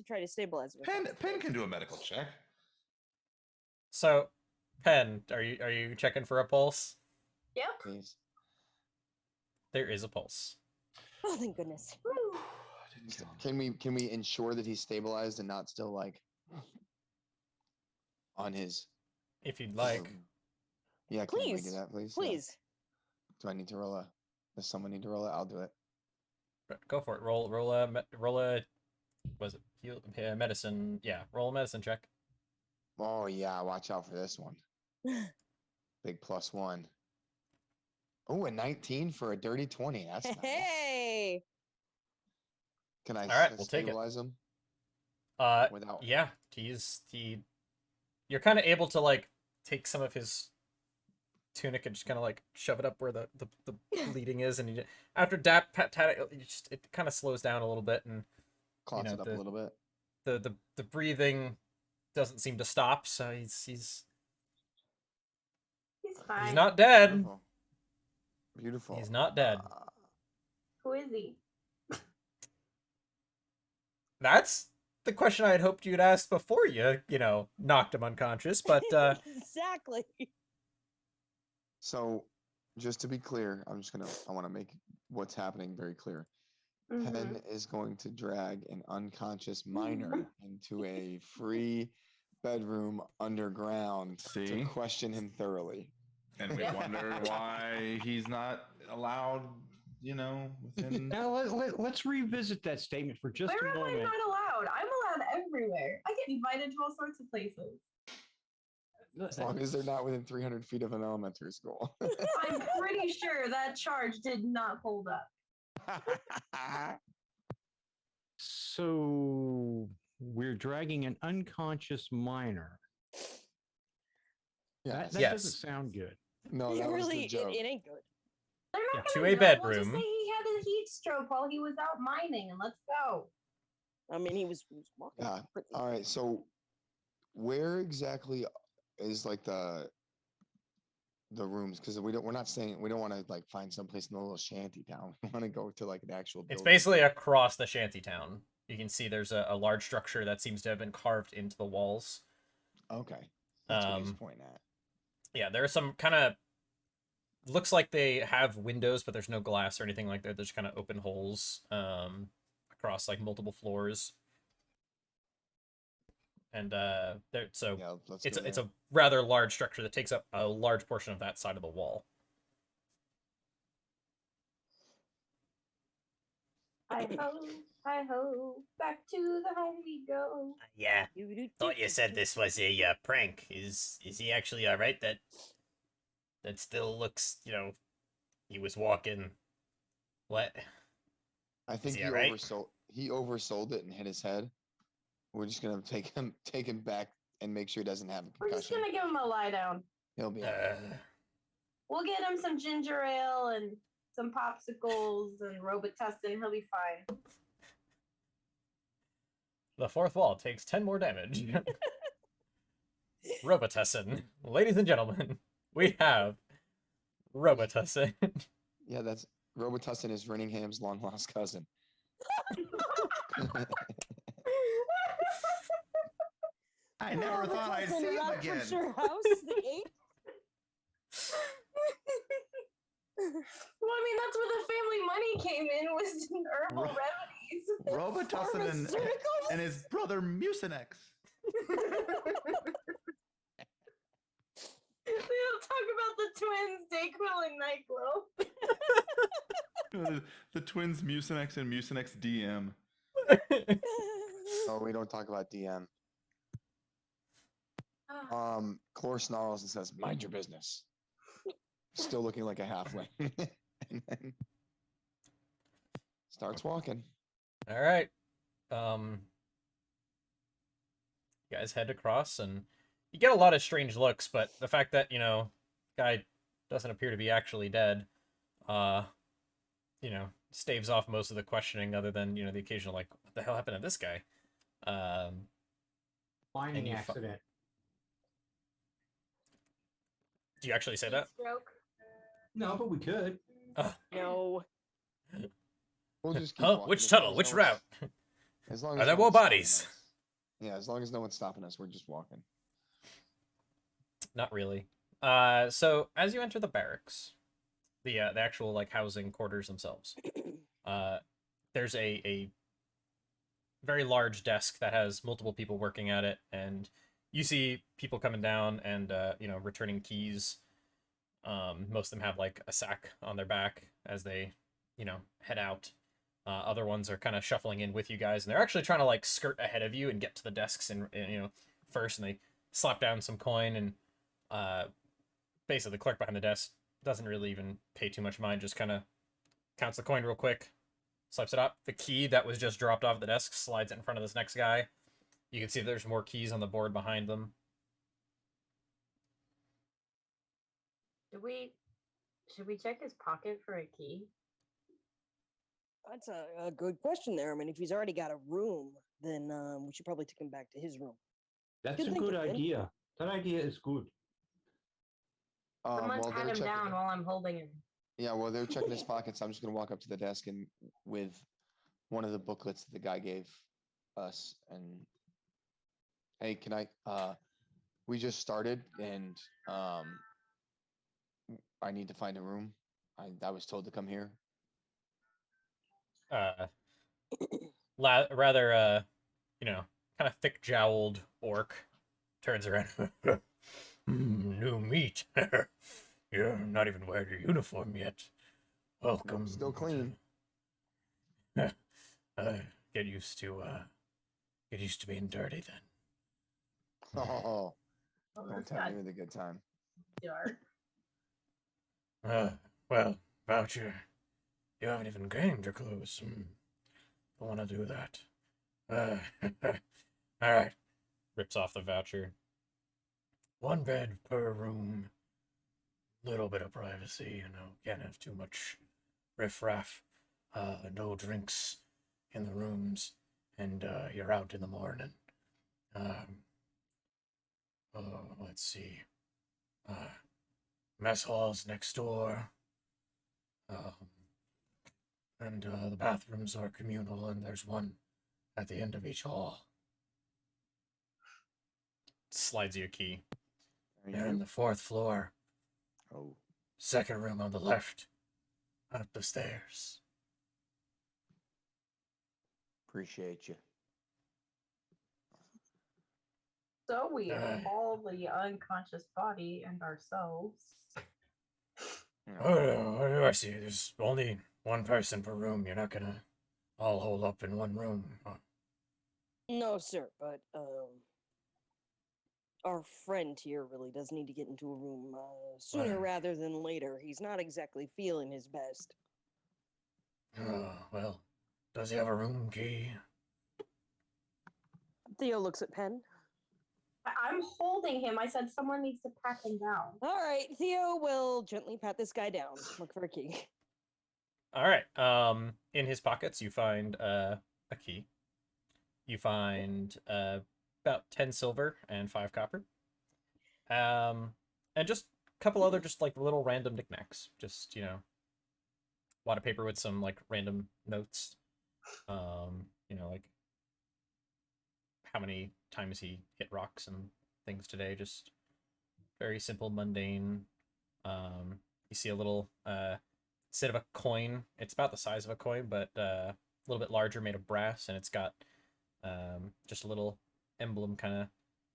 [SPEAKER 3] try to stabilize him.
[SPEAKER 2] Pen can do a medical check.
[SPEAKER 1] So, Pen, are you checking for a pulse?
[SPEAKER 4] Yep.
[SPEAKER 5] Please.
[SPEAKER 1] There is a pulse.
[SPEAKER 3] Oh, thank goodness.
[SPEAKER 4] Woo.
[SPEAKER 5] Can we ensure that he's stabilized and not still like on his?
[SPEAKER 1] If you'd like.
[SPEAKER 5] Yeah, can we do
[SPEAKER 3] Please,
[SPEAKER 5] that, please? Yeah.
[SPEAKER 3] Please.
[SPEAKER 5] Do I need to roll a? Does someone need to roll it? I'll do it.
[SPEAKER 1] Go for it. Roll a was it heal, medicine? Yeah, roll a medicine check.
[SPEAKER 5] Oh yeah, watch out for this one. Big +1. Oh, a 19 for a dirty 20. That's nice.
[SPEAKER 3] Hey.
[SPEAKER 5] Can I
[SPEAKER 1] All right, we'll take it.
[SPEAKER 5] stabilize him without?
[SPEAKER 1] Yeah, you're kind of able to like take some of his tunic and just kind of like shove it up where the bleeding is, and after it kind of slows down a little bit, and
[SPEAKER 5] Clots
[SPEAKER 1] know,
[SPEAKER 5] it up a little bit.
[SPEAKER 1] the breathing doesn't seem to stop, so he's
[SPEAKER 4] fine.
[SPEAKER 1] he's not dead.
[SPEAKER 5] Beautiful. Beautiful.
[SPEAKER 1] He's not dead.
[SPEAKER 4] Who is he?
[SPEAKER 1] That's the question I had hoped you'd ask before you knocked him unconscious, but
[SPEAKER 3] Exactly.
[SPEAKER 5] So, just to be clear, I want to make what's happening very clear. Pen is going to drag an unconscious minor into a free bedroom underground
[SPEAKER 2] See?
[SPEAKER 5] to question him thoroughly.
[SPEAKER 2] And we wonder why he's not allowed, within.
[SPEAKER 6] Now let's revisit that statement for just
[SPEAKER 4] Where
[SPEAKER 6] a
[SPEAKER 4] am I
[SPEAKER 6] moment.
[SPEAKER 4] not allowed? I'm allowed everywhere. I get invited to all sorts of places.
[SPEAKER 5] As long as they're not within 300 feet of an elementary school.
[SPEAKER 4] I'm pretty sure that charge did not hold up.
[SPEAKER 6] So we're dragging an unconscious minor.
[SPEAKER 5] Yes.
[SPEAKER 6] That
[SPEAKER 1] Yes.
[SPEAKER 6] doesn't sound good.
[SPEAKER 5] No, that was the joke.
[SPEAKER 3] it ain't good.
[SPEAKER 4] They're not
[SPEAKER 1] Yeah,
[SPEAKER 4] gonna
[SPEAKER 1] to a
[SPEAKER 4] know. We'll
[SPEAKER 1] bedroom.
[SPEAKER 4] just say he had a heat stroke while he was out mining, and let's go.
[SPEAKER 3] I mean, he was walking.
[SPEAKER 5] Yeah.
[SPEAKER 3] pretty-
[SPEAKER 5] All right. So, where exactly is like the rooms? Because we're not saying we don't want to like find someplace in a little shanty town. We want to go to like an actual.
[SPEAKER 1] it's
[SPEAKER 5] building.
[SPEAKER 1] basically across the shanty town. You can see there's a large structure that seems to have been carved into the walls.
[SPEAKER 5] Okay. That's what he's
[SPEAKER 1] Um,
[SPEAKER 5] pointing at.
[SPEAKER 1] Yeah, there are some kind of looks like they have windows, but there's no glass or anything like that. There's kind of open holes across like multiple floors. And so
[SPEAKER 5] Yeah. Let's
[SPEAKER 1] it's
[SPEAKER 5] go
[SPEAKER 1] it's
[SPEAKER 5] there.
[SPEAKER 1] a rather large structure that takes up a large portion of that side of the wall.
[SPEAKER 4] Hi ho, back to the home we go.
[SPEAKER 1] Yeah,
[SPEAKER 3] Doo-doo-doo-doo-doo.
[SPEAKER 1] was a prank. Is he actually all right? That still looks, He was walking. What?
[SPEAKER 5] I think
[SPEAKER 1] he
[SPEAKER 5] he
[SPEAKER 1] alright?
[SPEAKER 5] oversold it and hit his head. We're just gonna take him back and make sure he doesn't have a
[SPEAKER 4] We're just
[SPEAKER 5] concussion.
[SPEAKER 4] gonna give him a lie down.
[SPEAKER 5] He'll be all right.
[SPEAKER 4] We'll get him some ginger ale and some popsicles and Robitussin. He'll be fine.
[SPEAKER 1] The fourth wall takes 10 more damage. Robitussin. Ladies and gentlemen, we have Robitussin.
[SPEAKER 5] Yeah, that's Robitussin is Renningham's long lost cousin.
[SPEAKER 2] I never thought I'd see him again.
[SPEAKER 3] Rockfordshire House, the 8th.
[SPEAKER 4] Well, I mean, that's where the family money came in, was in herbal remedies.
[SPEAKER 2] Robitussin and his brother Mucinex.
[SPEAKER 4] They don't talk about the twins, Dayquil and Nyquil.
[SPEAKER 2] The twins Mucinex and Mucinex DM.
[SPEAKER 5] Oh, we don't talk about DM. Clore snarls and says, "Mind your business." Still looking like a halfling. And then starts walking.
[SPEAKER 1] All right. You guys head across, and you get a lot of strange looks, but the fact that, guy doesn't appear to be actually dead, staves off most of the questioning other than, the occasional, like, what the hell happened to this guy?
[SPEAKER 6] Mining
[SPEAKER 1] you
[SPEAKER 6] accident.
[SPEAKER 1] Do you actually say that?
[SPEAKER 4] Stroke.
[SPEAKER 6] No, but we could.
[SPEAKER 3] No.
[SPEAKER 5] We'll just keep
[SPEAKER 1] Huh?
[SPEAKER 5] walking.
[SPEAKER 1] Which
[SPEAKER 5] As long
[SPEAKER 1] tunnel?
[SPEAKER 5] as
[SPEAKER 1] Which
[SPEAKER 5] no one's-
[SPEAKER 1] route?
[SPEAKER 5] As long
[SPEAKER 1] Are
[SPEAKER 5] as
[SPEAKER 1] there
[SPEAKER 5] no
[SPEAKER 1] more
[SPEAKER 5] one's stopping
[SPEAKER 1] bodies?
[SPEAKER 5] us. Yeah, as long as no one's stopping us, we're just walking.
[SPEAKER 1] Not really. So as you enter the barracks, the actual like housing quarters themselves, there's a very large desk that has multiple people working at it, and you see people coming down and returning keys. Most of them have like a sack on their back as they head out. Other ones are kind of shuffling in with you guys, and they're actually trying to like skirt ahead of you and get to the desks and first, and they slap down some coin, and basically the clerk behind the desk doesn't really even pay too much mind, just kind of counts the coin real quick, swipes it up. The key that was just dropped off the desk slides it in front of this next guy. You can see there's more keys on the board behind them.
[SPEAKER 4] Should we check his pocket for a key?
[SPEAKER 3] That's a good question there. I mean, if he's already got a room, then we should probably take him back to his room.
[SPEAKER 6] That's
[SPEAKER 3] Good
[SPEAKER 6] a
[SPEAKER 3] thinking,
[SPEAKER 6] good
[SPEAKER 3] Finn.
[SPEAKER 6] idea. That idea is good.
[SPEAKER 4] Someone
[SPEAKER 5] While
[SPEAKER 4] pat
[SPEAKER 5] they're
[SPEAKER 4] him down while I'm holding him.
[SPEAKER 5] Yeah, well, they're checking his pockets. I'm just gonna walk up to the desk and with one of the booklets that the guy gave us, and hey, can I? We just started, and I need to find a room. I was told to come here.
[SPEAKER 1] Rather kind of thick jowled orc turns around. New meat. You're not even wearing your uniform yet. Welcome.
[SPEAKER 5] Still clean.
[SPEAKER 1] Get used to being dirty then.
[SPEAKER 5] Oh,
[SPEAKER 4] Oh,
[SPEAKER 5] don't
[SPEAKER 4] this
[SPEAKER 5] tell
[SPEAKER 4] guy's
[SPEAKER 5] me with a good time.
[SPEAKER 4] dark.
[SPEAKER 1] Well, voucher. You haven't even gained your clothes. Don't want to do that. All right. Rips off the voucher. 1 bed per room. Little bit of privacy, can't have too much riffraff. No drinks in the rooms, and you're out in the morning. Let's see. Mess hall's next door. And the bathrooms are communal, and there's one at the end of each hall. Slides you a key. You're on the 4th floor.
[SPEAKER 5] Oh,
[SPEAKER 1] Second room on the left. Up the stairs.
[SPEAKER 5] appreciate you.
[SPEAKER 4] So we
[SPEAKER 1] Uh.
[SPEAKER 4] haul the unconscious body and ourselves.
[SPEAKER 1] Oh, what do I see? There's only one person per room. You're not gonna all hole up in one room.
[SPEAKER 3] No, sir, but our friend here really does need to get into a room sooner
[SPEAKER 1] Well.
[SPEAKER 3] rather than later. He's not exactly feeling his best.
[SPEAKER 1] Well, does he have a room key?
[SPEAKER 3] Theo looks at Penn.
[SPEAKER 4] I'm holding him. I said someone needs to pat him down.
[SPEAKER 3] All right, Theo will gently pat this guy down. Look for a key.
[SPEAKER 1] All right. In his pockets, you find a key. You find about 10 silver and 5 copper. And just a couple other just like little random knickknacks. Just, a lot of paper with some like random notes. Like how many times he hit rocks and things today. Just very simple, mundane. You see a little instead of a coin, it's about the size of a coin, but a little bit larger, made of brass, and it's got just a little emblem kind of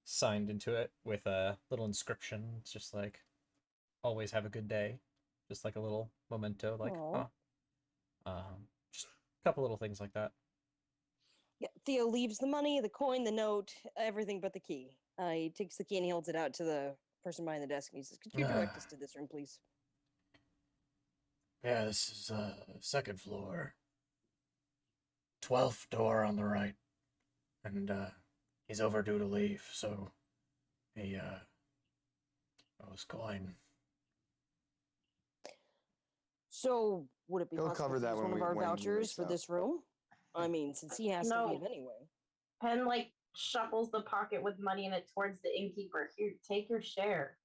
[SPEAKER 1] signed into it with a little inscription. It's just like, always have a good day. Just like a little memento, like,
[SPEAKER 3] Aw.
[SPEAKER 1] just a couple little things like that.
[SPEAKER 3] Yeah, Theo leaves the money, the coin, the note, everything but the key. He takes the key and he holds it out to the person behind the desk. And he says, "Could you direct us to this room, please?"
[SPEAKER 1] Yeah, this is second floor. 12th door on the right. And he's overdue to leave, so he owes coin.
[SPEAKER 3] So, would it be
[SPEAKER 5] He'll
[SPEAKER 3] possible
[SPEAKER 5] cover
[SPEAKER 3] to
[SPEAKER 5] that
[SPEAKER 3] use
[SPEAKER 5] when
[SPEAKER 3] one of
[SPEAKER 5] we-
[SPEAKER 3] our
[SPEAKER 5] when he
[SPEAKER 3] vouchers
[SPEAKER 5] wakes
[SPEAKER 3] for
[SPEAKER 5] up.
[SPEAKER 3] this room? I mean, since he has to
[SPEAKER 4] No.
[SPEAKER 3] leave anyway.
[SPEAKER 4] Penn like shuffles the pocket with money in it towards the innkeeper. Here, take your share.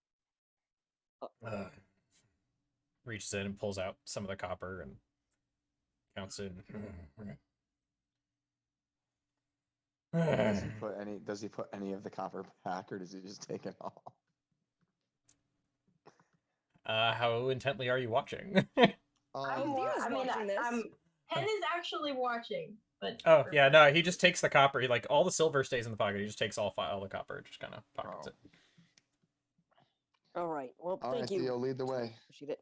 [SPEAKER 1] Reaches in and pulls out some of the copper and counts in.
[SPEAKER 5] Does he put any of the copper back, or does he just take it all?
[SPEAKER 1] How intently are you watching?
[SPEAKER 3] Theo's watching this.
[SPEAKER 4] Penn is actually watching, but
[SPEAKER 1] Oh, yeah, no, he just takes the copper. He, like, all the silver stays in the pocket. He just takes all the copper, just kind of pockets it.
[SPEAKER 3] All right. Well,
[SPEAKER 5] All
[SPEAKER 3] thank
[SPEAKER 5] right,
[SPEAKER 3] you.
[SPEAKER 5] Theo, lead the way.
[SPEAKER 3] Appreciate it.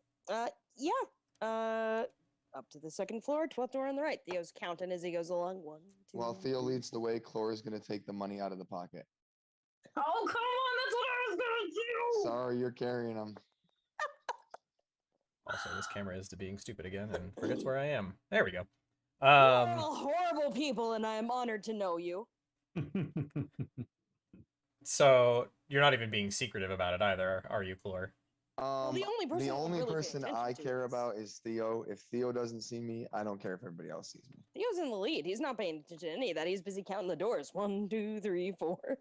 [SPEAKER 3] Yeah. Up to the second floor, 12th door on the right. Theo's counting as he goes along. 1, 2.
[SPEAKER 5] While Theo
[SPEAKER 3] 3.
[SPEAKER 5] leads the way, Clora's going to take the money out of the pocket.
[SPEAKER 4] oh come on, that's what I was gonna do.
[SPEAKER 5] Sorry, you're carrying them.
[SPEAKER 1] Also, this camera is being stupid again and forgets where I am. There we go.
[SPEAKER 3] You are all horrible people, and I am honored to know you.
[SPEAKER 1] So you're not even being secretive about it either, are you, Clore?
[SPEAKER 3] the only person that would really pay attention
[SPEAKER 5] I
[SPEAKER 3] to
[SPEAKER 5] care
[SPEAKER 3] this.
[SPEAKER 5] about is Theo. If Theo doesn't see me, I don't care if everybody else sees me.
[SPEAKER 3] Theo's in the lead. He's not paying attention to any of that. He's busy counting the doors. 1, 2, 3, 4.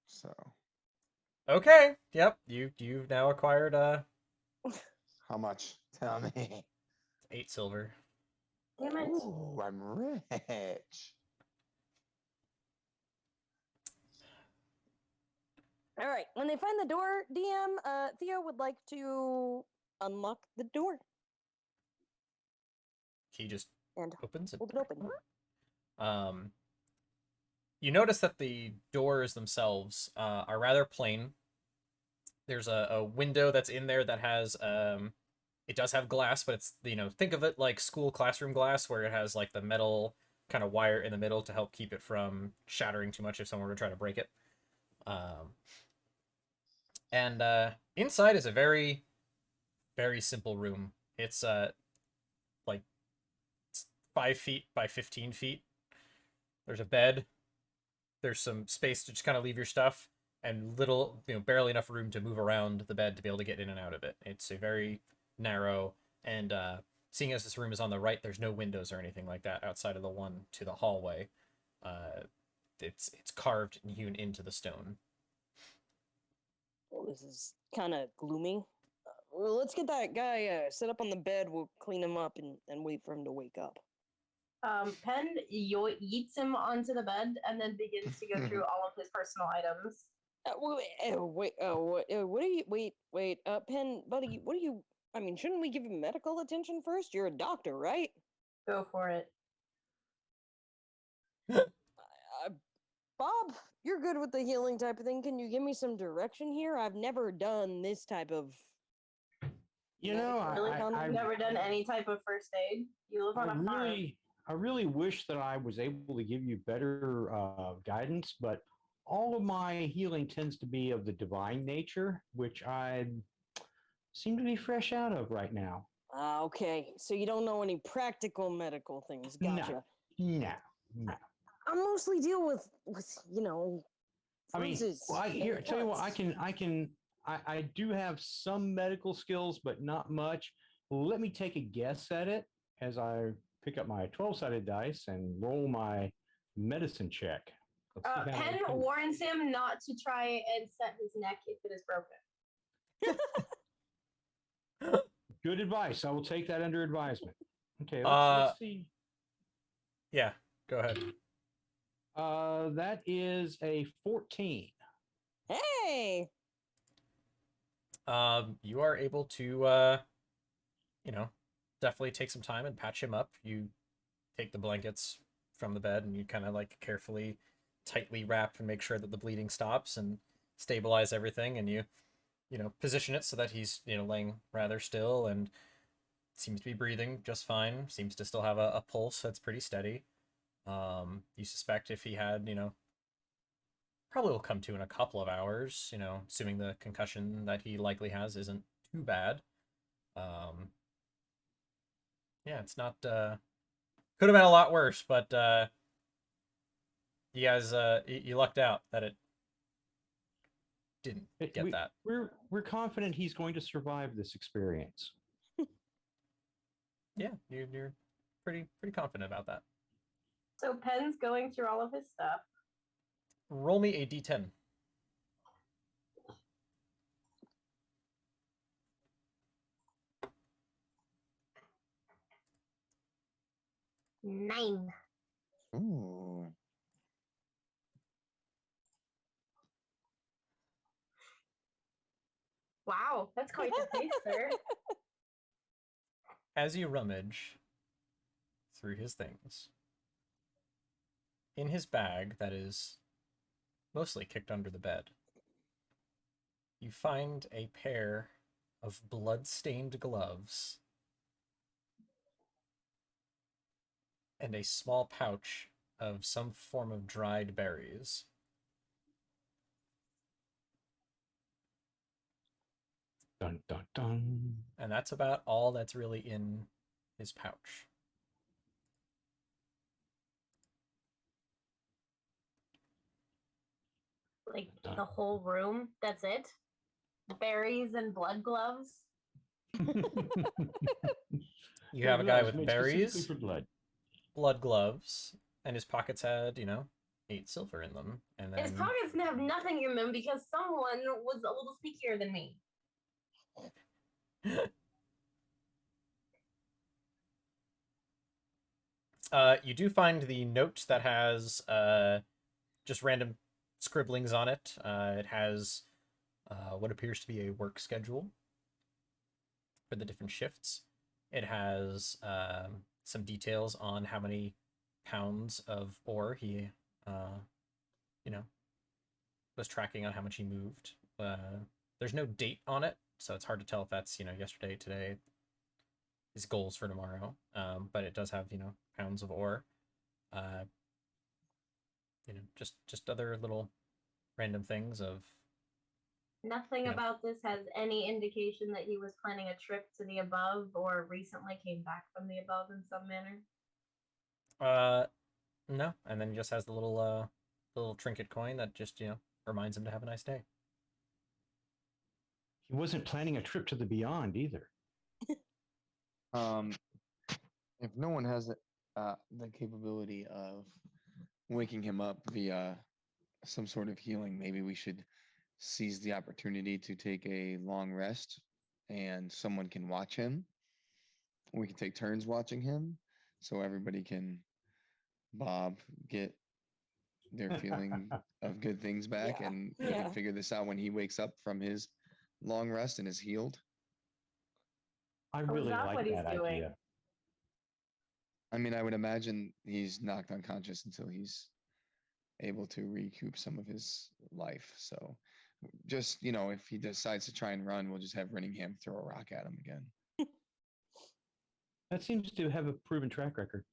[SPEAKER 5] So,
[SPEAKER 1] Okay. Yep. You've now acquired
[SPEAKER 5] how much? Tell me.
[SPEAKER 1] 8 silver.
[SPEAKER 4] Damn it.
[SPEAKER 5] Ooh, I'm rich.
[SPEAKER 3] All right. When they find the door, DM, Theo would like to unlock the door
[SPEAKER 1] He just
[SPEAKER 3] and
[SPEAKER 1] opens it.
[SPEAKER 3] hold it open.
[SPEAKER 1] You notice that the doors themselves are rather plain. There's a window that's in there that has it does have glass, but it's, think of it like school classroom glass, where it has like the metal kind of wire in the middle to help keep it from shattering too much if someone were to try to break it. And inside is a very, very simple room. It's like 5 feet by 15 feet. There's a bed. There's some space to just kind of leave your stuff, and little, barely enough room to move around the bed to be able to get in and out of it. It's a very narrow, and seeing as this room is on the right, there's no windows or anything like that outside of the one to the hallway. It's carved and hewn into the stone.
[SPEAKER 3] Well, this is kind of gloomy. Well, let's get that guy set up on the bed. We'll clean him up and wait for him to wake up.
[SPEAKER 4] Penn yeets him onto the bed and then begins to go through all of his personal items.
[SPEAKER 3] Wait. Penn, buddy, what are you? I mean, shouldn't we give him medical attention first? You're a doctor, right?
[SPEAKER 4] Go for it.
[SPEAKER 3] Bob, you're good with the healing type of thing. Can you give me some direction here? I've never done this type of.
[SPEAKER 4] Really, I've never done any type of first aid. You live on a farm.
[SPEAKER 6] I really wish that I was able to give you better guidance, but all of my healing tends to be of the divine nature, which I seem to be fresh out of right now.
[SPEAKER 3] Okay, so you don't know any practical medical things. Gotcha.
[SPEAKER 6] No.
[SPEAKER 3] I mostly deal with
[SPEAKER 6] I mean,
[SPEAKER 3] bruises
[SPEAKER 6] well,
[SPEAKER 3] and
[SPEAKER 6] tell you what,
[SPEAKER 3] cuts.
[SPEAKER 6] I do have some medical skills, but not much. Let me take a guess at it as I pick up my 12-sided dice and roll my medicine check. Let's see how I
[SPEAKER 4] Penn
[SPEAKER 6] do.
[SPEAKER 4] warns him not to try and set his neck if it is broken.
[SPEAKER 6] Good advice. I will take that under advisement. Okay, let's see.
[SPEAKER 1] Yeah, go ahead.
[SPEAKER 6] That is a 14.
[SPEAKER 3] Hey,
[SPEAKER 1] You are able to, definitely take some time and patch him up. You take the blankets from the bed and you kind of like carefully, tightly wrap and make sure that the bleeding stops and stabilize everything. And you position it so that he's, laying rather still and seems to be breathing just fine. Seems to still have a pulse that's pretty steady. You suspect if he had, probably will come to in a couple of hours, assuming the concussion that he likely has isn't too bad. Yeah, it's not, could have been a lot worse, but, you guys, you lucked out that it didn't get that.
[SPEAKER 6] We're confident he's going to survive this experience.
[SPEAKER 1] Yeah, you're pretty confident about that.
[SPEAKER 4] So Penn's going through all of his stuff.
[SPEAKER 1] Roll me a d10.
[SPEAKER 4] Nine.
[SPEAKER 5] Ooh.
[SPEAKER 4] Wow, that's quite the pace, sir.
[SPEAKER 1] As you rummage through his things, in his bag that is mostly kicked under the bed, you find a pair of blood-stained gloves and a small pouch of some form of dried berries.
[SPEAKER 6] Dun, dun, dun.
[SPEAKER 1] And that's about all that's really in his pouch.
[SPEAKER 4] Like the whole room, that's it? Berries and blood gloves?
[SPEAKER 1] You have a guy with
[SPEAKER 6] made
[SPEAKER 1] berries,
[SPEAKER 6] specifically for blood.
[SPEAKER 1] blood gloves, and his pockets had, 8 silver in them. And then
[SPEAKER 4] His pockets have nothing in them because someone was a little sneakier than me.
[SPEAKER 1] You do find the note that has just random scribblings on it. It has what appears to be a work schedule for the different shifts. It has some details on how many pounds of ore he, was tracking on how much he moved. There's no date on it, so it's hard to tell if that's, yesterday, today, his goals for tomorrow. But it does have, pounds of ore. Just other little random things of
[SPEAKER 4] Nothing
[SPEAKER 1] Yeah.
[SPEAKER 4] about this has any indication that he was planning a trip to the above or recently came back from the above in some manner.
[SPEAKER 1] No, and then he just has the little trinket coin that just reminds him to have a nice day.
[SPEAKER 6] He wasn't planning a trip to the beyond either.
[SPEAKER 5] If no one has the capability of waking him up via some sort of healing, maybe we should seize the opportunity to take a long rest and someone can watch him. We can take turns watching him so everybody can get their feeling of good things back, and we
[SPEAKER 3] Yeah.
[SPEAKER 5] can figure this out when he wakes up from his long rest and is healed.
[SPEAKER 6] I really
[SPEAKER 4] that's
[SPEAKER 6] like
[SPEAKER 4] what he's
[SPEAKER 6] that
[SPEAKER 4] doing.
[SPEAKER 6] idea.
[SPEAKER 5] I mean, I would imagine he's knocked unconscious until he's able to recoup some of his life. So just, if he decides to try and run, we'll just have Runningham throw a rock at him again.
[SPEAKER 6] That seems to have a proven track record.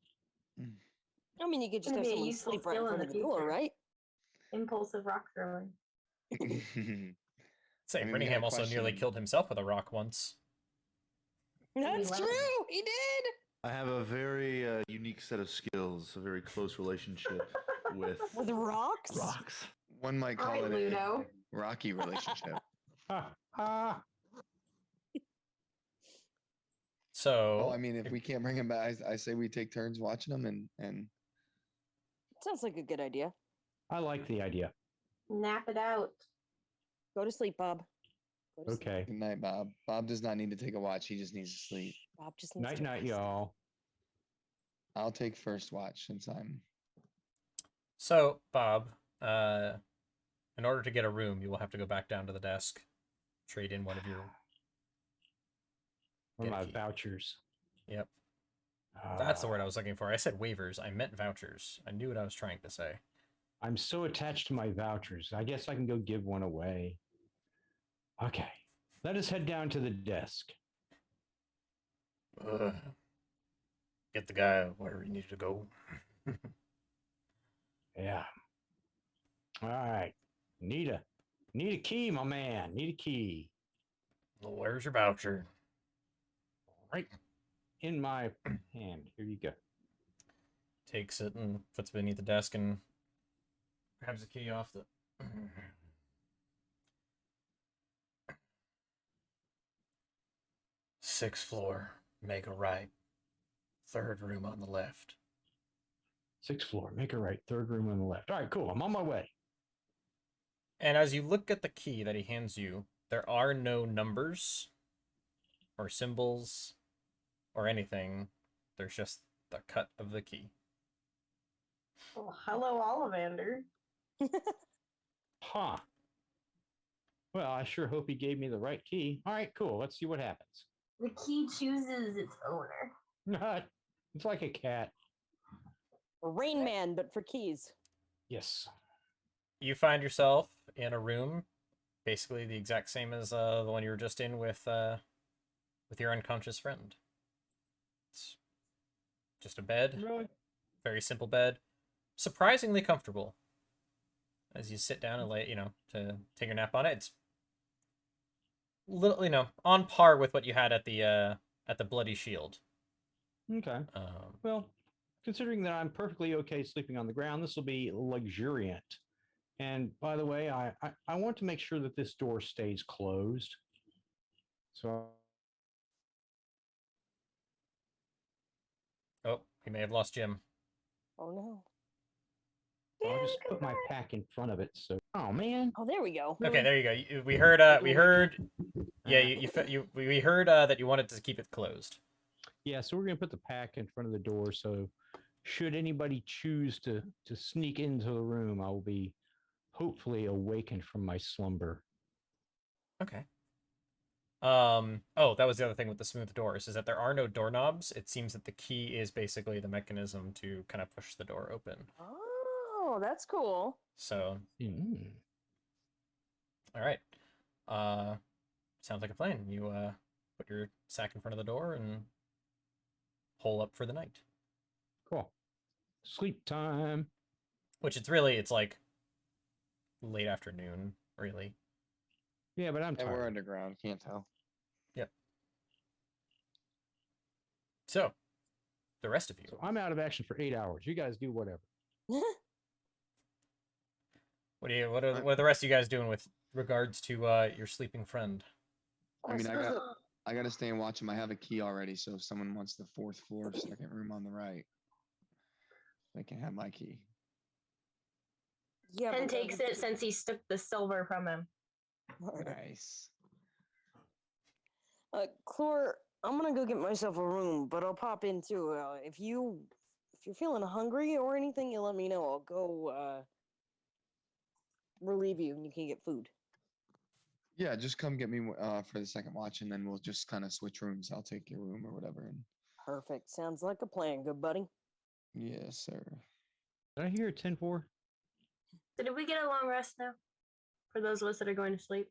[SPEAKER 3] I mean, you could just
[SPEAKER 4] Gonna
[SPEAKER 3] have
[SPEAKER 4] be a
[SPEAKER 3] someone
[SPEAKER 4] useful
[SPEAKER 3] sleep right in
[SPEAKER 4] skill in
[SPEAKER 3] front
[SPEAKER 4] the
[SPEAKER 3] of the door,
[SPEAKER 4] future.
[SPEAKER 3] right?
[SPEAKER 4] Impulsive rock throwing.
[SPEAKER 1] Say,
[SPEAKER 5] I mean, we had a
[SPEAKER 1] Brinningham also nearly
[SPEAKER 5] question.
[SPEAKER 1] killed himself with a rock once.
[SPEAKER 3] That's
[SPEAKER 4] wow.
[SPEAKER 3] true. He did.
[SPEAKER 2] I have a very unique set of skills, a very close relationship with
[SPEAKER 3] With rocks.
[SPEAKER 2] rocks.
[SPEAKER 5] One might
[SPEAKER 4] All
[SPEAKER 5] call
[SPEAKER 4] right,
[SPEAKER 5] it a
[SPEAKER 4] Ludo.
[SPEAKER 5] rocky relationship.
[SPEAKER 6] Ha ha.
[SPEAKER 1] So,
[SPEAKER 5] Oh, I mean, if we can't bring him back, I say we take turns watching him and
[SPEAKER 3] Sounds like a good idea.
[SPEAKER 6] I like the idea.
[SPEAKER 4] Nap it out.
[SPEAKER 3] Go to sleep, Bob. Go to sleep.
[SPEAKER 6] Okay.
[SPEAKER 5] good night, Bob. Bob does not need to take a watch. He just needs to sleep.
[SPEAKER 3] Bob just needs
[SPEAKER 6] Night
[SPEAKER 3] to
[SPEAKER 6] night,
[SPEAKER 3] rest.
[SPEAKER 6] y'all.
[SPEAKER 5] I'll take first watch since I'm.
[SPEAKER 1] so Bob, in order to get a room, you will have to go back down to the desk, trade in one of your.
[SPEAKER 6] One of
[SPEAKER 1] Get a
[SPEAKER 6] my
[SPEAKER 1] key.
[SPEAKER 6] vouchers.
[SPEAKER 1] Yep, that's the
[SPEAKER 6] Ah,
[SPEAKER 1] word I was looking for. I said waivers. I meant vouchers. I knew what I was trying to say.
[SPEAKER 6] I'm so attached to my vouchers. I guess I can go give one away. Okay. Let us head down to the desk.
[SPEAKER 1] Get the guy where he needed to go.
[SPEAKER 6] Yeah. All right. Need a key, my man. Need a key.
[SPEAKER 1] Well, where's your voucher?
[SPEAKER 6] Right in my hand. Here you go.
[SPEAKER 1] Takes it and puts it beneath the desk and grabs the key off the. Sixth floor, make a right. Third room on the left.
[SPEAKER 6] Sixth floor. Make a right. Third room on the left. All right, cool. I'm on my way.
[SPEAKER 1] And as you look at the key that he hands you, there are no numbers or symbols or anything. There's just the cut of the key.
[SPEAKER 4] Well, hello, Ollivander.
[SPEAKER 6] Huh. Well, I sure hope he gave me the right key. All right, cool. Let's see what happens.
[SPEAKER 4] The key chooses its owner.
[SPEAKER 6] It's like a cat.
[SPEAKER 3] Rain Man, but for keys.
[SPEAKER 6] Yes.
[SPEAKER 1] You find yourself in a room, basically the exact same as the one you were just in with your unconscious friend. It's just a bed,
[SPEAKER 6] Really?
[SPEAKER 1] very simple bed, surprisingly comfortable. As you sit down and to take a nap on it, it's little, on par with what you had at the Bloody Shield.
[SPEAKER 6] Okay. Well, considering that I'm perfectly okay sleeping on the ground, this will be luxuriant. And by the way, I want to make sure that this door stays closed. So
[SPEAKER 1] Oh, we may have lost Jim.
[SPEAKER 3] Oh no.
[SPEAKER 6] I'll just put my pack in front of it. So, oh man.
[SPEAKER 3] Oh, there we go.
[SPEAKER 1] Okay, there you go. We heard. Yeah, we heard that you wanted to keep it closed.
[SPEAKER 6] Yeah, so we're gonna put the pack in front of the door. So, should anybody choose to sneak into the room, I will be hopefully awakened from my slumber.
[SPEAKER 1] Okay. Oh, that was the other thing with the smooth doors, is that there are no doorknobs. It seems that the key is basically the mechanism to kind of push the door open.
[SPEAKER 3] Oh, that's cool.
[SPEAKER 1] So,
[SPEAKER 6] Mm.
[SPEAKER 1] all right. Sounds like a plan. You put your sack in front of the door and hole up for the night.
[SPEAKER 6] Cool. Sleep time.
[SPEAKER 1] Which it's like late afternoon, really.
[SPEAKER 6] Yeah, but I'm
[SPEAKER 5] And we're
[SPEAKER 6] tired.
[SPEAKER 5] underground. Can't tell.
[SPEAKER 1] Yep. So, the rest of you.
[SPEAKER 6] So I'm out of action for 8 hours. You guys do whatever.
[SPEAKER 1] What are the rest of you guys doing with regards to your sleeping friend?
[SPEAKER 5] I mean, I gotta stay and watch him. I have a key already, so if someone wants the fourth floor, second room on the right, they can have my key.
[SPEAKER 3] Yeah.
[SPEAKER 4] Ken
[SPEAKER 3] but
[SPEAKER 4] takes it since he took the silver from him.
[SPEAKER 5] Nice.
[SPEAKER 3] Clore, I'm gonna go get myself a room, but I'll pop in too. If you're feeling hungry or anything, you let me know. I'll go relieve you, and you can get food.
[SPEAKER 5] Yeah, just come get me for the second watch, and then we'll just kind of switch rooms. I'll take your room or whatever. And
[SPEAKER 3] Perfect. Sounds like a plan, good buddy.
[SPEAKER 5] yes, sir.
[SPEAKER 6] Did I hear 10-4?
[SPEAKER 4] So did we get a long rest now? For those of us that are going to sleep?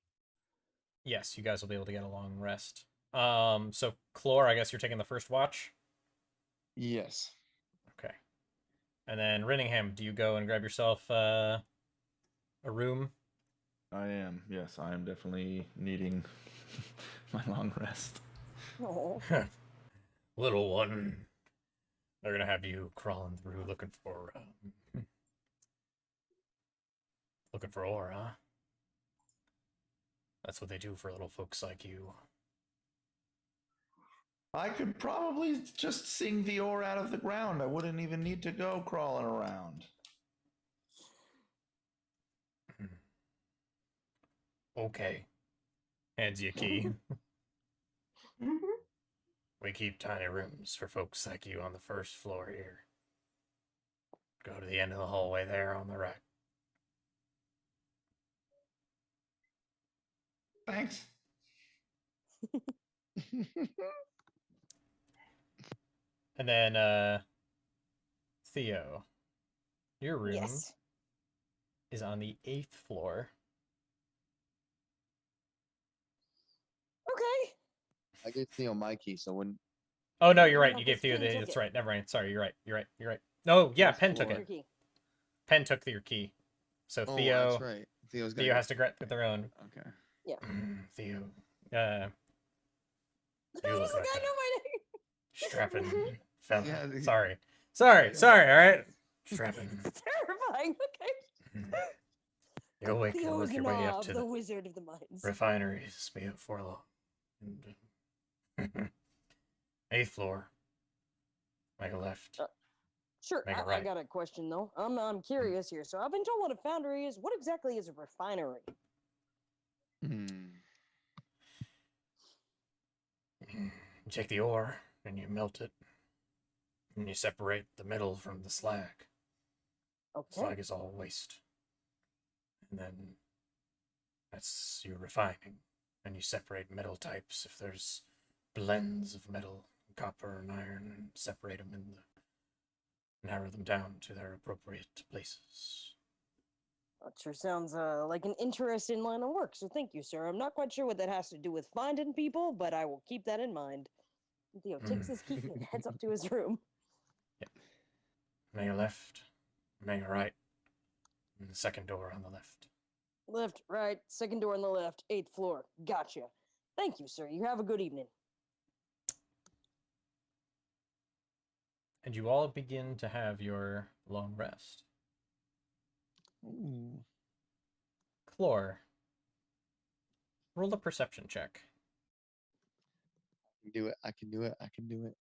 [SPEAKER 1] Yes, you guys will be able to get a long rest. So Clore, I guess you're taking the first watch?
[SPEAKER 5] Yes.
[SPEAKER 1] Okay. And then Rinningham, do you go and grab yourself a room?
[SPEAKER 2] I am. Yes, I am definitely needing my long rest.
[SPEAKER 3] Oh.
[SPEAKER 1] Little one. They're gonna have you crawling through looking for ore, huh? That's what they do for little folks like you.
[SPEAKER 2] I could probably just sing the ore out of the ground. I wouldn't even need to go crawling around.
[SPEAKER 1] Okay. Hands you a key. We keep tiny rooms for folks like you on the first floor here. Go to the end of the hallway there on the right.
[SPEAKER 2] Thanks.
[SPEAKER 1] And then, Theo, your room
[SPEAKER 3] Yes.
[SPEAKER 1] is on the 8th floor.
[SPEAKER 3] Okay.
[SPEAKER 5] I gave Theo my key, so when
[SPEAKER 1] Oh, no, you're right.
[SPEAKER 3] No,
[SPEAKER 1] You gave
[SPEAKER 3] 'cause
[SPEAKER 1] Theo
[SPEAKER 3] Finn
[SPEAKER 1] the...
[SPEAKER 3] took
[SPEAKER 1] That's
[SPEAKER 3] it.
[SPEAKER 1] right. Never mind. Sorry, you're right. You're right. You're right. No, yeah,
[SPEAKER 5] First
[SPEAKER 1] Penn took
[SPEAKER 5] floor.
[SPEAKER 1] it.
[SPEAKER 3] Your key.
[SPEAKER 1] Penn took your key. So
[SPEAKER 5] oh,
[SPEAKER 1] Theo...
[SPEAKER 5] that's right. Theo
[SPEAKER 1] Theo has to get their own.
[SPEAKER 5] Okay.
[SPEAKER 1] Theo,
[SPEAKER 3] He's
[SPEAKER 1] you look
[SPEAKER 3] like,
[SPEAKER 1] like
[SPEAKER 3] I
[SPEAKER 1] a
[SPEAKER 3] know my name.
[SPEAKER 1] strapping fella.
[SPEAKER 5] Yeah,
[SPEAKER 1] Sorry,
[SPEAKER 5] Yeah.
[SPEAKER 1] all right. Strapping.
[SPEAKER 3] It's terrifying. Okay.
[SPEAKER 1] You'll work your way up to
[SPEAKER 3] the
[SPEAKER 1] the
[SPEAKER 3] Wizard of the Mines.
[SPEAKER 1] refineries before long. And, 8th floor. Make a left.
[SPEAKER 3] Sure.
[SPEAKER 1] Make it
[SPEAKER 3] I
[SPEAKER 1] right.
[SPEAKER 3] got a question though. I'm curious here. So I've been told what a foundry is. What exactly is a refinery?
[SPEAKER 5] Hmm.
[SPEAKER 1] You take the ore and you melt it. And you separate the metal from the slag.
[SPEAKER 3] Okay.
[SPEAKER 1] Slag is all waste. And then that's your refining. And you separate metal types if there's blends of metal, copper and iron, and separate them and narrow them down to their appropriate places.
[SPEAKER 3] That sure sounds like an interesting line of work. So thank you, sir. I'm not quite sure what that has to do with finding people, but I will keep that in mind. Theo takes his key and heads up to his room.
[SPEAKER 1] Make a left, make a right, and the second door on the left.
[SPEAKER 3] Left, right, second door on the left, 8th floor. Gotcha. Thank you, sir. You have a good evening.
[SPEAKER 1] And you all begin to have your long rest.
[SPEAKER 5] Ooh.
[SPEAKER 1] Chlor, roll a perception check.
[SPEAKER 5] I can do it. I can do it. I can do it.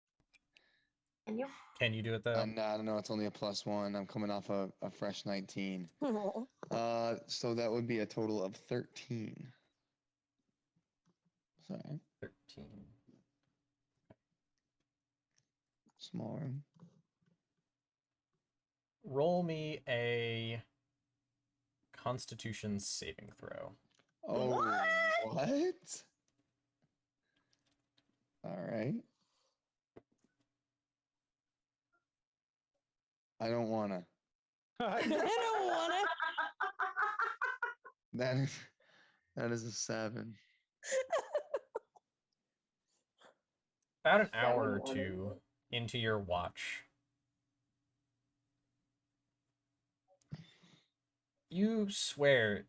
[SPEAKER 4] And you?
[SPEAKER 1] Can you do it though?
[SPEAKER 5] No, I don't know. It's only a +1. I'm coming off a fresh 19.
[SPEAKER 3] Oh,
[SPEAKER 5] So that would be a total of 13. Sorry.
[SPEAKER 1] 13.
[SPEAKER 5] Small room.
[SPEAKER 1] Roll me a Constitution saving throw.
[SPEAKER 5] Oh, what? All right. I don't wanna.
[SPEAKER 3] I don't want to.
[SPEAKER 5] That is a 7.
[SPEAKER 1] About an hour or
[SPEAKER 4] Seven,
[SPEAKER 1] two into your watch, you swear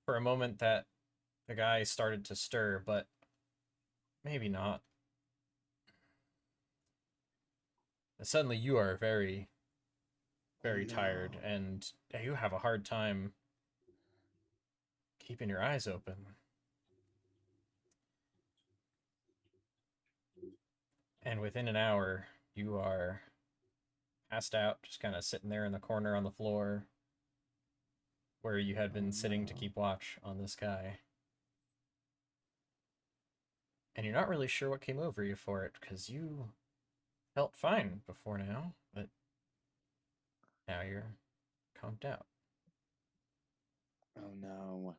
[SPEAKER 1] for a moment that the guy started to stir, but maybe not. And suddenly you are very, very tired,
[SPEAKER 5] no.
[SPEAKER 1] and you have a hard time keeping your eyes open. And within an hour, you are passed out, just kind of sitting there in the corner on the floor where you had been sitting to
[SPEAKER 5] no.
[SPEAKER 1] keep watch on this guy. And you're not really sure what came over you for it, because you felt fine before now, but now you're conked out.
[SPEAKER 5] Oh no.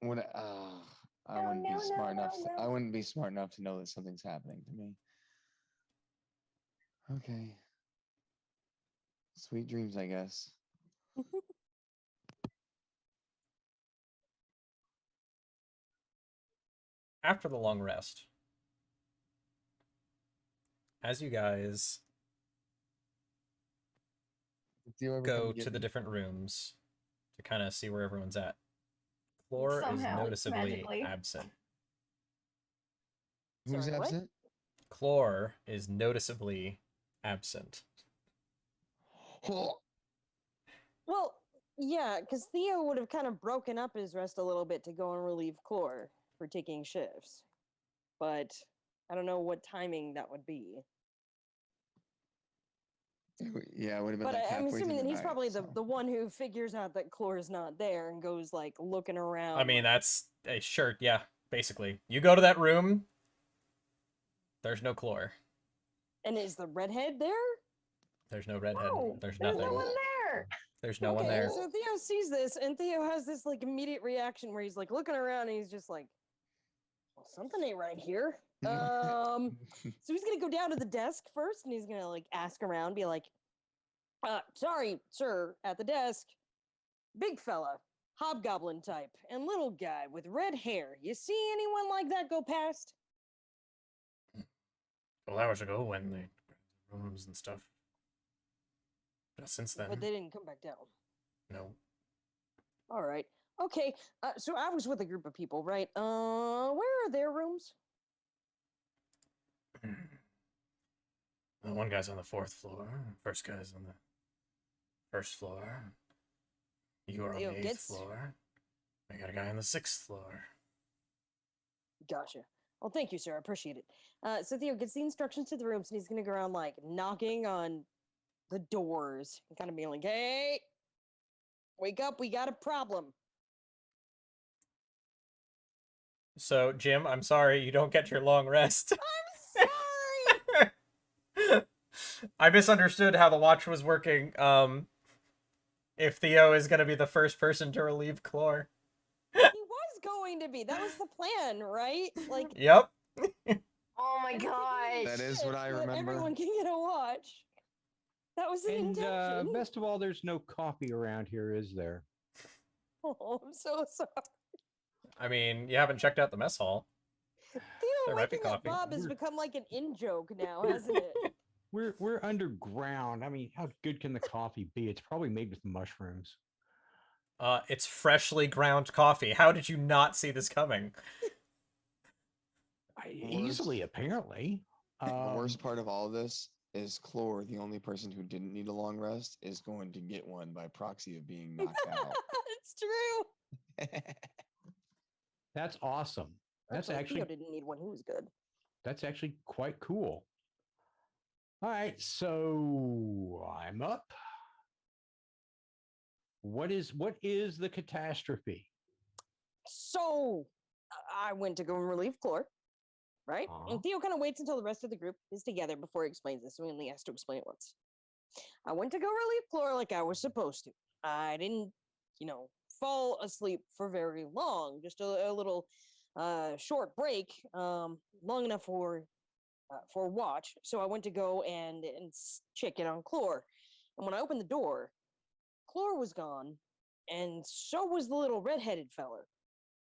[SPEAKER 5] What? I
[SPEAKER 4] No,
[SPEAKER 5] wouldn't
[SPEAKER 4] no,
[SPEAKER 5] be smart
[SPEAKER 4] no,
[SPEAKER 5] enough.
[SPEAKER 4] no,
[SPEAKER 5] I
[SPEAKER 4] no.
[SPEAKER 5] wouldn't be smart enough to know that something's happening to me. Okay. Sweet dreams, I guess.
[SPEAKER 1] After the long rest, as you guys
[SPEAKER 5] Did you ever come
[SPEAKER 1] go
[SPEAKER 5] get
[SPEAKER 1] to the
[SPEAKER 5] me?
[SPEAKER 1] different rooms, to kind of see where everyone's at. Floor is
[SPEAKER 4] Somehow,
[SPEAKER 1] noticeably
[SPEAKER 4] magically.
[SPEAKER 1] absent.
[SPEAKER 5] Who's
[SPEAKER 3] Sorry, what?
[SPEAKER 5] absent?
[SPEAKER 1] Chlor is noticeably absent.
[SPEAKER 5] Oh,
[SPEAKER 3] Well, yeah, because Theo would have kind of broken up his rest a little bit to go and relieve Chlor for taking shifts. But I don't know what timing that would be.
[SPEAKER 5] yeah, it would have been
[SPEAKER 3] But
[SPEAKER 5] like
[SPEAKER 3] I'm
[SPEAKER 5] halfway
[SPEAKER 3] assuming
[SPEAKER 5] through
[SPEAKER 3] that
[SPEAKER 5] the
[SPEAKER 3] he's
[SPEAKER 5] night,
[SPEAKER 3] probably
[SPEAKER 5] so.
[SPEAKER 3] the one who figures out that Chlor's not there and goes like looking around.
[SPEAKER 1] I mean,
[SPEAKER 3] like,
[SPEAKER 1] that's a shirt, yeah, basically. You go to that room, there's no Chlor.
[SPEAKER 3] and is the redhead there?
[SPEAKER 1] There's no redhead.
[SPEAKER 4] Oh,
[SPEAKER 1] There's
[SPEAKER 4] there's
[SPEAKER 1] nothing.
[SPEAKER 4] no one there.
[SPEAKER 1] There's no one there.
[SPEAKER 3] So Theo sees this, and Theo has this like immediate reaction where he's like looking around, and he's just like, "Well, something ain't right here." So he's gonna go down to the desk first, and he's gonna like ask around, be like, "Sorry, sir, at the desk, big fella, hobgoblin type, and little guy with red hair. You see anyone like that go past?"
[SPEAKER 1] Well, hours ago when they rooms and stuff. But since then,
[SPEAKER 3] But they didn't come back down.
[SPEAKER 1] no.
[SPEAKER 3] All right. Okay. So I was with a group of people, right? Where are their rooms?
[SPEAKER 1] The one guy's on the 4th floor. First guy's on the 1st floor. You are on the
[SPEAKER 3] Theo
[SPEAKER 1] 8th
[SPEAKER 3] gets-
[SPEAKER 1] floor. I got a guy on the 6th floor.
[SPEAKER 3] Gotcha. Well, thank you, sir. I appreciate it. So Theo gets the instructions to the rooms, and he's gonna go around like knocking on the doors and kind of being like, "Hey, wake up! We got a problem."
[SPEAKER 1] So, Jim, I'm sorry you don't get your long rest.
[SPEAKER 3] I'm sorry.
[SPEAKER 1] I misunderstood how the watch was working. If Theo is going to be the first person to relieve Chlor.
[SPEAKER 3] He was going to be. That was the plan, right? Like,
[SPEAKER 1] Yep.
[SPEAKER 4] Oh my gosh.
[SPEAKER 5] That is what I
[SPEAKER 3] so that
[SPEAKER 5] remember.
[SPEAKER 3] everyone can get a watch. That was the
[SPEAKER 6] And
[SPEAKER 3] intention.
[SPEAKER 6] best of all, there's no coffee around here, is there?
[SPEAKER 3] Oh, I'm so sorry.
[SPEAKER 1] I mean, you haven't checked out the mess hall.
[SPEAKER 3] Theo
[SPEAKER 1] There might be
[SPEAKER 3] waking up
[SPEAKER 1] coffee.
[SPEAKER 3] Bob has
[SPEAKER 6] We're-
[SPEAKER 3] become like an in joke now, hasn't it?
[SPEAKER 6] We're underground. I mean, how good can the coffee be? It's probably made with mushrooms.
[SPEAKER 1] It's freshly ground coffee. How did you not see this coming?
[SPEAKER 6] Easily, apparently.
[SPEAKER 5] The worst part of all of this is Chlor, the only person who didn't need a long rest, is going to get one by proxy of being knocked out.
[SPEAKER 3] It's true.
[SPEAKER 6] That's awesome. That's
[SPEAKER 3] Theo
[SPEAKER 6] actually
[SPEAKER 3] didn't need one. He was good.
[SPEAKER 6] that's actually quite cool. All right, so I'm up. What is the catastrophe?
[SPEAKER 3] So I went to go and relieve Chlor, right?
[SPEAKER 6] Uh-huh.
[SPEAKER 3] And Theo kind of waits until the rest of the group is together before he explains this. So he only has to explain it once. I went to go relieve Chlor like I was supposed to. I didn't, fall asleep for very long. Just a little short break, long enough for watch. So I went to go and check in on Chlor. And when I opened the door, Chlor was gone, and so was the little redheaded feller.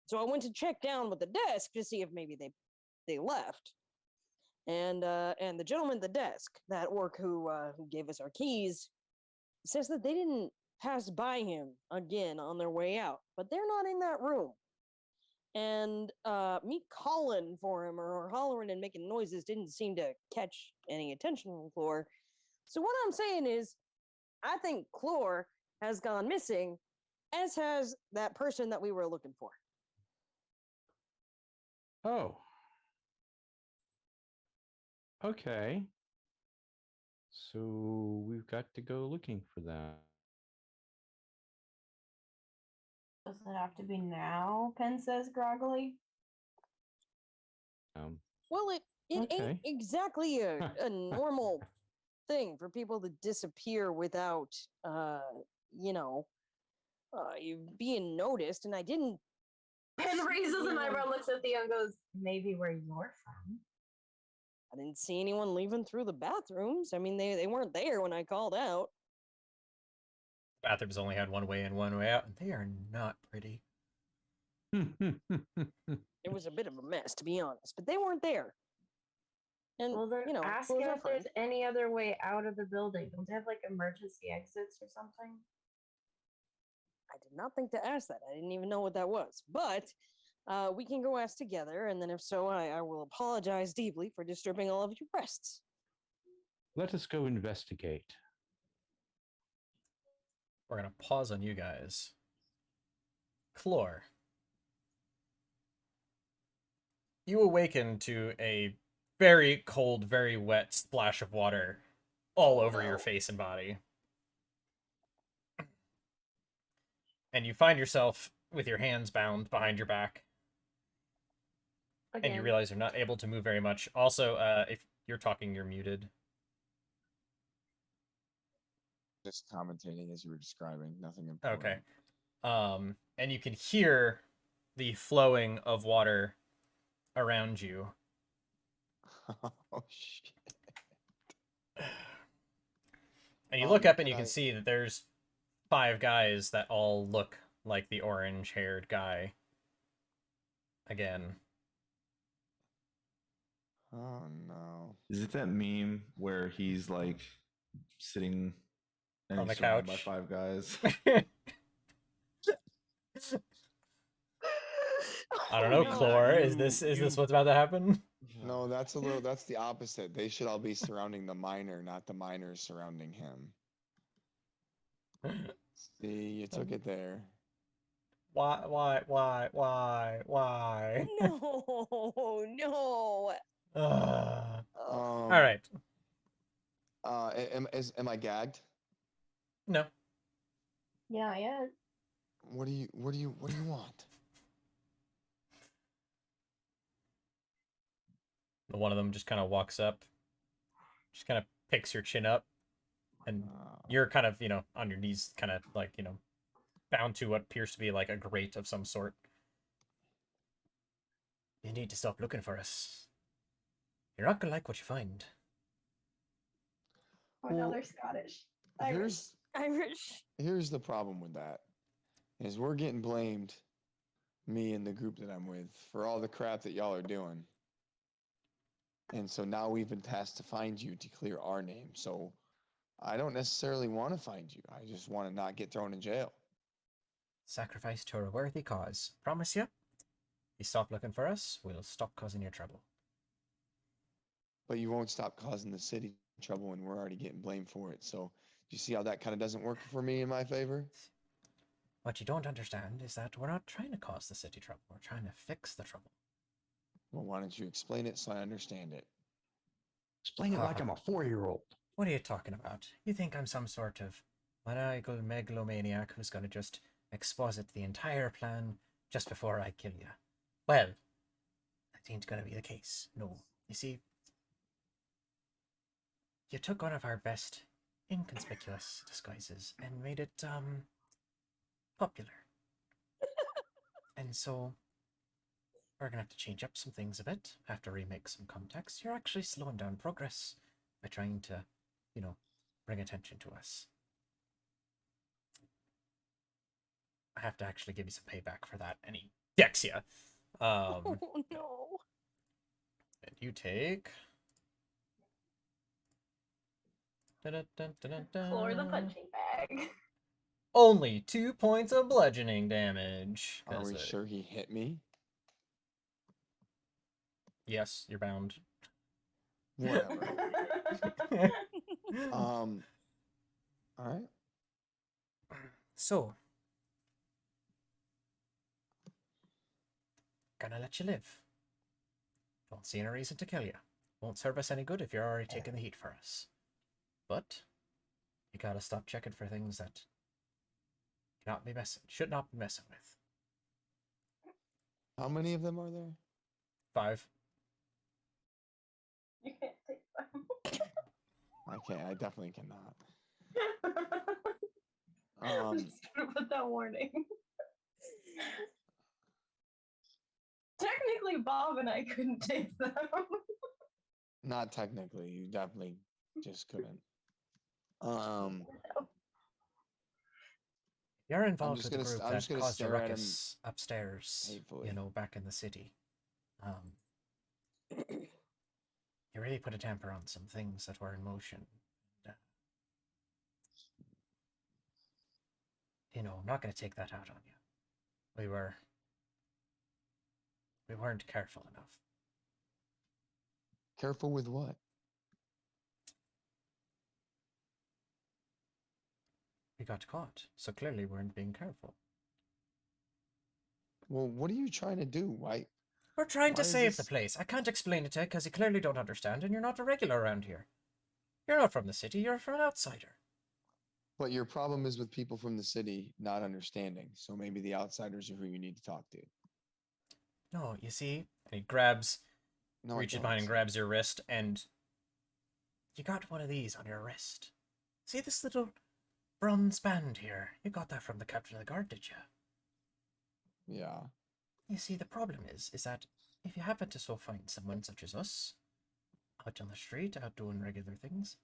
[SPEAKER 3] So I went to check down with the desk to see if maybe they left. And the gentleman at the desk, that orc who gave us our keys, says that they didn't pass by him again on their way out, but they're not in that room. And me calling for him or hollering and making noises didn't seem to catch any attention from Chlor. So what I'm saying is, I think Chlor has gone missing, as has that person that we were looking for.
[SPEAKER 6] Oh. Okay. So we've got to go looking for that.
[SPEAKER 4] Does it have to be now? Pen says groggily.
[SPEAKER 3] Well, it ain't
[SPEAKER 6] Okay.
[SPEAKER 3] exactly a normal thing for people to disappear without, you being noticed. And I didn't.
[SPEAKER 4] Pen raises an
[SPEAKER 3] anyone-
[SPEAKER 4] eyebrow, looks at Theo, and goes, "Maybe where you're from."
[SPEAKER 3] I didn't see anyone leaving through the bathrooms. I mean, they weren't there when I called out.
[SPEAKER 1] Bathrooms only had one way in, one way out, and they are not pretty.
[SPEAKER 3] It was a bit of a mess, to be honest, but they weren't there. And
[SPEAKER 4] Well, then ask
[SPEAKER 3] Chlor's
[SPEAKER 4] him
[SPEAKER 3] our
[SPEAKER 4] if there's
[SPEAKER 3] friend.
[SPEAKER 4] any other way out of the building. Don't they have like emergency exits or something?
[SPEAKER 3] I did not think to ask that. I didn't even know what that was. But we can go ask together, and then if so, I will apologize deeply for disturbing all of your rests.
[SPEAKER 6] Let us go investigate.
[SPEAKER 1] We're gonna pause on you guys. Chlor. You awaken to a very cold, very wet splash of water all over your face and body. And you find yourself with your hands bound behind your back.
[SPEAKER 4] Again.
[SPEAKER 1] And you realize you're not able to move very much. Also, if you're talking, you're muted.
[SPEAKER 5] Just commentating as you were describing, nothing important.
[SPEAKER 1] Okay. And you can hear the flowing of water around you.
[SPEAKER 5] Oh shit!
[SPEAKER 1] And you look up and
[SPEAKER 5] Can
[SPEAKER 1] you can
[SPEAKER 5] I-
[SPEAKER 1] see that there's 5 guys that all look like the orange-haired guy. Again.
[SPEAKER 5] Oh no!
[SPEAKER 2] Is it that meme where he's like sitting and
[SPEAKER 1] On
[SPEAKER 2] he's
[SPEAKER 1] the
[SPEAKER 2] surrounded by
[SPEAKER 1] couch.
[SPEAKER 2] 5 guys?
[SPEAKER 1] I don't know,
[SPEAKER 3] no.
[SPEAKER 1] Chlor. Is this what's about to happen?
[SPEAKER 5] No, that's the opposite. They should all be surrounding the miner, not the miners surrounding him. See, you took it there.
[SPEAKER 1] Why?
[SPEAKER 3] No, no.
[SPEAKER 1] All right.
[SPEAKER 5] Am I gagged?
[SPEAKER 1] No.
[SPEAKER 4] Yeah, yeah.
[SPEAKER 5] What do you want?
[SPEAKER 1] One of them just kind of walks up, just kind of picks your chin up, and you're kind of, on your knees, kind of like, bound to what appears to be like a grate of some sort. You need to stop looking for us. You're not gonna like what you find.
[SPEAKER 4] Oh, no,
[SPEAKER 5] Well,
[SPEAKER 4] they're Scottish.
[SPEAKER 3] Irish.
[SPEAKER 5] Here's the problem with that. Is we're getting blamed, me and the group that I'm with, for all the crap that y'all are doing. And so now we've been tasked to find you to clear our name. So I don't necessarily want to find you. I just want to not get thrown in jail.
[SPEAKER 1] Sacrifice to a worthy cause. Promise you? You stop looking for us, we'll stop causing you trouble.
[SPEAKER 5] But you won't stop causing the city trouble and we're already getting blamed for it. So do you see how that kind of doesn't work for me in my favor?
[SPEAKER 1] What you don't understand is that we're not trying to cause the city trouble. We're trying to fix the trouble.
[SPEAKER 5] Well, why don't you explain it so I understand it?
[SPEAKER 6] Explain it like I'm a 4-year-old.
[SPEAKER 1] What are you talking about? You think I'm some sort of maniacal megalomaniac who's gonna just exposit the entire plan just before I kill you? Well, that ain't gonna be the case. No. You see, you took one of our best inconspicuous disguises and made it, popular. And so, we're gonna have to change up some things a bit, have to remake some context. You're actually slowing down progress by trying to, bring attention to us. I have to actually give you some payback for that. And he decks you.
[SPEAKER 3] Oh no.
[SPEAKER 1] And you take...
[SPEAKER 4] Chlor the punching bag.
[SPEAKER 1] Only 2 points of bludgeoning damage.
[SPEAKER 5] Are we
[SPEAKER 1] 'cause,
[SPEAKER 5] sure he hit me?
[SPEAKER 1] Yes, you're bound.
[SPEAKER 5] Whatever. All right.
[SPEAKER 1] So, gonna let you live. Don't see any reason to kill you. Won't serve us any good if you're already taking the heat for us. But you gotta stop checking for things that should not be messing with.
[SPEAKER 5] How many of them are there?
[SPEAKER 1] 5.
[SPEAKER 4] You can't take them.
[SPEAKER 5] I can't. I definitely cannot.
[SPEAKER 4] I'm just gonna put that warning. Technically, Bob and I couldn't take them.
[SPEAKER 5] Not technically. You definitely just couldn't.
[SPEAKER 1] You're involved
[SPEAKER 5] just
[SPEAKER 1] with the
[SPEAKER 5] gonna-
[SPEAKER 1] group
[SPEAKER 5] I'm
[SPEAKER 1] that
[SPEAKER 5] just gonna
[SPEAKER 1] caused a
[SPEAKER 5] stare at him
[SPEAKER 1] ruckus upstairs,
[SPEAKER 5] hatefully.
[SPEAKER 1] back in the city. You really put a damper on some things that were in motion. I'm not going to take that out on you. We weren't careful enough.
[SPEAKER 5] Careful with what?
[SPEAKER 1] We got caught, so clearly we weren't being careful.
[SPEAKER 5] Well, what are you trying to do? Why?
[SPEAKER 1] We're trying to
[SPEAKER 5] Why is
[SPEAKER 1] save the
[SPEAKER 5] this-
[SPEAKER 1] place. I can't explain it to you because you clearly don't understand, and you're not a regular around here. You're not from the city, you're from an outsider.
[SPEAKER 5] But your problem is with people from the city not understanding. So maybe the outsiders are who you need to talk to.
[SPEAKER 1] No, you see? And he grabs,
[SPEAKER 5] No, I
[SPEAKER 1] reaches
[SPEAKER 5] don't
[SPEAKER 1] behind and
[SPEAKER 5] see.
[SPEAKER 1] grabs your wrist, and you got one of these on your wrist. See this little bronze band here? You got that from the captain of the guard, did you?
[SPEAKER 5] Yeah.
[SPEAKER 1] You see, the problem is that if you happen to so find someone such as us, out on the street, out doing regular things,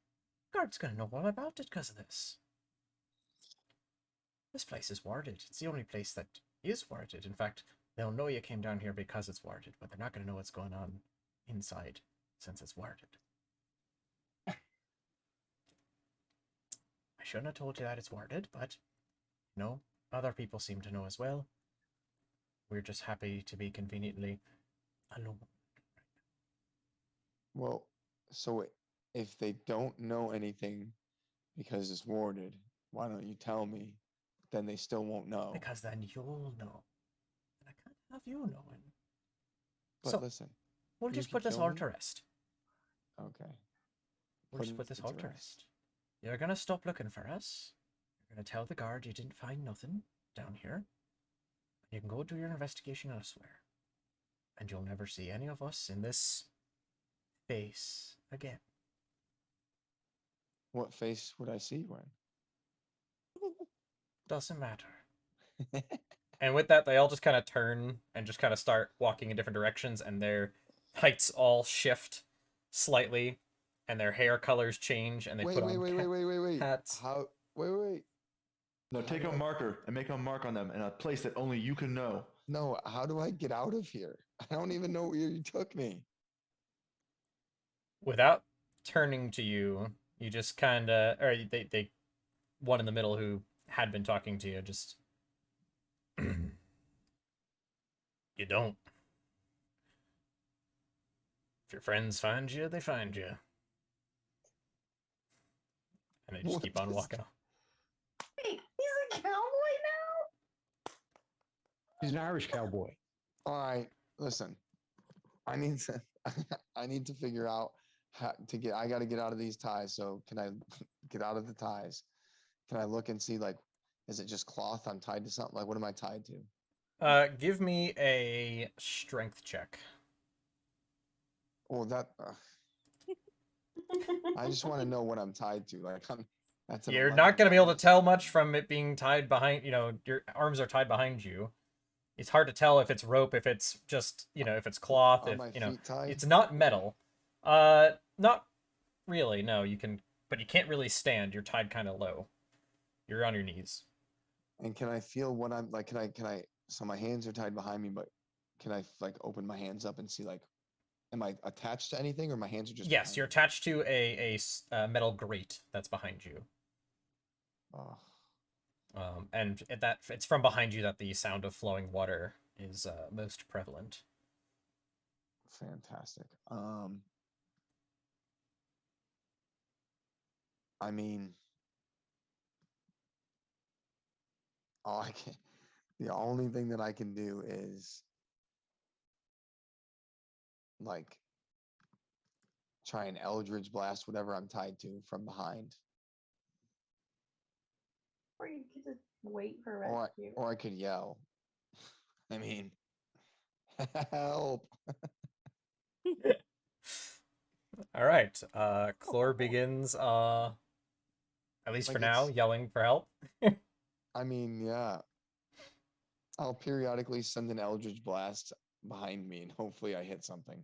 [SPEAKER 1] guard's gonna know all about it because of this. This place is warded. It's the only place that is warded. In fact, they'll know you came down here because it's warded, but they're not gonna know what's going on inside since it's warded. I shouldn't have told you that it's warded, but no, other people seem to know as well. We're just happy to be conveniently alone.
[SPEAKER 5] Well, so if they don't know anything because it's warded, why don't you tell me? Then they still won't know.
[SPEAKER 1] Because then you'll know. And I can't have you knowing.
[SPEAKER 5] But
[SPEAKER 1] So,
[SPEAKER 5] listen,
[SPEAKER 1] we'll
[SPEAKER 5] you
[SPEAKER 1] just
[SPEAKER 5] can
[SPEAKER 1] put this
[SPEAKER 5] kill
[SPEAKER 1] all
[SPEAKER 5] me?
[SPEAKER 1] to rest.
[SPEAKER 5] Okay.
[SPEAKER 1] We'll just put this all to rest. You're gonna stop looking for us. You're gonna tell the guard you didn't find nothing down here. You can go do your investigation elsewhere. And you'll never see any of us in this face again.
[SPEAKER 5] What face would I see when?
[SPEAKER 1] Doesn't matter. And with that, they all just kind of turn and just kind of start walking in different directions, and their heights all shift slightly, and their hair colors change, and they
[SPEAKER 5] Wait,
[SPEAKER 1] put
[SPEAKER 5] wait,
[SPEAKER 1] on
[SPEAKER 5] wait, wait, wait, wait, wait.
[SPEAKER 1] hats.
[SPEAKER 5] How? Wait.
[SPEAKER 2] No, take a marker and make a mark on them in a place that only you can know.
[SPEAKER 5] No, how do I get out of here? I don't even know where you took me.
[SPEAKER 1] Without turning to you, you just kind of, or they, one in the middle who had been talking to you, just, you don't. If your friends find you, they find you. And they just
[SPEAKER 5] What
[SPEAKER 1] keep on
[SPEAKER 5] is-
[SPEAKER 1] walking off.
[SPEAKER 4] Wait, he's a cowboy now?
[SPEAKER 6] He's an Irish cowboy.
[SPEAKER 5] All right, listen. I need to. I need to figure out how to get. I got to get out of these ties. So can I get out of the ties? Can I look and see like, is it just cloth I'm tied to something? Like, what am I tied to?
[SPEAKER 1] Give me a strength check.
[SPEAKER 5] Well, that. I just want to know what I'm tied to. Like, that's an
[SPEAKER 1] You're
[SPEAKER 5] 11
[SPEAKER 1] not going to be able to
[SPEAKER 5] minus.
[SPEAKER 1] tell much from it being tied behind, your arms are tied behind you. It's hard to tell if it's rope, if it's just, if it's cloth,
[SPEAKER 5] Are
[SPEAKER 1] if,
[SPEAKER 5] my feet tied?
[SPEAKER 1] it's not metal. Not really, no, but you can't really stand. You're tied kind of low. You're on your knees.
[SPEAKER 5] And can I feel what I'm like? Can I? So my hands are tied behind me, but can I like open my hands up and see like, am I attached to anything or my hands are just?
[SPEAKER 1] Yes,
[SPEAKER 5] behind
[SPEAKER 1] you're
[SPEAKER 5] me?
[SPEAKER 1] attached to a metal grate that's behind you.
[SPEAKER 5] Oh,
[SPEAKER 1] And it's from behind you that the sound of flowing water is most prevalent.
[SPEAKER 5] fantastic. I mean, all I can. The only thing that I can do is like try and Eldridge blast whatever I'm tied to from behind,
[SPEAKER 4] Or you could just wait for
[SPEAKER 5] or
[SPEAKER 4] rescue.
[SPEAKER 5] I could yell. I mean, help!
[SPEAKER 1] All right. Chlor begins, at least
[SPEAKER 5] Like
[SPEAKER 1] for now,
[SPEAKER 5] it's-
[SPEAKER 1] yelling for help.
[SPEAKER 5] I mean, yeah. I'll periodically send an Eldridge blast behind me, and hopefully I hit something.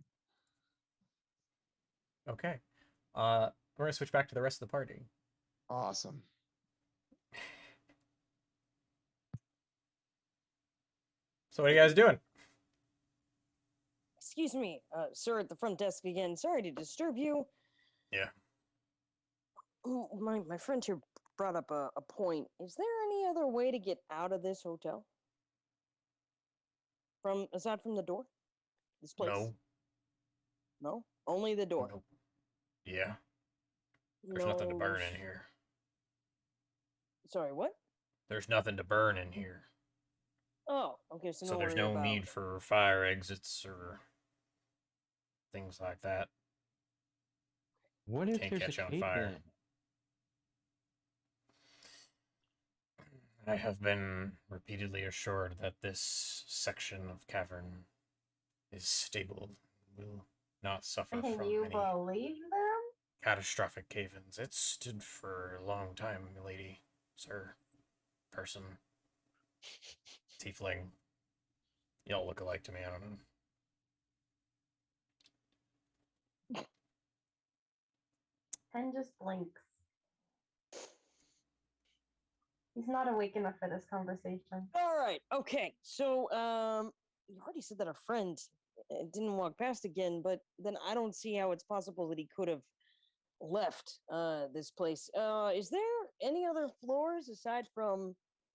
[SPEAKER 1] Okay. We're gonna switch back to the rest of the party.
[SPEAKER 5] Awesome.
[SPEAKER 1] So what are you guys doing?
[SPEAKER 3] Excuse me, sir, at the front desk again. Sorry to disturb you.
[SPEAKER 1] Yeah.
[SPEAKER 3] My friend here brought up a point. Is there any other way to get out of this hotel? From aside from the door? This place?
[SPEAKER 1] No.
[SPEAKER 3] No? Only the door.
[SPEAKER 1] Nope. Yeah. There's
[SPEAKER 3] No.
[SPEAKER 1] nothing to burn in here.
[SPEAKER 3] Sorry, what?
[SPEAKER 1] There's nothing to burn in here.
[SPEAKER 3] Oh, okay. So,
[SPEAKER 1] So
[SPEAKER 3] no
[SPEAKER 1] there's
[SPEAKER 3] worry
[SPEAKER 1] no
[SPEAKER 3] about...
[SPEAKER 1] need for fire exits or things like that.
[SPEAKER 6] What if
[SPEAKER 1] Can't
[SPEAKER 6] there's
[SPEAKER 1] catch
[SPEAKER 6] a
[SPEAKER 1] on
[SPEAKER 6] cave
[SPEAKER 1] fire.
[SPEAKER 6] in?
[SPEAKER 1] I have been repeatedly assured that this section of cavern is stable, will not suffer
[SPEAKER 4] And
[SPEAKER 1] from
[SPEAKER 4] you
[SPEAKER 1] any
[SPEAKER 4] believe them?
[SPEAKER 1] catastrophic cave-ins. It stood for a long time, milady, sir, person, tiefling. Y'all look alike to me, I don't know.
[SPEAKER 4] And just blinks. He's not awake enough for this conversation.
[SPEAKER 3] All right. Okay. So, you already said that our friend didn't walk past again, but then I don't see how it's possible that he could have left this place. Is there any other floors aside from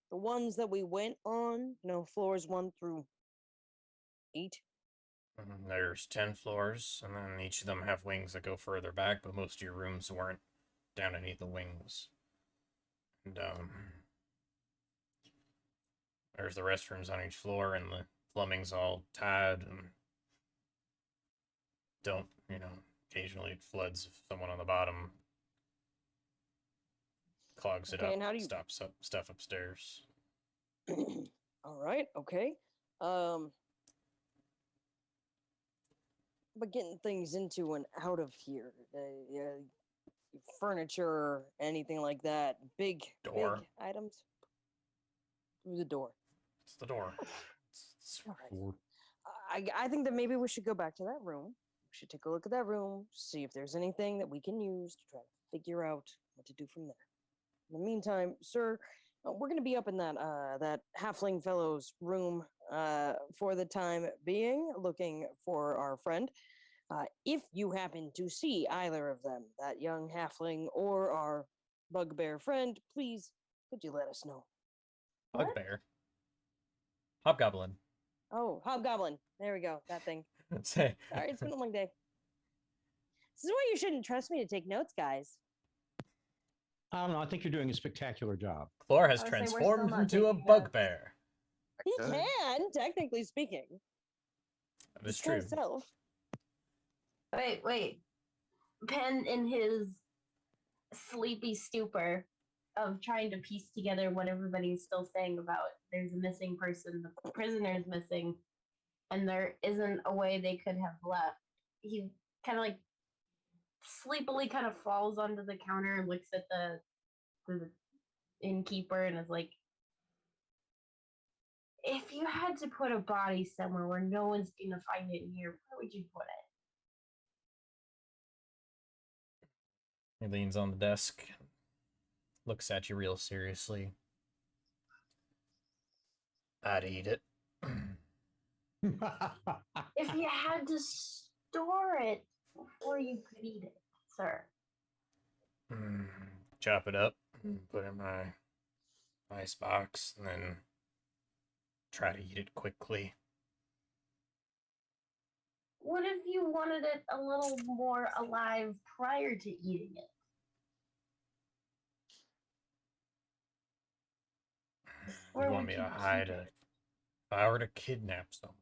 [SPEAKER 3] the ones that we went on? You know, floors 1 through 8.
[SPEAKER 1] There's 10 floors, and then each of them have wings that go further back, but most of your rooms weren't down beneath the wings. And, there's the restrooms on each floor, and the plumbing's all tied, and occasionally it floods if someone on the bottom clogs it
[SPEAKER 3] Okay,
[SPEAKER 1] up,
[SPEAKER 3] and how do you-
[SPEAKER 1] stops up stuff upstairs.
[SPEAKER 3] All right. Okay. But getting things into and out of here, furniture, anything like that, big
[SPEAKER 1] Door.
[SPEAKER 3] items through the door.
[SPEAKER 1] It's the door. It's
[SPEAKER 3] All right.
[SPEAKER 6] Or
[SPEAKER 3] I think that maybe we should go back to that room. We should take a look at that room, see if there's anything that we can use to try to figure out what to do from there. In the meantime, sir, we're going to be up in that halfling fellow's room for the time being, looking for our friend. If you happen to see either of them, that young halfling or our bugbear friend, please could you let us know?
[SPEAKER 1] Bugbear. Hobgoblin.
[SPEAKER 3] Oh, hobgoblin. There we go. That thing.
[SPEAKER 1] Say.
[SPEAKER 3] Sorry, it's been a long day. This is why you shouldn't trust me to take notes, guys.
[SPEAKER 6] I don't know. I think you're doing a spectacular job.
[SPEAKER 1] Chlor has
[SPEAKER 4] I would say we're still
[SPEAKER 1] transformed
[SPEAKER 4] not
[SPEAKER 1] into a
[SPEAKER 4] taking notes.
[SPEAKER 1] bugbear.
[SPEAKER 3] He
[SPEAKER 2] Okay.
[SPEAKER 3] can, technically speaking.
[SPEAKER 1] That is
[SPEAKER 3] Disguise
[SPEAKER 1] true.
[SPEAKER 3] self.
[SPEAKER 4] Wait. Penn, in his sleepy stupor of trying to piece together what everybody's still saying about there's a missing person, the prisoner's missing, and there isn't a way they could have left. He kind of like sleepily kind of falls onto the counter and looks at the innkeeper and is like, if you had to put a body somewhere where no one's gonna find it in here, where would you put it?
[SPEAKER 1] He leans on the desk, looks at you real seriously. I'd eat it.
[SPEAKER 4] If you had to store it before you could eat it, sir.
[SPEAKER 1] Chop it up, put it in my ice box, and then try to eat it quickly.
[SPEAKER 4] What if you wanted it a little more alive prior to eating it?
[SPEAKER 1] You
[SPEAKER 4] Where
[SPEAKER 1] want
[SPEAKER 4] would
[SPEAKER 1] me
[SPEAKER 4] you
[SPEAKER 1] to hide
[SPEAKER 4] keep
[SPEAKER 1] it?
[SPEAKER 4] it?
[SPEAKER 1] If I were to kidnap someone,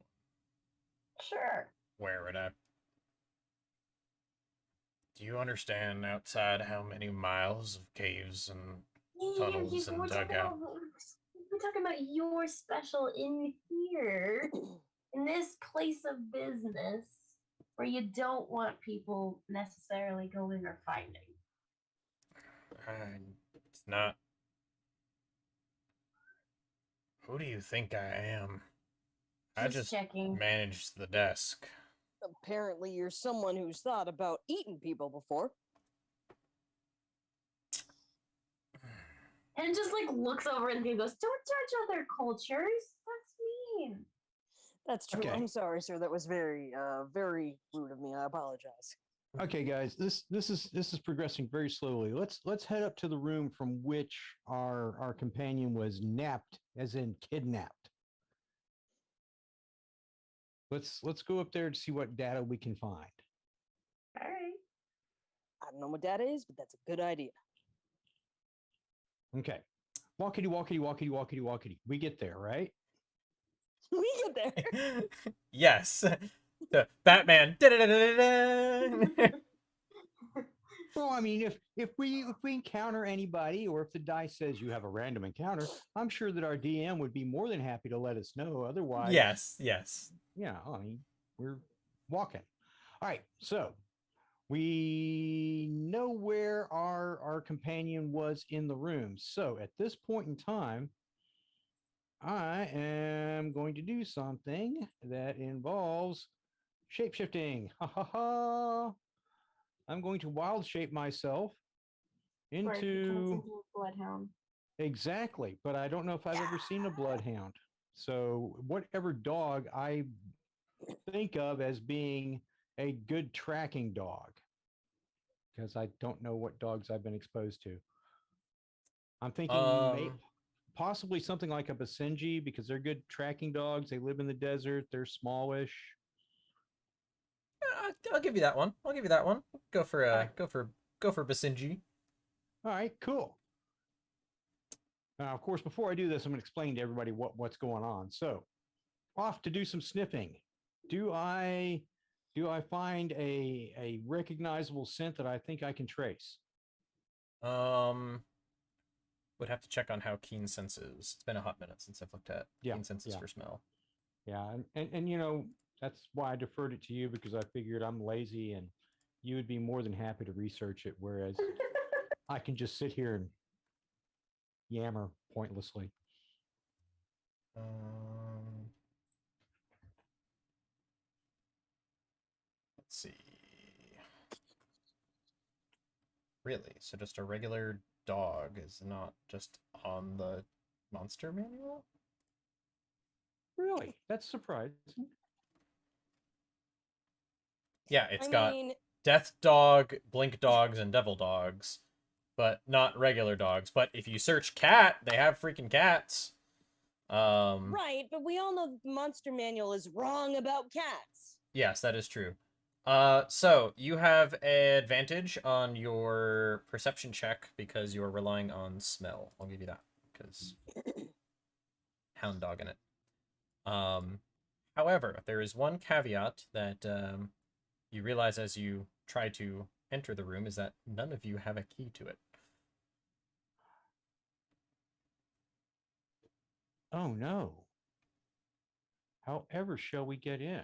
[SPEAKER 4] Sure.
[SPEAKER 1] where would I? Do you understand outside how many miles of caves and tunnels and
[SPEAKER 4] we're talking about your special in here, in this place of business, where you don't want people necessarily going or finding.
[SPEAKER 1] It's not. Who do you think I am? I just
[SPEAKER 4] checking.
[SPEAKER 1] managed the desk.
[SPEAKER 3] Apparently, you're someone who's thought about eating people before.
[SPEAKER 4] And just like looks over and goes, "Don't judge other cultures. That's mean."
[SPEAKER 3] That's true.
[SPEAKER 6] Okay.
[SPEAKER 3] I'm sorry, sir. That was very, very rude of me. I apologize.
[SPEAKER 6] Okay, guys, this is progressing very slowly. Let's head up to the room from which our companion was napped, as in kidnapped. Let's go up there to see what data we can find.
[SPEAKER 4] All right.
[SPEAKER 3] I don't know what that is, but that's a good idea.
[SPEAKER 6] Okay, walkity walkity walkity walkity walkity. We get there, right?
[SPEAKER 3] We get there.
[SPEAKER 1] Yes. The Batman. Da-da-da-da-da-da.
[SPEAKER 6] Well, I mean, if we encounter anybody, or if the dice says you have a random encounter, I'm sure that our DM would be more than happy to let us know. Otherwise,
[SPEAKER 1] Yes, yes.
[SPEAKER 6] yeah, I mean, we're walking. All right, so we know where our companion was in the room. So at this point in time, I am going to do something that involves shapeshifting. Ha ha ha. I'm going to wild shape myself
[SPEAKER 4] Or if he turns
[SPEAKER 6] into
[SPEAKER 4] into a bloodhound.
[SPEAKER 6] exactly, but I don't know if I've ever seen a bloodhound. So whatever dog I think of as being a good tracking dog, because I don't know what dogs I've been exposed to. I'm thinking possibly something like a Basenji because they're good tracking dogs. They live in the desert. They're smallish.
[SPEAKER 1] I'll give you that one. I'll give you that one. Go for
[SPEAKER 6] Alright.
[SPEAKER 1] go for Basenji.
[SPEAKER 6] All right, cool. Now, of course, before I do this, I'm going to explain to everybody what's going on. So, off to do some sniffing. Do I find a recognizable scent that I think I can trace?
[SPEAKER 1] Would have to check on how keen sense is. It's been a hot minute since I've looked at
[SPEAKER 6] Yeah,
[SPEAKER 1] keen senses
[SPEAKER 6] yeah.
[SPEAKER 1] for smell.
[SPEAKER 6] Yeah, and you know, that's why I deferred it to you because I figured I'm lazy and you would be more than happy to research it, whereas I can just sit here and yammer pointlessly.
[SPEAKER 1] Let's see. Really? So just a regular dog is not just on the monster manual?
[SPEAKER 6] Really? That's surprising.
[SPEAKER 1] Yeah, it's
[SPEAKER 3] I
[SPEAKER 1] got
[SPEAKER 3] mean,
[SPEAKER 1] death dog, blink dogs, and devil dogs, but not regular dogs. But if you search cat, they have freaking cats.
[SPEAKER 3] right, but we all know that the Monster Manual is wrong about cats.
[SPEAKER 1] Yes, that is true. So you have an advantage on your perception check because you're relying on smell. I'll give you that because hound dog in it. However, there is one caveat that you realize as you try to enter the room is that none of you have a key to it.
[SPEAKER 6] Oh no. However, shall we get in?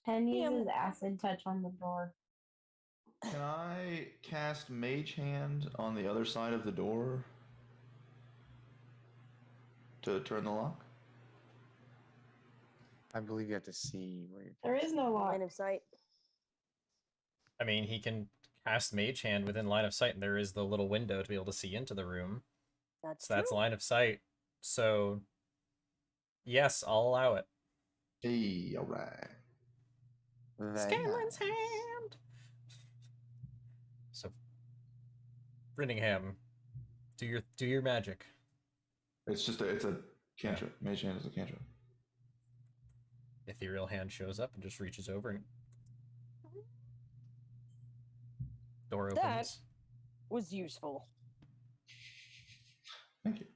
[SPEAKER 4] Pen
[SPEAKER 3] Yeah,
[SPEAKER 4] uses acid touch on the door.
[SPEAKER 2] Can I cast Mage Hand on the other side of the door to turn the lock?
[SPEAKER 5] I believe you have to see where you're.
[SPEAKER 4] There is no lock.
[SPEAKER 3] Line of sight.
[SPEAKER 1] I mean, he can cast Mage Hand within line of sight, and there is the little window to be able to see into the room.
[SPEAKER 3] That's
[SPEAKER 1] So that's
[SPEAKER 3] true.
[SPEAKER 1] line of sight. So, yes, I'll allow it.
[SPEAKER 2] Hey, all right.
[SPEAKER 1] Scanlan's hand! So, Brittingham, do your magic.
[SPEAKER 2] It's a cantrip. Mage Hand is a cantrip.
[SPEAKER 1] Ethereal Hand shows up and just reaches over and door opens.
[SPEAKER 3] That was useful.
[SPEAKER 2] Thank you.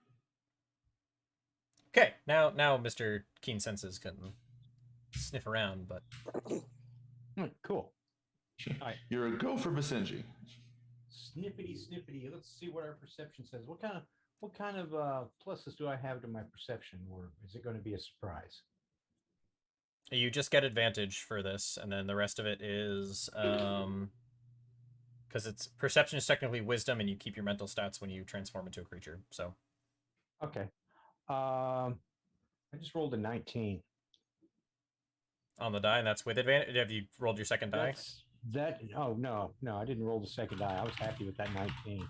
[SPEAKER 1] Okay, now Mr. Keen Senses can sniff around, but
[SPEAKER 6] Cool. Alright.
[SPEAKER 2] You're a go for Basenji.
[SPEAKER 6] Snippety snippety. Let's see what our perception says. What kind of pluses do I have to my perception, or is it going to be a surprise?
[SPEAKER 1] you just get advantage for this, and then the rest of it is because it's perception is technically wisdom, and you keep your mental stats when you transform into a creature. So
[SPEAKER 6] Okay. I just rolled a 19.
[SPEAKER 1] on the die, and that's with advantage. Have you rolled your second die?
[SPEAKER 6] Oh no, I didn't roll the second die. I was happy with that 19.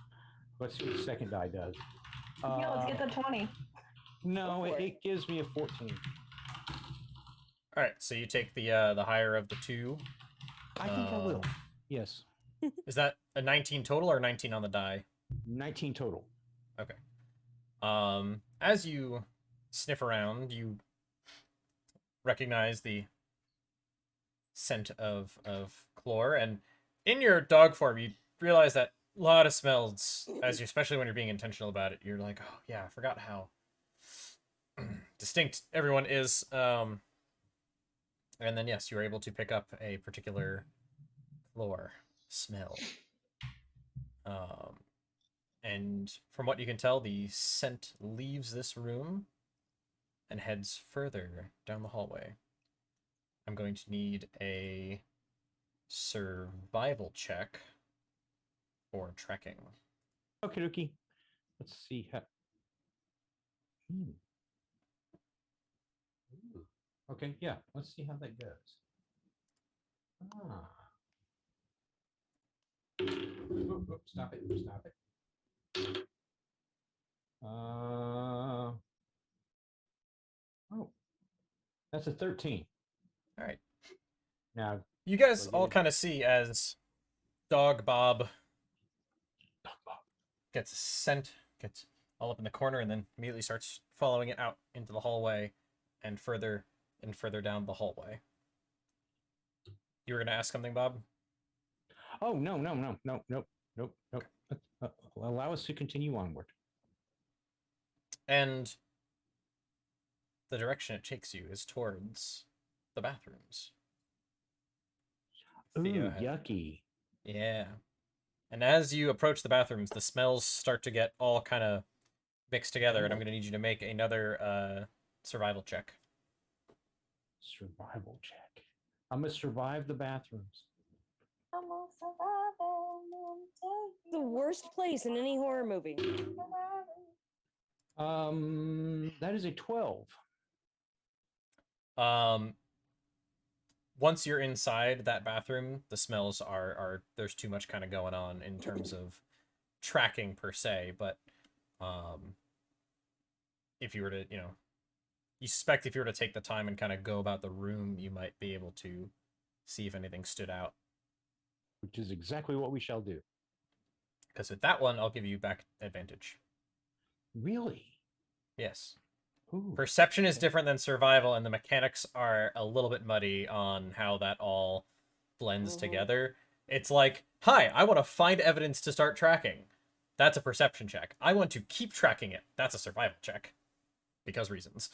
[SPEAKER 6] Let's see what the second die does.
[SPEAKER 4] Yeah, let's get the 20.
[SPEAKER 6] No,
[SPEAKER 3] for it.
[SPEAKER 6] it gives me a 14.
[SPEAKER 1] All right, so you take the higher of the two.
[SPEAKER 6] I think I will. Yes.
[SPEAKER 1] Is that a 19 total or 19 on the die?
[SPEAKER 6] 19 total.
[SPEAKER 1] Okay. As you sniff around, you recognize the scent of chlor, and in your dog form, you realize that a lot of smells, especially when you're being intentional about it. You're like, oh yeah, I forgot how distinct everyone is. And then yes, you are able to pick up a particular chlor smell. And from what you can tell, the scent leaves this room and heads further down the hallway. I'm going to need a survival check for trekking.
[SPEAKER 6] Okay, dokie. Let's see how. Ooh. Okay, yeah. Let's see how that goes. Ah. Stop it. Stop it. Oh, that's a 13.
[SPEAKER 1] All right.
[SPEAKER 6] Now,
[SPEAKER 1] You guys
[SPEAKER 6] do I
[SPEAKER 1] all
[SPEAKER 6] get
[SPEAKER 1] kind of see as Dog Bob gets sent, gets all up in the corner, and then immediately starts following it out into the hallway and further down the hallway. You were going to ask something, Bob?
[SPEAKER 6] Oh, no. Nope. Allow us to continue onward.
[SPEAKER 1] And the direction it takes you is towards the bathrooms.
[SPEAKER 6] Ooh,
[SPEAKER 1] Theo had-
[SPEAKER 6] yucky.
[SPEAKER 1] Yeah. And as you approach the bathrooms, the smells start to get all kind of mixed together, and I'm going to need you to make another survival check.
[SPEAKER 6] Survival check. I'm going to survive the bathrooms.
[SPEAKER 3] The worst place in any horror movie.
[SPEAKER 6] That is a 12.
[SPEAKER 1] Once you're inside that bathroom, the smells are there's too much kind of going on in terms of tracking per se, but if you were to, you suspect if you were to take the time and kind of go about the room, you might be able to see if anything stood out.
[SPEAKER 6] Which is exactly what we shall do.
[SPEAKER 1] Because with that one, I'll give you back advantage.
[SPEAKER 6] Really?
[SPEAKER 1] Yes.
[SPEAKER 6] Ooh.
[SPEAKER 1] Perception is different than survival, and the mechanics are a little bit muddy on how that all blends together. It's like, hi, I want to find evidence to start tracking. That's a perception check. I want to keep tracking it. That's a survival check. Because reasons.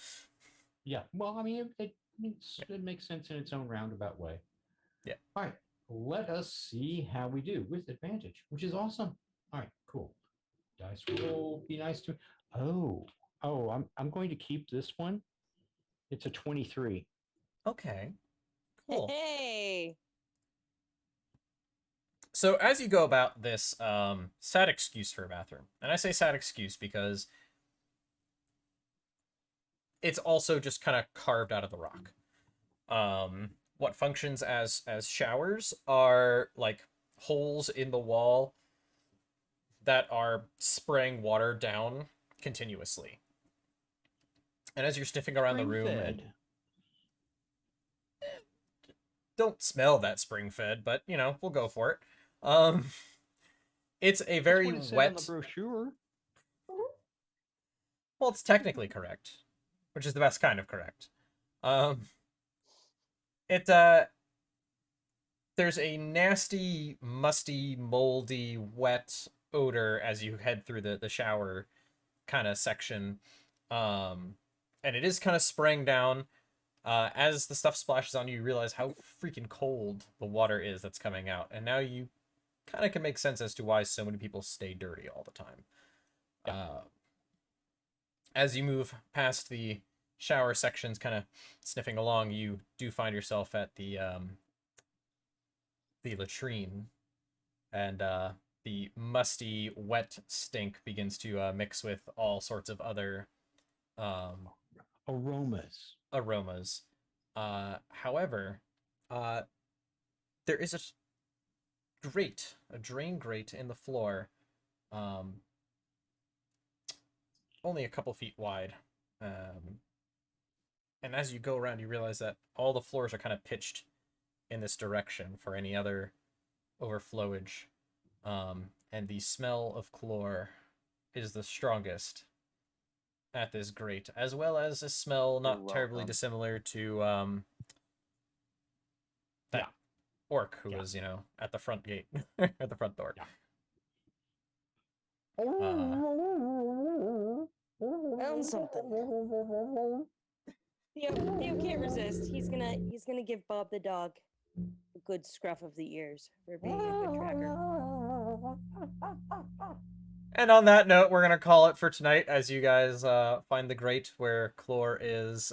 [SPEAKER 6] Yeah. Well, I mean, it makes sense in its own roundabout way.
[SPEAKER 1] Yeah.
[SPEAKER 6] All right. Let us see how we do with advantage, which is awesome. All right. Cool. Dice roll. Be nice to. Oh. I'm going to keep this one. It's a 23.
[SPEAKER 1] Okay. Cool.
[SPEAKER 3] Hey.
[SPEAKER 1] So as you go about this sad excuse for a bathroom, and I say sad excuse because it's also just kind of carved out of the rock. What functions as showers are like holes in the wall that are spraying water down continuously. And as you're sniffing around the room, and don't smell that spring fed, but we'll go for it. It's a very wet.
[SPEAKER 6] On the brochure.
[SPEAKER 1] Well, it's technically correct, which is the best kind of correct. There's a nasty, musty, moldy, wet odor as you head through the shower kind of section. And it is kind of spraying down. As the stuff splashes on you, you realize how freaking cold the water is that's coming out. And now you kind of can make sense as to why so many people stay dirty all the time. Yeah. As you move past the shower sections, kind of sniffing along, you do find yourself at the latrine, and the musty, wet stink begins to mix with all sorts of other
[SPEAKER 6] aromas.
[SPEAKER 1] However, there is a drain grate in the floor, only a couple feet wide, And as you go around, you realize that all the floors are kind of pitched in this direction for any other overflowage. And the smell of chlor is the strongest at this grate, as well as a smell not terribly
[SPEAKER 5] welcome.
[SPEAKER 1] dissimilar to that
[SPEAKER 6] Yeah.
[SPEAKER 1] orc who
[SPEAKER 6] Yeah.
[SPEAKER 1] was, at the front gate, at the front door.
[SPEAKER 6] Yeah.
[SPEAKER 3] Found something. Theo can't resist. He's gonna give Bob the dog a good scruff of the ears for being a good tracker.
[SPEAKER 1] And on that note, we're gonna call it for tonight as you guys find the grate where Chlor is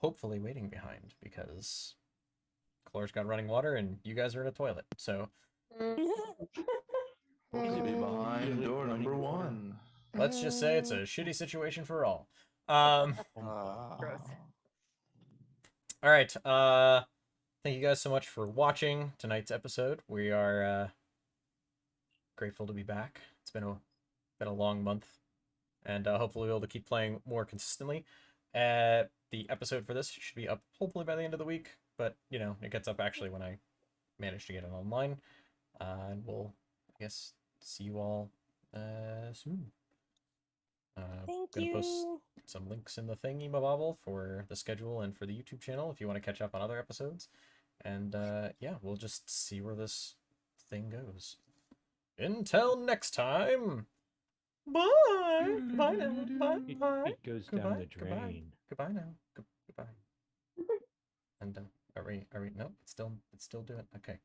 [SPEAKER 1] hopefully waiting behind, because Chlor's got running water and you guys are in a toilet. So
[SPEAKER 2] Hopefully behind door number
[SPEAKER 6] Running water.
[SPEAKER 2] 1.
[SPEAKER 1] let's just say it's a shitty situation for all.
[SPEAKER 3] Gross.
[SPEAKER 1] All right. Thank you guys so much for watching tonight's episode. We are grateful to be back. It's been a long month, and hopefully we'll be able to keep playing more consistently. The episode for this should be up hopefully by the end of the week, but it gets up actually when I manage to get it online. And we'll, I guess, see you all soon.
[SPEAKER 3] Thank
[SPEAKER 1] gonna post
[SPEAKER 3] you.
[SPEAKER 1] some links in the thingy bobble for the schedule and for the YouTube channel if you want to catch up on other episodes. And yeah, we'll just see where this thing goes. Until next time. Bye. Goodbye now. Bye. Bye.
[SPEAKER 6] It goes
[SPEAKER 1] Goodbye.
[SPEAKER 6] down the
[SPEAKER 1] Goodbye.
[SPEAKER 6] drain.
[SPEAKER 1] Goodbye now. Goodbye. And are we? No, it's still doing. Okay.